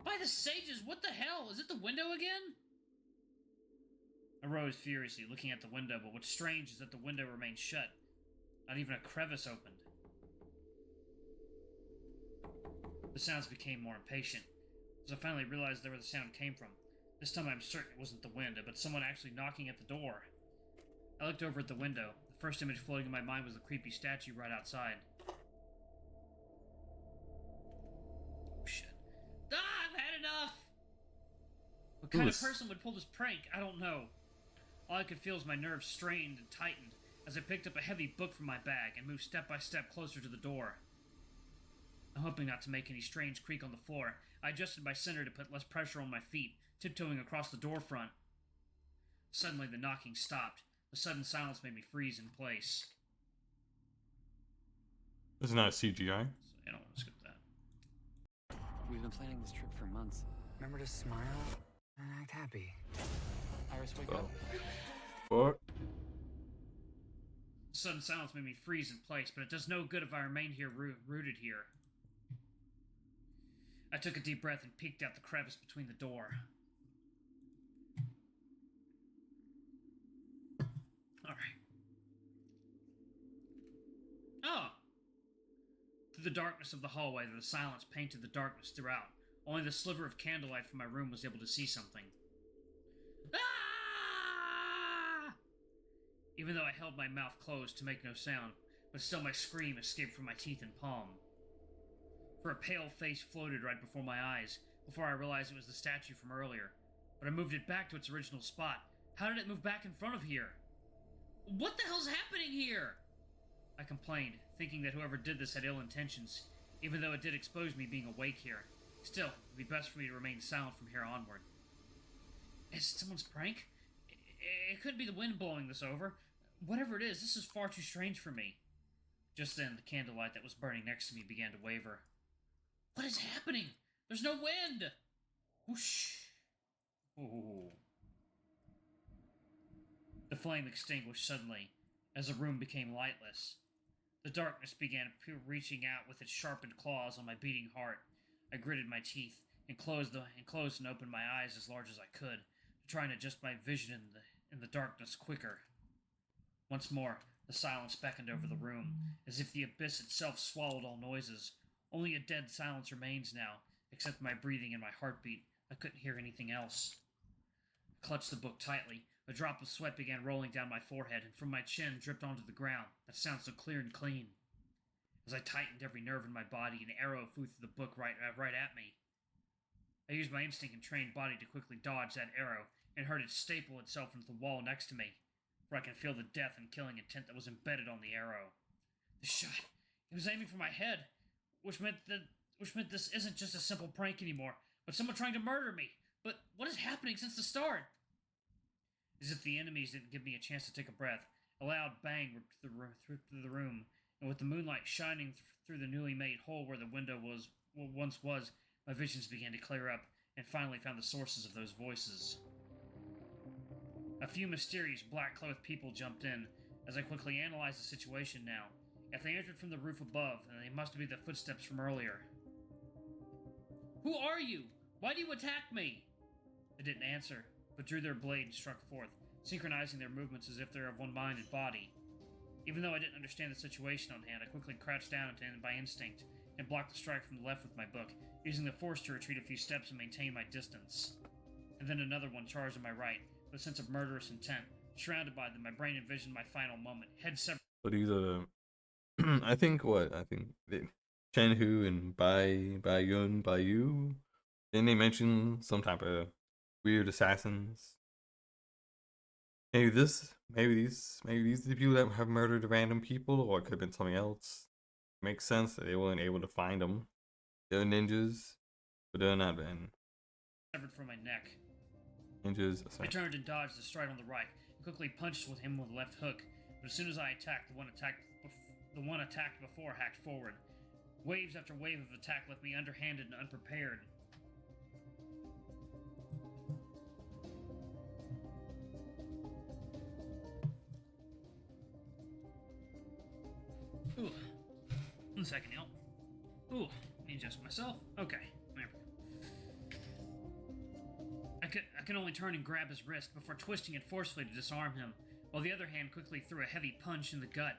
By the sages, what the hell? Is it the window again? I rose furiously, looking at the window, but what's strange is that the window remained shut. Not even a crevice opened. The sounds became more impatient, as I finally realized where the sound came from. This time I'm certain it wasn't the wind, but someone actually knocking at the door. I looked over at the window. The first image floating in my mind was the creepy statue right outside. Oh shit. I've had enough! What kind of person would pull this prank? I don't know. All I could feel was my nerves strained and tightened as I picked up a heavy book from my bag and moved step by step closer to the door. I'm hoping not to make any strange creak on the floor. I adjusted my center to put less pressure on my feet, tiptoeing across the door front. Suddenly the knocking stopped. The sudden silence made me freeze in place. This is not CGI. So I don't want to skip that. We've been planning this trip for months. Remember to smile and act happy. Iris, wake up. What? The sudden silence made me freeze in place, but it does no good if I remain here rooted here. I took a deep breath and peeked out the crevice between the door. Alright. Oh! Through the darkness of the hallway, the silence painted the darkness throughout. Only the sliver of candlelight from my room was able to see something. Ah! Even though I held my mouth closed to make no sound, but still my scream escaped from my teeth and palm. For a pale face floated right before my eyes, before I realized it was the statue from earlier. But I moved it back to its original spot. How did it move back in front of here? What the hell's happening here? I complained, thinking that whoever did this had ill intentions, even though it did expose me being awake here. Still, it would be best for me to remain silent from here onward. Is it someone's prank? It could be the wind blowing this over. Whatever it is, this is far too strange for me. Just then, the candlelight that was burning next to me began to waver. What is happening? There's no wind! Whoosh! Ooh. The flame extinguished suddenly, as the room became lightless. The darkness began reaching out with its sharpened claws on my beating heart. I gritted my teeth and closed and opened my eyes as large as I could, to try and adjust my vision in the darkness quicker. Once more, the silence beckoned over the room, as if the abyss itself swallowed all noises. Only a dead silence remains now, except my breathing and my heartbeat. I couldn't hear anything else. I clutched the book tightly. A drop of sweat began rolling down my forehead, and from my chin dripped onto the ground. That sounded so clear and clean. As I tightened every nerve in my body, an arrow flew through the book right at me. I used my instinct and trained body to quickly dodge that arrow, and heard it staple itself into the wall next to me, for I can feel the death and killing intent that was embedded on the arrow. The shot, it was aiming for my head, which meant this isn't just a simple prank anymore, but someone trying to murder me. But what is happening since the start? As if the enemies didn't give me a chance to take a breath, a loud bang ripped through the room, and with the moonlight shining through the newly made hole where the window once was, my visions began to clear up, and finally found the sources of those voices. A few mysterious black-clothed people jumped in, as I quickly analyzed the situation now. If they entered from the roof above, then they must be the footsteps from earlier. Who are you? Why do you attack me? They didn't answer, but drew their blade and struck forth, synchronizing their movements as if they're of one mind and body. Even though I didn't understand the situation on hand, I quickly crouched down by instinct and blocked the strike from the left with my book, using the force to retreat a few steps and maintain my distance. And then another one charged on my right, with a sense of murderous intent. Surrounded by them, my brain envisioned my final moment, head severed. But these are I think Chen Hu and Bai-Yu. Didn't they mention some type of weird assassins? Maybe these are the people that have murdered random people, or it could have been something else. Makes sense that they weren't able to find them. They're ninjas, but they're not been. Severed from my neck. Changes. I turned and dodged the stride on the right, and quickly punched with him with a left hook. But as soon as I attacked, the one attacked before hacked forward. Waves after wave of attack left me underhanded and unprepared. Ooh. 1 second, y'all. Ooh, let me adjust myself. Okay, there we go. I can only turn and grab his wrist before twisting it forcefully to disarm him, while the other hand quickly threw a heavy punch in the gut.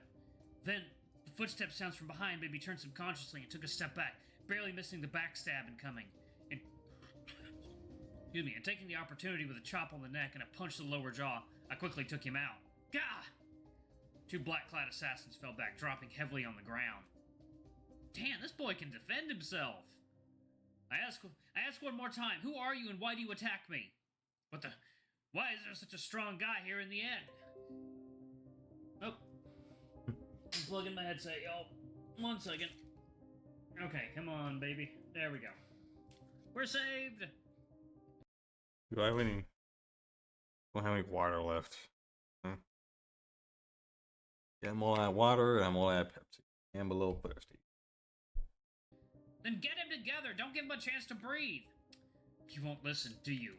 Then, the footstep sounds from behind made me turn subconsciously and took a step back, barely missing the backstab incoming. And taking the opportunity with a chop on the neck and a punch to the lower jaw, I quickly took him out. Gah! 2 black-clad assassins fell back, dropping heavily on the ground. Damn, this boy can defend himself. I ask one more time, who are you and why do you attack me? Why is there such a strong guy here in the end? Oh. I'm plugging my headset, y'all. 1 second. Okay, come on, baby. There we go. We're saved! Do I have any... don't have any water left. Yeah, I'm all out of water and I'm all out of Pepsi. I'm a little thirsty. Then get him together! Don't give him a chance to breathe! You won't listen, do you?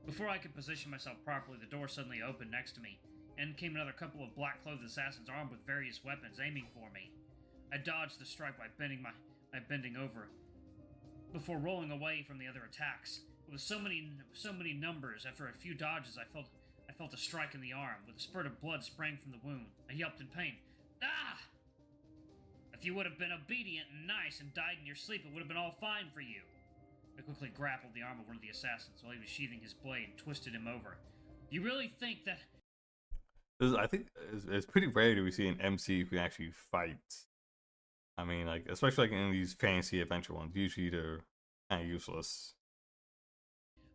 Before I could position myself properly, the door suddenly opened next to me, and came another couple of black-clothed assassins armed with various weapons aiming for me. I dodged the strike by bending over, before rolling away from the other attacks. With so many numbers, after a few dodges, I felt a strike in the arm, with a spurt of blood spraying from the wound. I yelped in pain. Ah! If you would have been obedient and nice and died in your sleep, it would have been all fine for you. I quickly grappled the arm of one of the assassins while he was sheathing his blade and twisted him over. You really think that... I think it's pretty rare to see an MC who can actually fight. I mean, like, especially like in these fantasy adventure ones, usually they're kind of useless.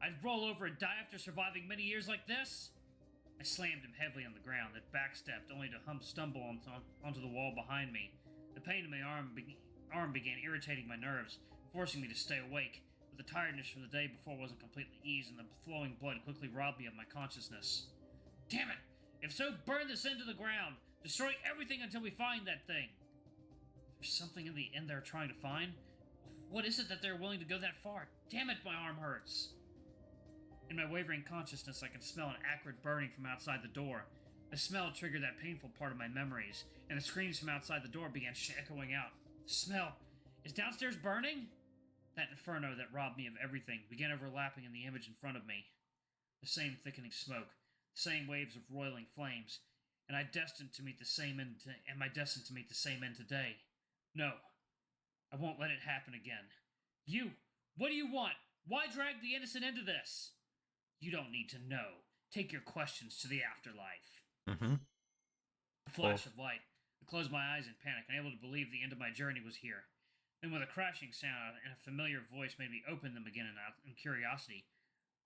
I'd roll over and die after surviving many years like this? I slammed him heavily on the ground, then backstepped, only to stumble onto the wall behind me. The pain in my arm began irritating my nerves, forcing me to stay awake, but the tiredness from the day before wasn't completely eased, and the flowing blood quickly robbed me of my consciousness. Damn it! If so, burn this into the ground! Destroy everything until we find that thing! There's something in the end they're trying to find? What is it that they're willing to go that far? Damn it, my arm hurts! In my wavering consciousness, I could smell an acrid burning from outside the door. The smell triggered that painful part of my memories, and the screams from outside the door began echoing out. The smell! Is downstairs burning? That inferno that robbed me of everything began overlapping in the image in front of me. The same thickening smoke, the same waves of roiling flames, and am I destined to meet the same end today? No. I won't let it happen again. You! What do you want? Why drag the innocent into this? You don't need to know. Take your questions to the afterlife. A flash of light. I closed my eyes in panic, unable to believe the end of my journey was here. Then with a crashing sound and a familiar voice made me open them again in curiosity.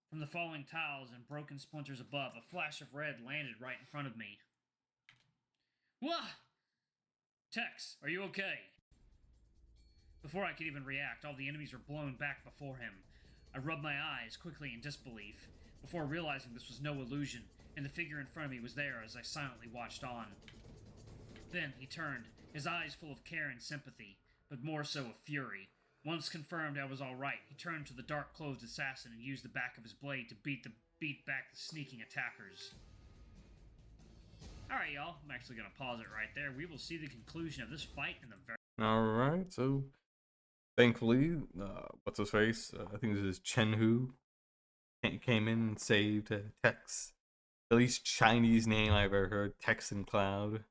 From the falling tiles and broken splinters above, a flash of red landed right in front of me. Wah! Tex, are you okay? Before I could even react, all the enemies were blown back before him. I rubbed my eyes quickly in disbelief, before realizing this was no illusion, and the figure in front of me was there as I silently watched on. Then he turned, his eyes full of care and sympathy, but more so of fury. Once confirmed I was all right, he turned to the dark-clothed assassin and used the back of his blade to beat back the sneaking attackers. Alright, y'all, I'm actually going to pause it right there. We will see the conclusion of this fight in the very... Alright, so thankfully, what's his face? I think this is Chen-Hu. Came in and saved Tex. The least Chinese name I've ever heard, Texan Cloud.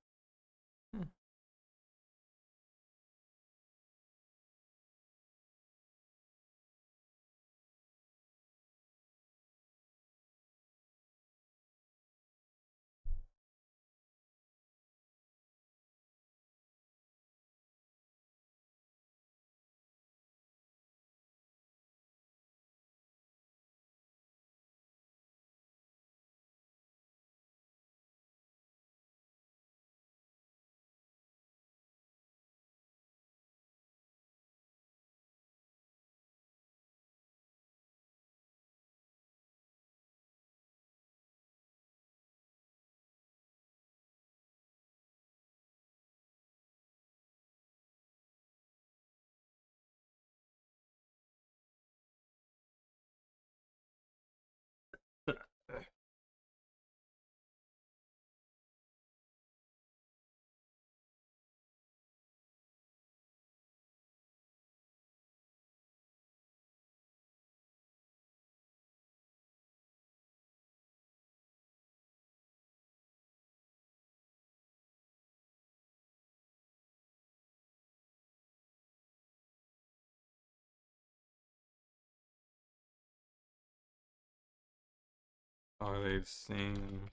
Are they the same?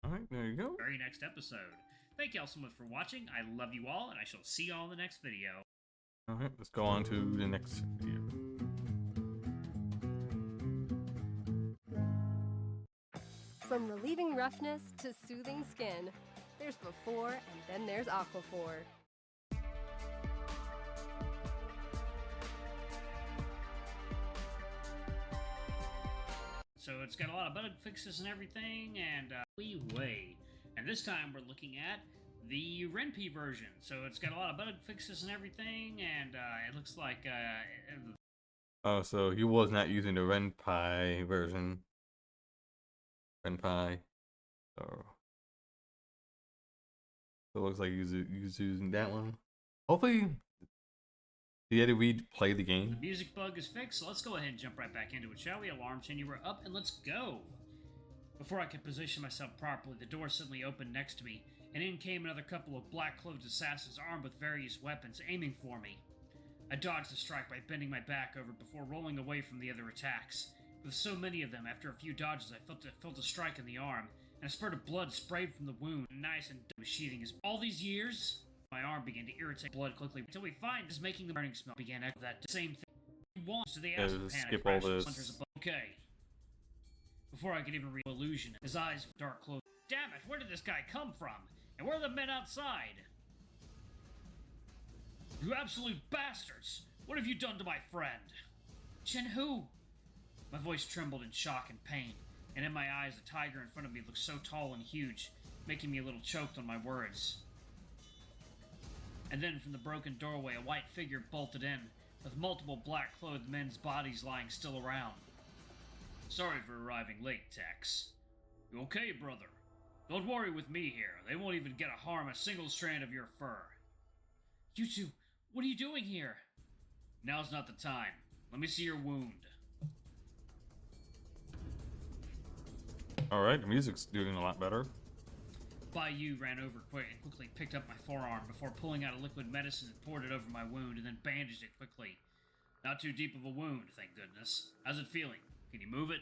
Alright, there you go. Very next episode. Thank y'all so much for watching. I love you all, and I shall see y'all in the next video. Alright, let's go on to the next video. From relieving roughness to soothing skin, there's Before and then there's Aquaphor. So it's got a lot of bug fixes and everything, and we wait. And this time we're looking at the Renpy version. So it's got a lot of bug fixes and everything, and it looks like Oh, so he was not using the Renpy version. Renpy. So it looks like he was using that one. Hopefully, he had to replay the game. the music bug is fixed, so let's go ahead and jump right back into it, shall we? Alarm chain, you were up, and let's go! Before I could position myself properly, the door suddenly opened next to me, and in came another couple of black-clothed assassins armed with various weapons, aiming for me. I dodged the strike by bending my back over before rolling away from the other attacks. With so many of them, after a few dodges, I felt a strike in the arm, and a spurt of blood sprayed from the wound, nice and was sheathing his. All these years, my arm began to irritate blood quickly until we find is making the burning smell began echo that same thing. He wants to the ass of panic. Skip all this. Okay. Before I could even read illusion, his eyes dark closed. Damn it! Where did this guy come from? And where are the men outside? You absolute bastards! What have you done to my friend? Chen Hu! My voice trembled in shock and pain, and in my eyes the tiger in front of me looked so tall and huge, making me a little choked on my words. And then from the broken doorway a white figure bolted in, with multiple black-clothed men's bodies lying still around. Sorry for arriving late, Tex. You okay, brother? Don't worry with me here. They won't even get to harm a single strand of your fur. You two, what are you doing here? Now's not the time. Let me see your wound. Alright, the music's doing a lot better. Bayou ran over quick and quickly picked up my forearm before pulling out a liquid medicine and poured it over my wound and then bandaged it quickly. Not too deep of a wound, thank goodness. How's it feeling? Can you move it?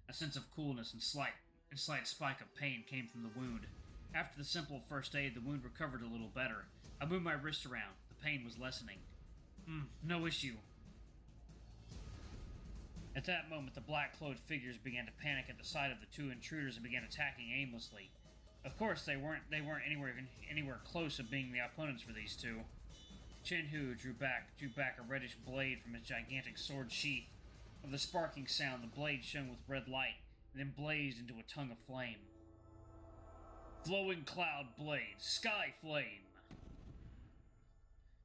A sense of coolness and slight spike of pain came from the wound. After the simple first aid, the wound recovered a little better. I moved my wrist around. The pain was lessening. No issue. At that moment, the black-clothed figures began to panic at the sight of the two intruders and began attacking aimlessly. Of course, they weren't anywhere close to being the opponents for these two. Chen Hu drew back a reddish blade from his gigantic sword sheath. With a sparking sound, the blade shone with red light, and then blazed into a tongue of flame. Flowing cloud blade, sky flame!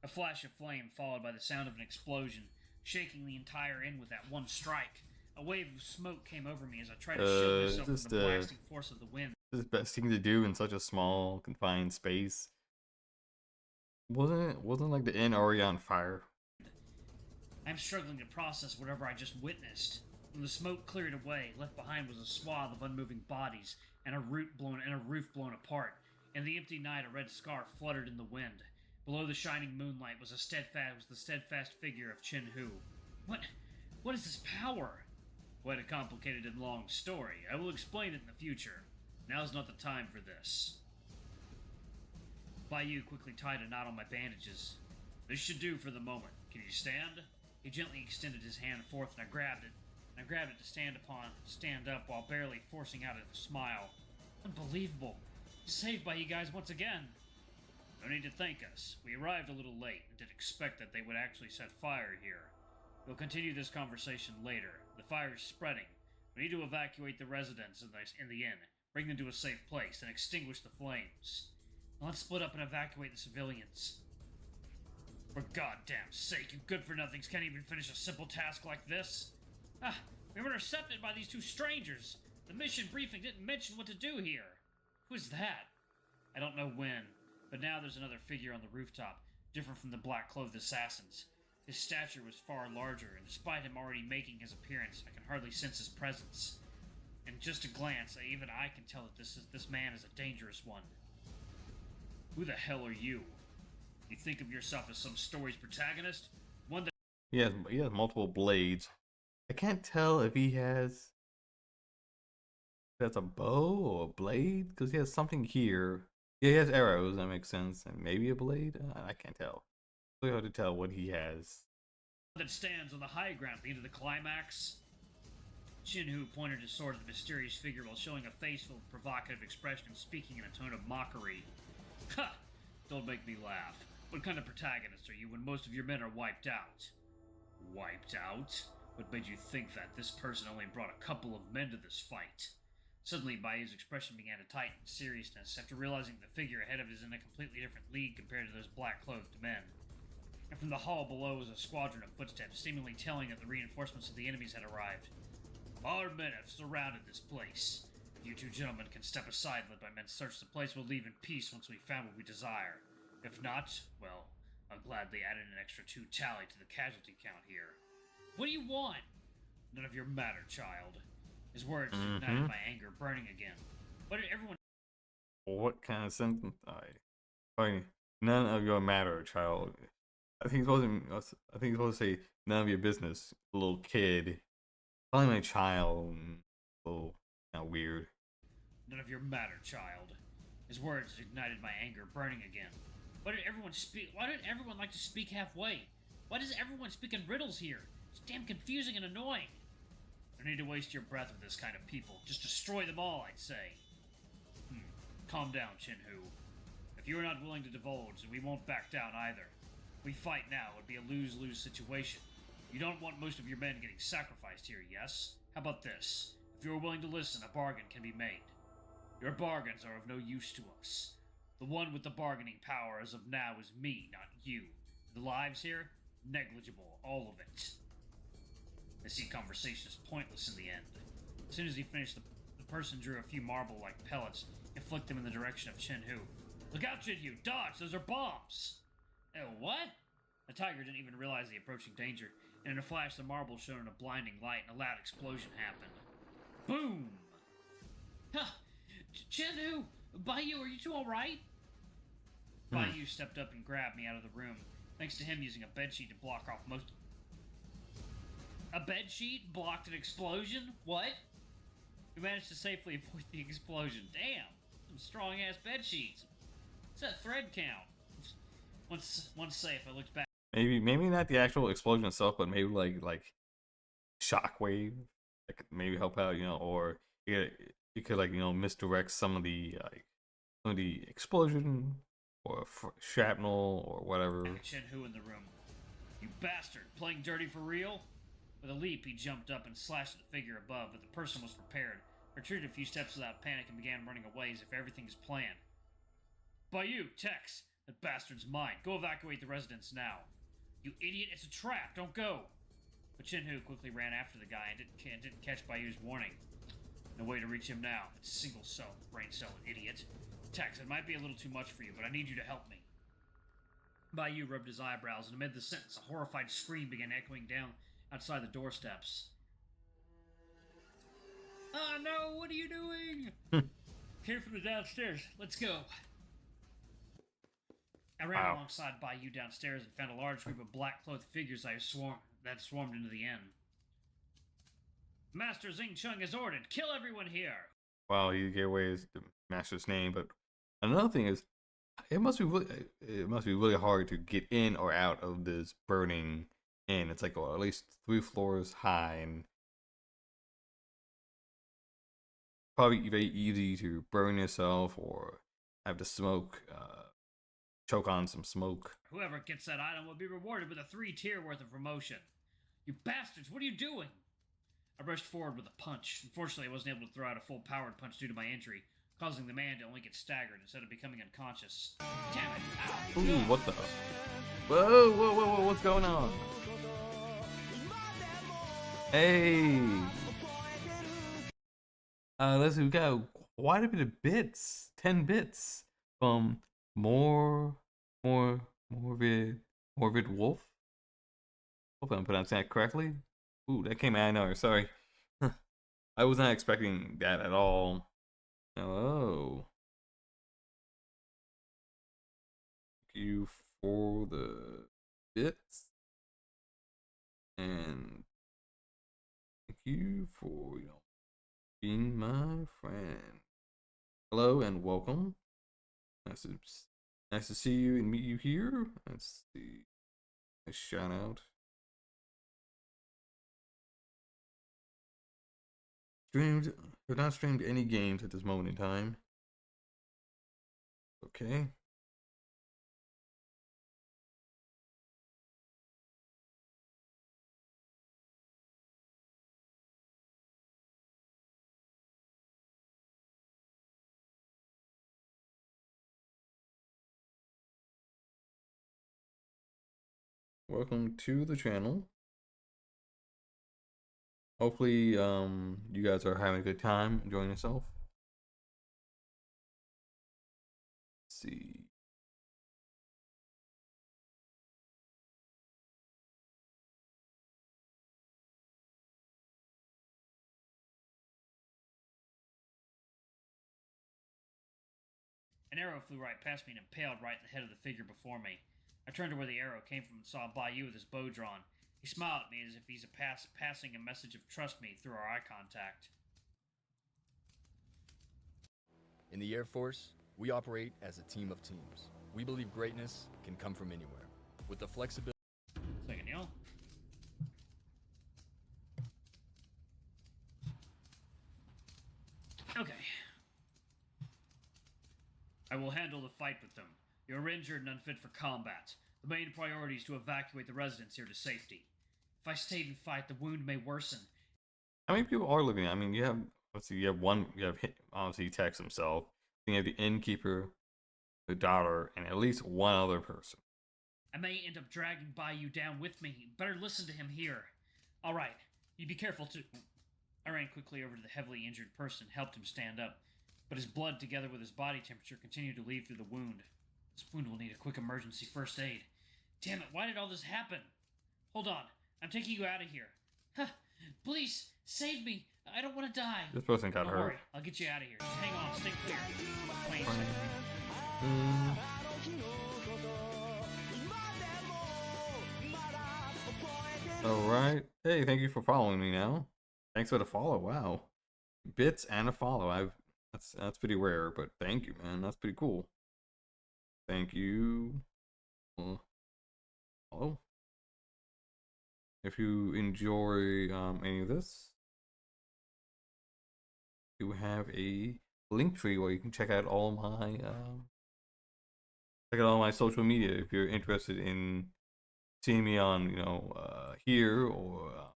A flash of flame followed by the sound of an explosion, shaking the entire inn with that one strike. A wave of smoke came over me as I tried to shield myself from the blasting force of the wind. This is the best thing to do in such a small, confined space. Wasn't like the inn already on fire? I'm struggling to process whatever I just witnessed. When the smoke cleared away, left behind was a swath of unmoving bodies and a roof blown apart. In the empty night, a red scarf fluttered in the wind. Below the shining moonlight was the steadfast figure of Chen Hu. What is this power? Quite a complicated and long story. I will explain it in the future. Now's not the time for this. Bayou quickly tied a knot on my bandages. This should do for the moment. Can you stand? He gently extended his hand forth and I grabbed it. To stand up while barely forcing out a smile. Unbelievable. Saved by you guys once again. No need to thank us. We arrived a little late and didn't expect that they would actually set fire here. We'll continue this conversation later. The fire is spreading. We need to evacuate the residents in the inn, bring them to a safe place, and extinguish the flames. Let's split up and evacuate the civilians. For goddamn sake, you good-for-nothings can't even finish a simple task like this? We were intercepted by these two strangers. The mission briefing didn't mention what to do here. Who's that? I don't know when, but now there's another figure on the rooftop, different from the black-clothed assassins. His stature was far larger, and despite him already making his appearance, I can hardly sense his presence. In just a glance, even I can tell that this man is a dangerous one. Who the hell are you? You think of yourself as some story's protagonist? One that He has multiple blades. I can't tell if that's a bow or a blade, because he has something here. Yeah, he has arrows, that makes sense, and maybe a blade? I can't tell. It's really hard to tell what he has. that stands on the high ground at the end of the climax. Shinhu pointed his sword at the mysterious figure while showing a face full of provocative expression and speaking in a tone of mockery. Ha! Don't make me laugh. What kind of protagonist are you when most of your men are wiped out? Wiped out? What made you think that? This person only brought a couple of men to this fight. Suddenly, Bayu's expression began to tighten in seriousness after realizing the figure ahead of him is in a completely different league compared to those black-clothed men. And from the hall below was a squadron of footsteps, seemingly telling that the reinforcements of the enemies had arrived. Our men have surrounded this place. If you two gentlemen can step aside and let my men search the place, we'll leave in peace once we've found what we desire. If not, well, I'll gladly add in an extra 2 tally to the casualty count here. What do you want? None of your matter, child. His words ignited my anger, burning again. What did everyone... What kind of sentence? None of your matter, child. I think he's supposed to say none of your business, little kid. Calling my child, a little kind of weird. None of your matter, child. His words ignited my anger, burning again. Why did everyone like to speak halfway? Why does everyone speak in riddles here? It's damn confusing and annoying. No need to waste your breath with this kind of people. Just destroy them all, I'd say. Calm down, Shinhu. If you're not willing to divulge, then we won't back down either. If we fight now, it would be a lose-lose situation. You don't want most of your men getting sacrificed here, yes? How about this? If you're willing to listen, a bargain can be made. Your bargains are of no use to us. The one with the bargaining power as of now is me, not you. The lives here? Negligible, all of it. I see conversation is pointless in the end. As soon as he finished, the person drew a few marble-like pellets and flicked them in the direction of Shinhu. Look out, Shinhu! Dodge! Those are bombs! Oh, what? The tiger didn't even realize the approaching danger, and in a flash the marble shone in a blinding light and a loud explosion happened. Boom! Huh! Shinhu! Bayu, are you two alright? Bayu stepped up and grabbed me out of the room, thanks to him using a bedsheet to block off most... A bedsheet blocked an explosion? What? We managed to safely avoid the explosion. Damn! Some strong-ass bedsheets. What's that thread count? Once safe, I looked back. Maybe not the actual explosion itself, but maybe like shockwave that could maybe help out, or you could misdirect some of the explosion or shrapnel or whatever. Shinhu in the room. You bastard, playing dirty for real? With a leap, he jumped up and slashed at the figure above, but the person was prepared, retreated a few steps without panic, and began running away as if everything is planned. Bayou, Tex, that bastard's mine. Go evacuate the residence now. You idiot, it's a trap, don't go. But Shinhu quickly ran after the guy and didn't catch Bayou's warning. No way to reach him now. It's a single cell, brain cell, idiot. Tex, it might be a little too much for you, but I need you to help me. Bayou rubbed his eyebrows, and amid the sentence, a horrified scream began echoing down outside the doorsteps. Oh no, what are you doing? Came from the downstairs. Let's go. I ran alongside Bayou downstairs and found a large group of black-clothed figures that swarmed into the inn. Master Xing Chung has ordered, kill everyone here! Wow, he gave away the master's name, but another thing is, it must be really hard to get in or out of this burning inn. It's like at least 3 floors high, and probably very easy to burn yourself or have the smoke choke on some smoke. Whoever gets that item will be rewarded with a 3-tier worth of promotion. You bastards, what are you doing? I rushed forward with a punch. Unfortunately, I wasn't able to throw out a full-powered punch due to my injury, causing the man to only get staggered instead of becoming unconscious. Damn it! Ow! Ooh, what the? Whoa, what's going on? Hey! Let's see, we got quite a bit of bits. 10 bits from Morbid Wolf. Hopefully I'm pronouncing that correctly. Ooh, that came out of nowhere. Sorry. I was not expecting that at all. Oh. Thank you for the bits. And thank you for, being my friend. Hello and welcome. Nice to see you and meet you here. Let's see. Nice shout out. Have not streamed any games at this moment in time. Okay. Welcome to the channel. Hopefully, you guys are having a good time enjoying yourself. Let's see. An arrow flew right past me and impaled right in the head of the figure before me. I turned to where the arrow came from and saw Bayou with his bow drawn. He smiled at me as if he's passing a message of trust me through our eye contact. In the Air Force, we operate as a team of teams. We believe greatness can come from anywhere. With the flexibility... Second, Neil. Okay. I will handle the fight with them. You're injured and unfit for combat. The main priority is to evacuate the residents here to safety. If I stayed and fight, the wound may worsen. How many people are living? I mean, you have, let's see, you have one, obviously Tex himself. Then you have the innkeeper, the daughter, and at least one other person. I may end up dragging Bayou down with me. Better listen to him here. All right, you be careful too. I ran quickly over to the heavily injured person and helped him stand up. But his blood, together with his body temperature, continued to leave through the wound. This wound will need a quick emergency first aid. Damn it, why did all this happen? Hold on, I'm taking you out of here. Huh, please, save me. I don't want to die. This person got Don't hurt. worry, I'll get you out of here. Just hang on, stay clear. Wait a second. Alright. Hey, thank you for following me now. Thanks for the follow. Wow. Bits and a follow. That's pretty rare, but thank you, man. That's pretty cool. Thank you. Follow. If you enjoy any of this, you have a link tree where you can check out all my social media if you're interested in seeing me on here or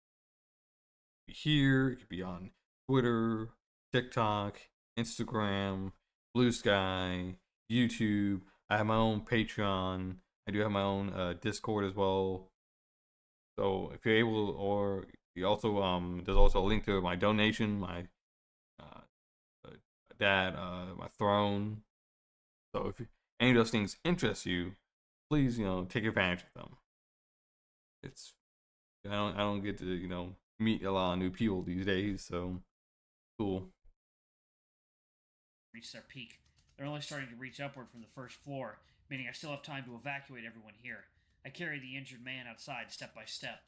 here. It could be on Twitter, TikTok, Instagram, Blue Sky, YouTube. I have my own Patreon. I do have my own Discord as well. So if you're able, or you also there's also a link to my donation, my my throne. So if any of those things interest you, please take advantage of them. It's I don't get to meet a lot of new people these days, so cool. Reached their peak. They're only starting to reach upward from the first floor, meaning I still have time to evacuate everyone here. I carried the injured man outside step by step.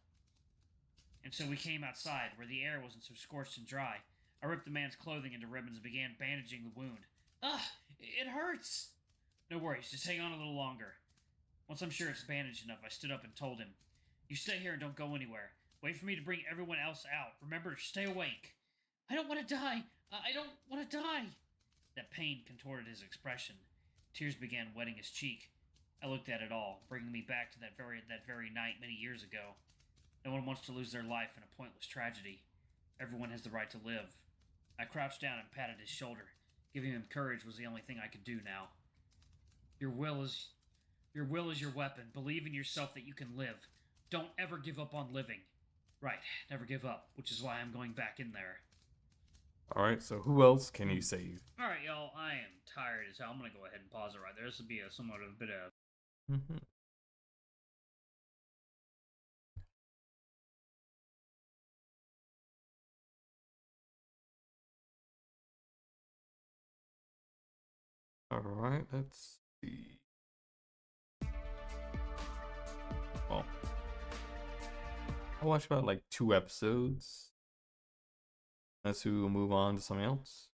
And so we came outside, where the air wasn't so scorched and dry. I ripped the man's clothing into ribbons and began bandaging the wound. Ugh! It hurts! No worries, just hang on a little longer. Once I'm sure it's bandaged enough, I stood up and told him, "You stay here and don't go anywhere. Wait for me to bring everyone else out. Remember, stay awake." "I don't want to die! I don't want to die!" That pain contorted his expression. Tears began wetting his cheek. I looked at it all, bringing me back to that very night many years ago. No one wants to lose their life in a pointless tragedy. Everyone has the right to live. I crouched down and patted his shoulder. Giving him courage was the only thing I could do now. Your will is your weapon. Believe in yourself that you can live. Don't ever give up on living. Right, never give up, which is why I'm going back in there. Alright, so who else can you save? Alright, y'all, I am tired as hell. I'm gonna go ahead and pause it right there. This will be somewhat of a bit of Alright, let's see. Well, I watched about like 2 episodes. Let's move on to something else.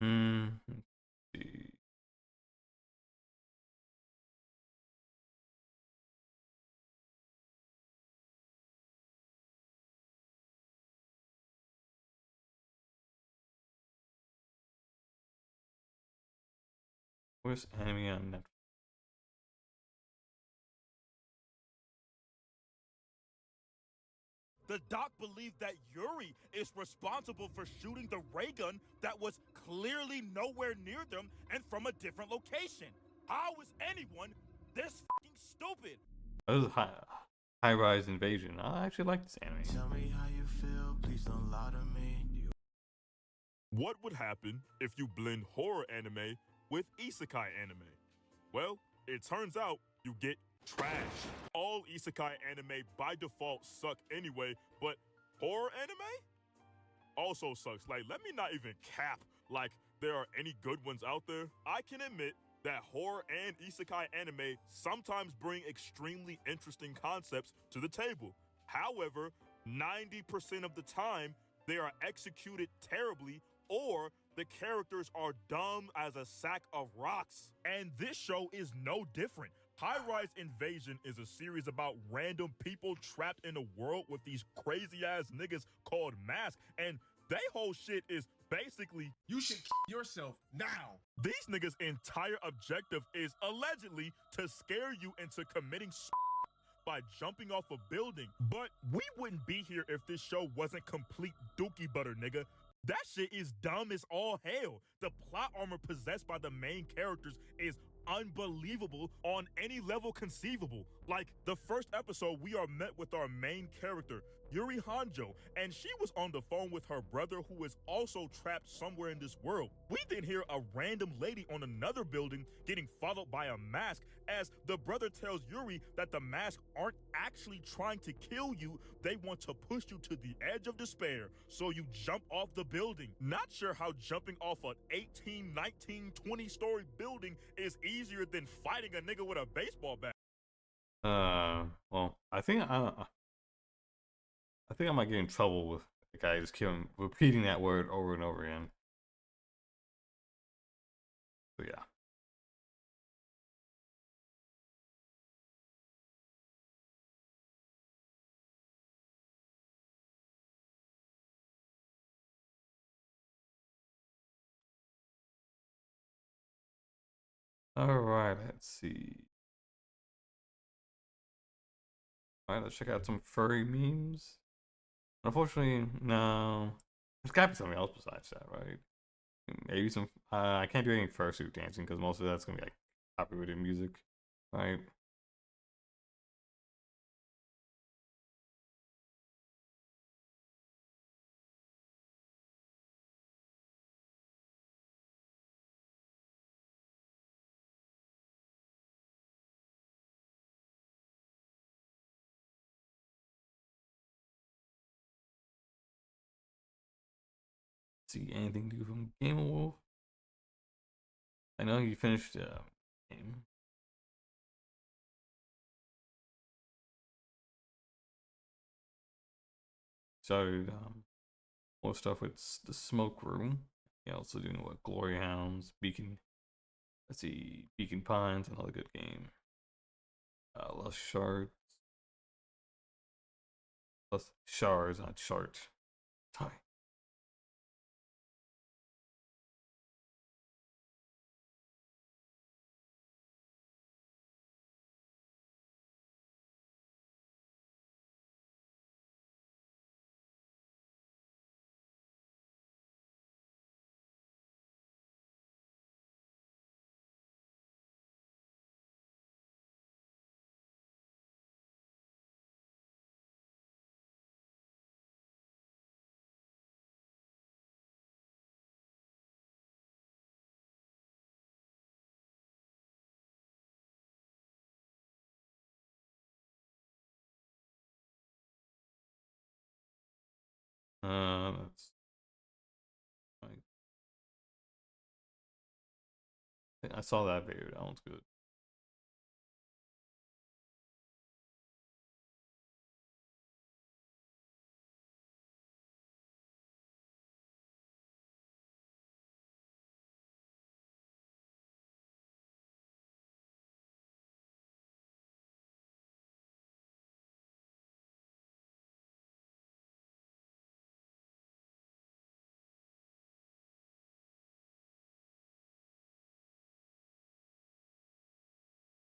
Let's see. Where's anime on Netflix? The doc believed that Yuri is responsible for shooting the ray gun that was clearly nowhere near them and from a different location. How is anyone this fucking stupid? This is high rise invasion. I actually like this anime. Tell me how you feel, please don't lie to me. What would happen if you blend horror anime with isekai anime? Well, it turns out you get trash. All isekai anime by default suck anyway, but horror anime also sucks. Like, let me not even cap like there are any good ones out there. I can admit that horror and isekai anime sometimes bring extremely interesting concepts to the table. However, 90% of the time, they are executed terribly, or the characters are dumb as a sack of rocks. And this show is no different. High Rise Invasion is a series about random people trapped in a world with these crazy ass niggas called masks, and they whole shit is basically, you should kill yourself now. These niggas' entire objective is allegedly to scare you into committing by jumping off a building. But we wouldn't be here if this show wasn't complete dookie butter, nigga. That shit is dumb as all hell. The plot armor possessed by the main characters is unbelievable on any level conceivable. Like, the first episode, we are met with our main character, Yuri Hanjo, and she was on the phone with her brother who is also trapped somewhere in this world. We then hear a random lady on another building getting followed by a mask as the brother tells Yuri that the masks aren't actually trying to kill you, they want to push you to the edge of despair, so you jump off the building. Not sure how jumping off an 18, 19, 20-story building is easier than fighting a nigga with a baseball bat. Well, I think I might get in trouble with the guy just repeating that word over and over again. So yeah. Alright, let's see. Alright, let's check out some furry memes. Unfortunately, no. There's gotta be something else besides that, right? Maybe some. I can't do any fursuit dancing because most of that's gonna be like copyrighted music, right? See anything new from Game of Wolf? I know you finished game. Started more stuff with the Smoke Room. Yeah, also doing what Glory Hounds, Beacon. Let's see, Beacon Pines, another good game. Lost Shards. Lost Shards, not Shart. Sorry. That's right. I saw that video. That one's good.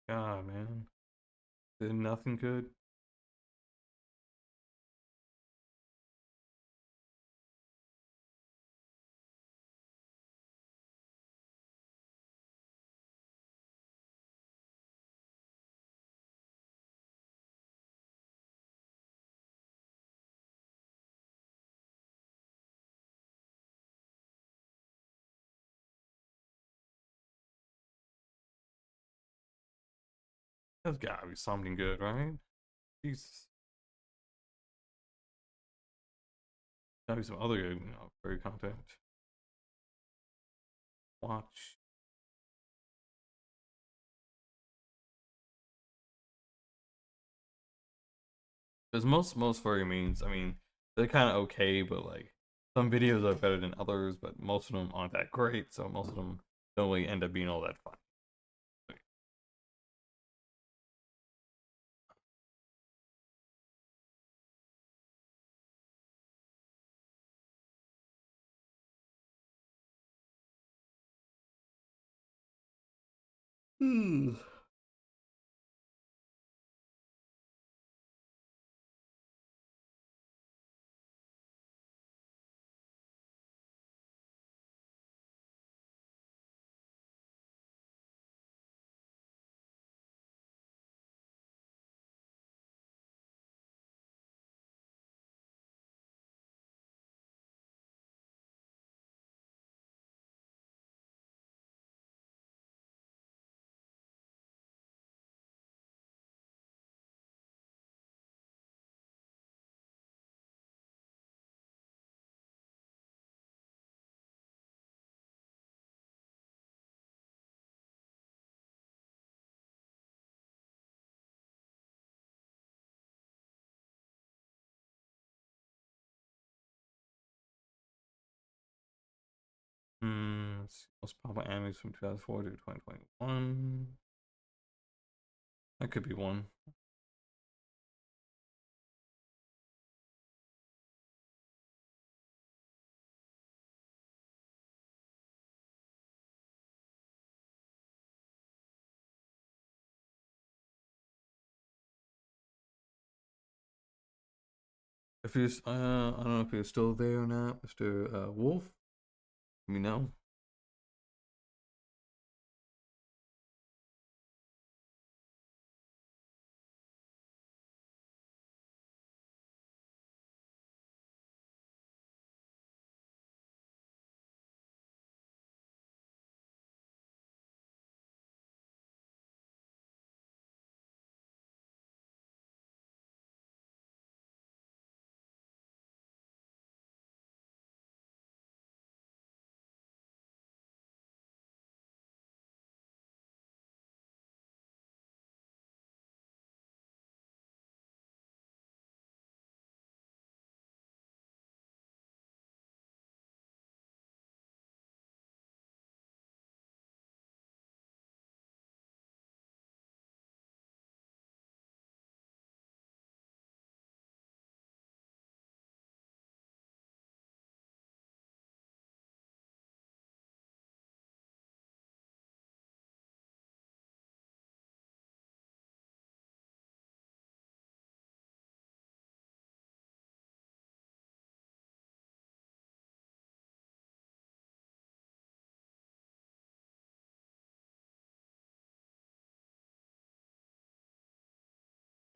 God, man. Did nothing good. There's gotta be something good, right? Jesus. Gotta be some other good, furry content. Watch. Because most furry memes, I mean, they're kind of okay, but like some videos are better than others, but most of them aren't that great, so most of them don't really end up being all that fun. Hmm. Let's see. Most popular animes from 2004 to 2021. That could be one. If you're, I don't know if you're still there or not, Mr. Wolf. Let me know.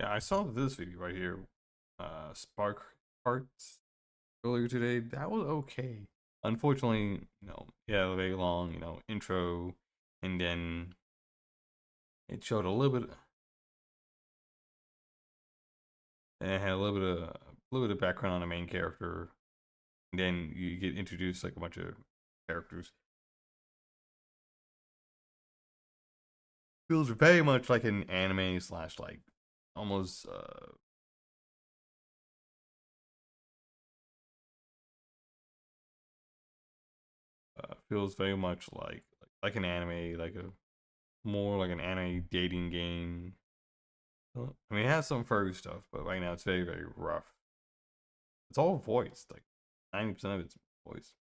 Yeah, I saw this video right here. Spark Hearts earlier today. That was okay. Unfortunately, yeah, very long, intro, and then it showed a little bit, and it had a little bit of background on the main character, And then you get introduced like a bunch of characters. Feels very much like an anime slash like almost feels very much like an anime, like a more like an anime dating game. I mean, it has some furry stuff, but right now it's very, very rough. It's all voiced, like 90% of it's voiced.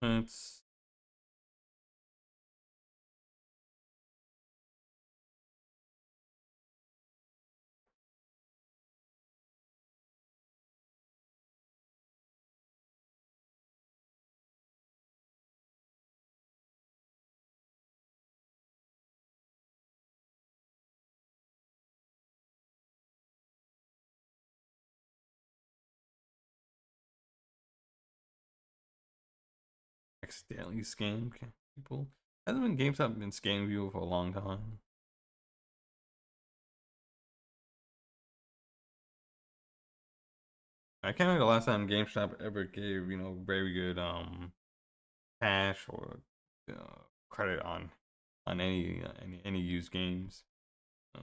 It's accidentally scam people. Hasn't been GameStop been scamming people for a long time? I can't remember the last time GameStop ever gave, very good cash or credit on any used games. So.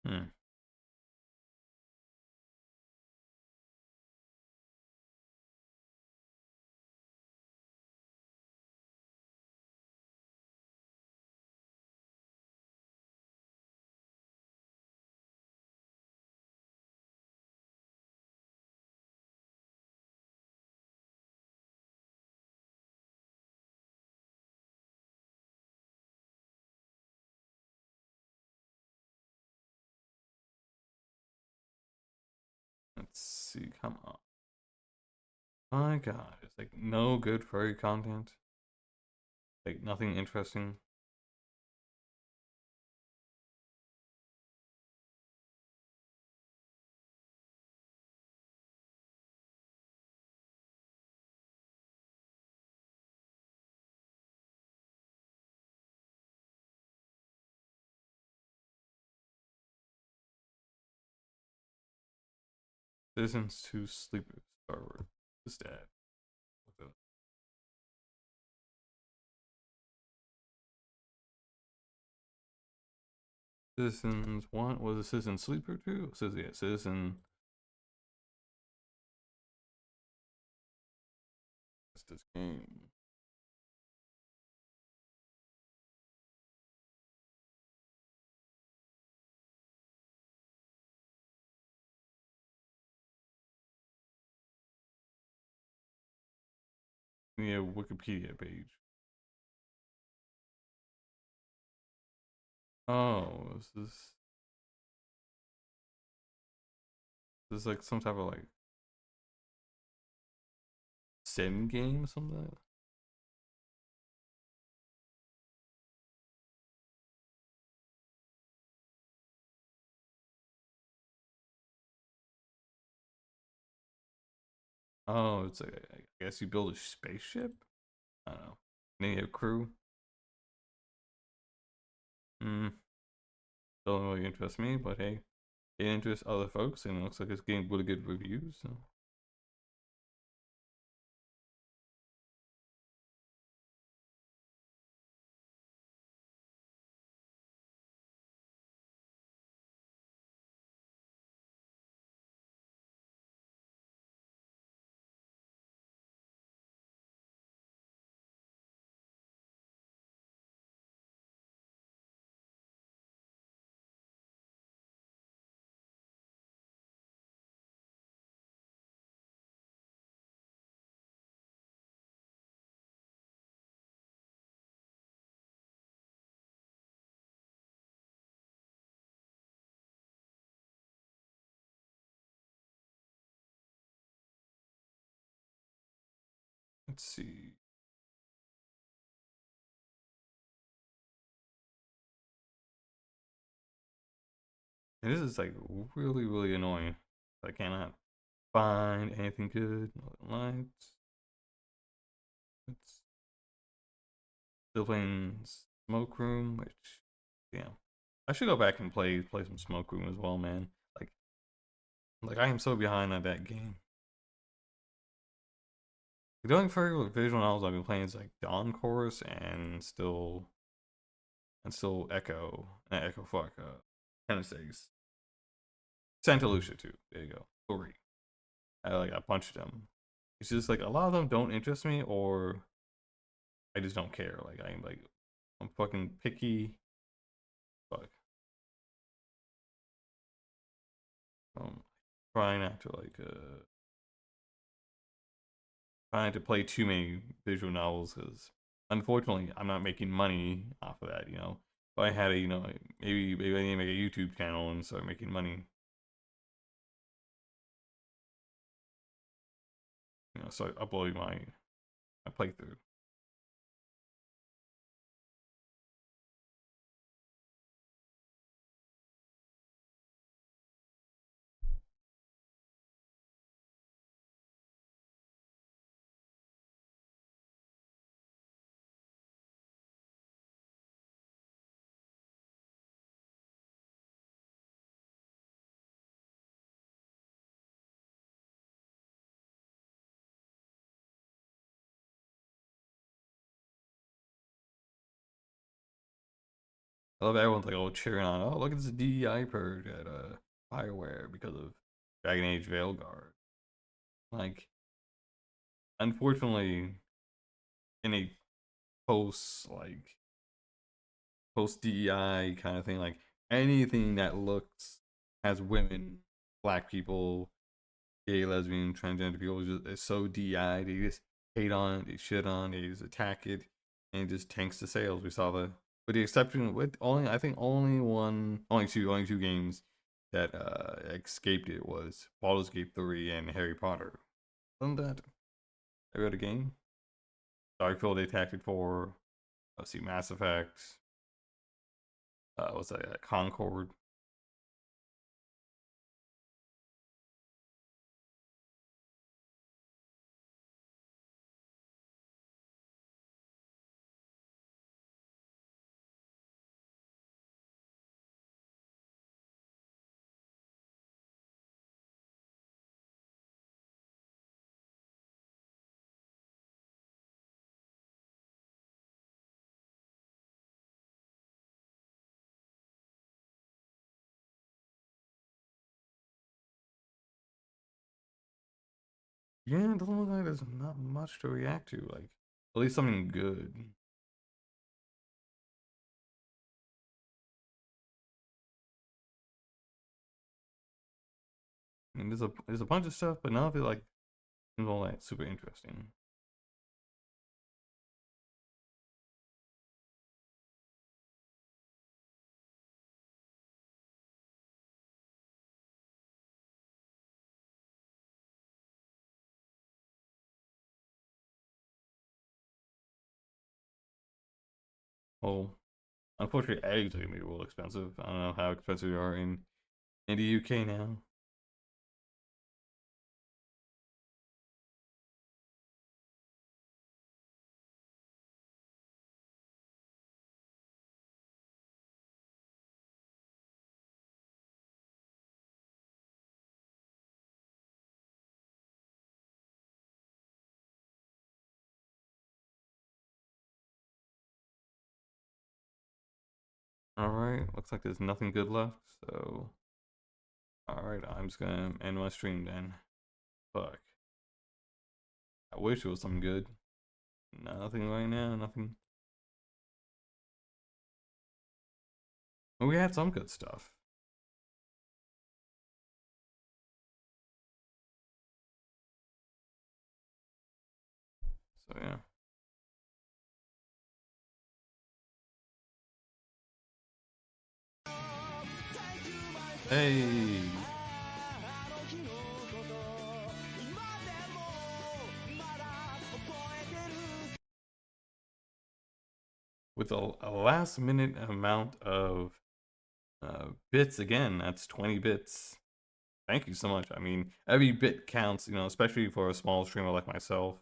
Hmm. Let's see, come on. My god, it's like no good furry content. Like nothing interesting. Citizens to Sleeper Star Wars. What's that? What the? Citizens 1? Was it Citizen Sleeper 2? Citizen. What's this game? Yeah, Wikipedia page. Oh, this like some type of like sim game or something? Oh, it's like I guess you build a spaceship? I don't know. And then you have crew. Hmm. Don't really interest me, but hey, it interests other folks, and it looks like it's getting really good reviews. So. Let's see. And this is like really, really annoying. I cannot find anything good. Lights. It's still playing Smoke Room, which, yeah, I should go back and play some Smoke Room as well, man. Like I am so behind on that game. The only furry visual novels I've been playing is like Dawn Chorus and still Echo, not Echo, fuck, Tennessee's Santa Lucia too. There you go, Furry. I punched them. It's just like a lot of them don't interest me, or I just don't care. I'm fucking picky. Fuck. Trying not to trying to play too many visual novels, because unfortunately I'm not making money off of that. You know, if I had a, you know, maybe I need to make a YouTube channel and start making money. You know, start uploading my playthrough. I love everyone's like all cheering on. Oh, look at this DEI purge at Fireware because of Dragon Age Veilguard. Like, unfortunately, in a post DEI kind of thing, like anything that looks has women, black people, gay, lesbian, transgender people is so DEI. They just hate on it, they shit on it, they just attack it, and it just tanks the sales. We saw with the exception with only, I think only two games that escaped it was Baldur's Gate 3 and Harry Potter. Other than that, every other game, Starfield they attacked it for. Let's see, Mass Effect. What's that? Concord. Yeah, it doesn't look like there's not much to react to. Like, at least something good. I mean, there's a bunch of stuff, but none of it like seems all that super interesting. Well, unfortunately, eggs are gonna be real expensive. I don't know how expensive they are in the UK now. Alright, looks like there's nothing good left, so alright, I'm just gonna end my stream then. Fuck. I wish it was something good. Nothing right now, nothing. We had some good stuff. So yeah. Hey. with a last minute amount of bits again. That's 20 bits. Thank you so much. I mean, every bit counts, you know, especially for a small streamer like myself.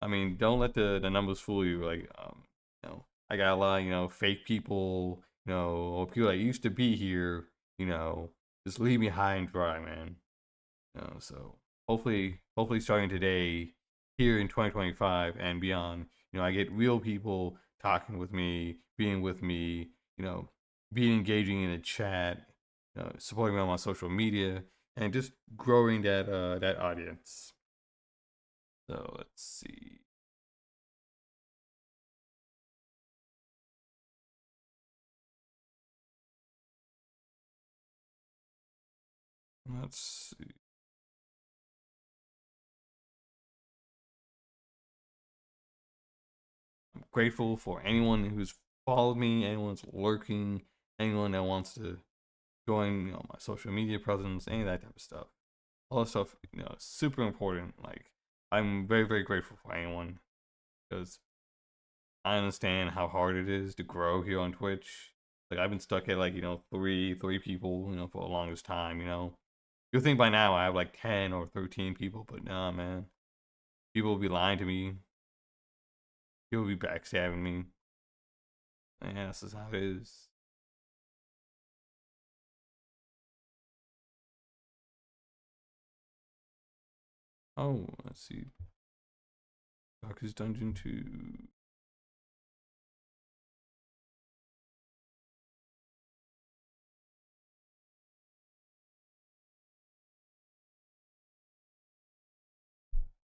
I mean, don't let the numbers fool you. Like, you know, I got a lot of, you know, fake people, you know, or people that used to be here, you know, just leave me high and dry, man. You know, so hopefully starting today, here in 2025 and beyond, you know, I get real people talking with me, being with me, you know, being engaging in a chat, you know, supporting me on my social media, and just growing that audience. So let's see. Let's see. I'm grateful for anyone who's followed me, anyone's lurking, anyone that wants to join, you know, my social media presence, any of that type of stuff. All that stuff, you know, super important. Like, I'm very, very grateful for anyone, because I understand how hard it is to grow here on Twitch. Like, I've been stuck at, like, you know, three people, you know, for the longest time, you know. You'll think by now I have like 10 or 13 people, but nah, man. People will be lying to me. People will be backstabbing me. And yeah, this is how it is. Oh, let's see. Darkest Dungeon 2.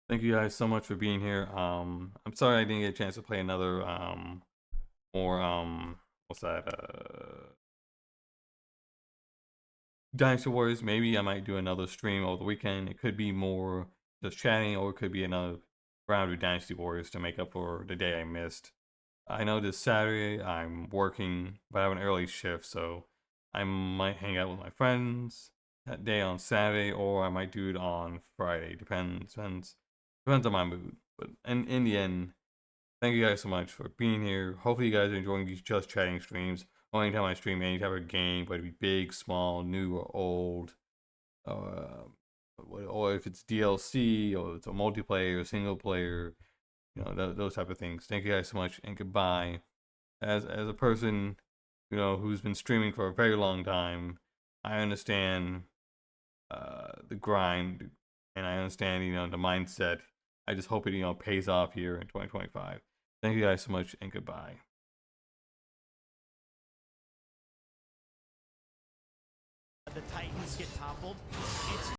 Thank you guys so much for being here. I'm sorry I didn't get a chance to play another more what's that, Dynasty Warriors. Maybe I might do another stream over the weekend. It could be more just chatting, or it could be another round of Dynasty Warriors to make up for the day I missed. I know this Saturday I'm working, but I have an early shift, so I might hang out with my friends that day on Saturday, or I might do it on Friday. Depends on my mood. But in the end, thank you guys so much for being here. Hopefully you guys are enjoying these just chatting streams. Or anytime I stream any type of game, whether it be big, small, new, or old, or if it's DLC, or it's a multiplayer, single player, you know, those type of things. Thank you guys so much, and goodbye. As a person, you know, who's been streaming for a very long time, I understand the grind, and I understand, you know, the mindset. I just hope it, you know, pays off here in 2025. Thank you guys so much, and goodbye. The Titans get toppled. It's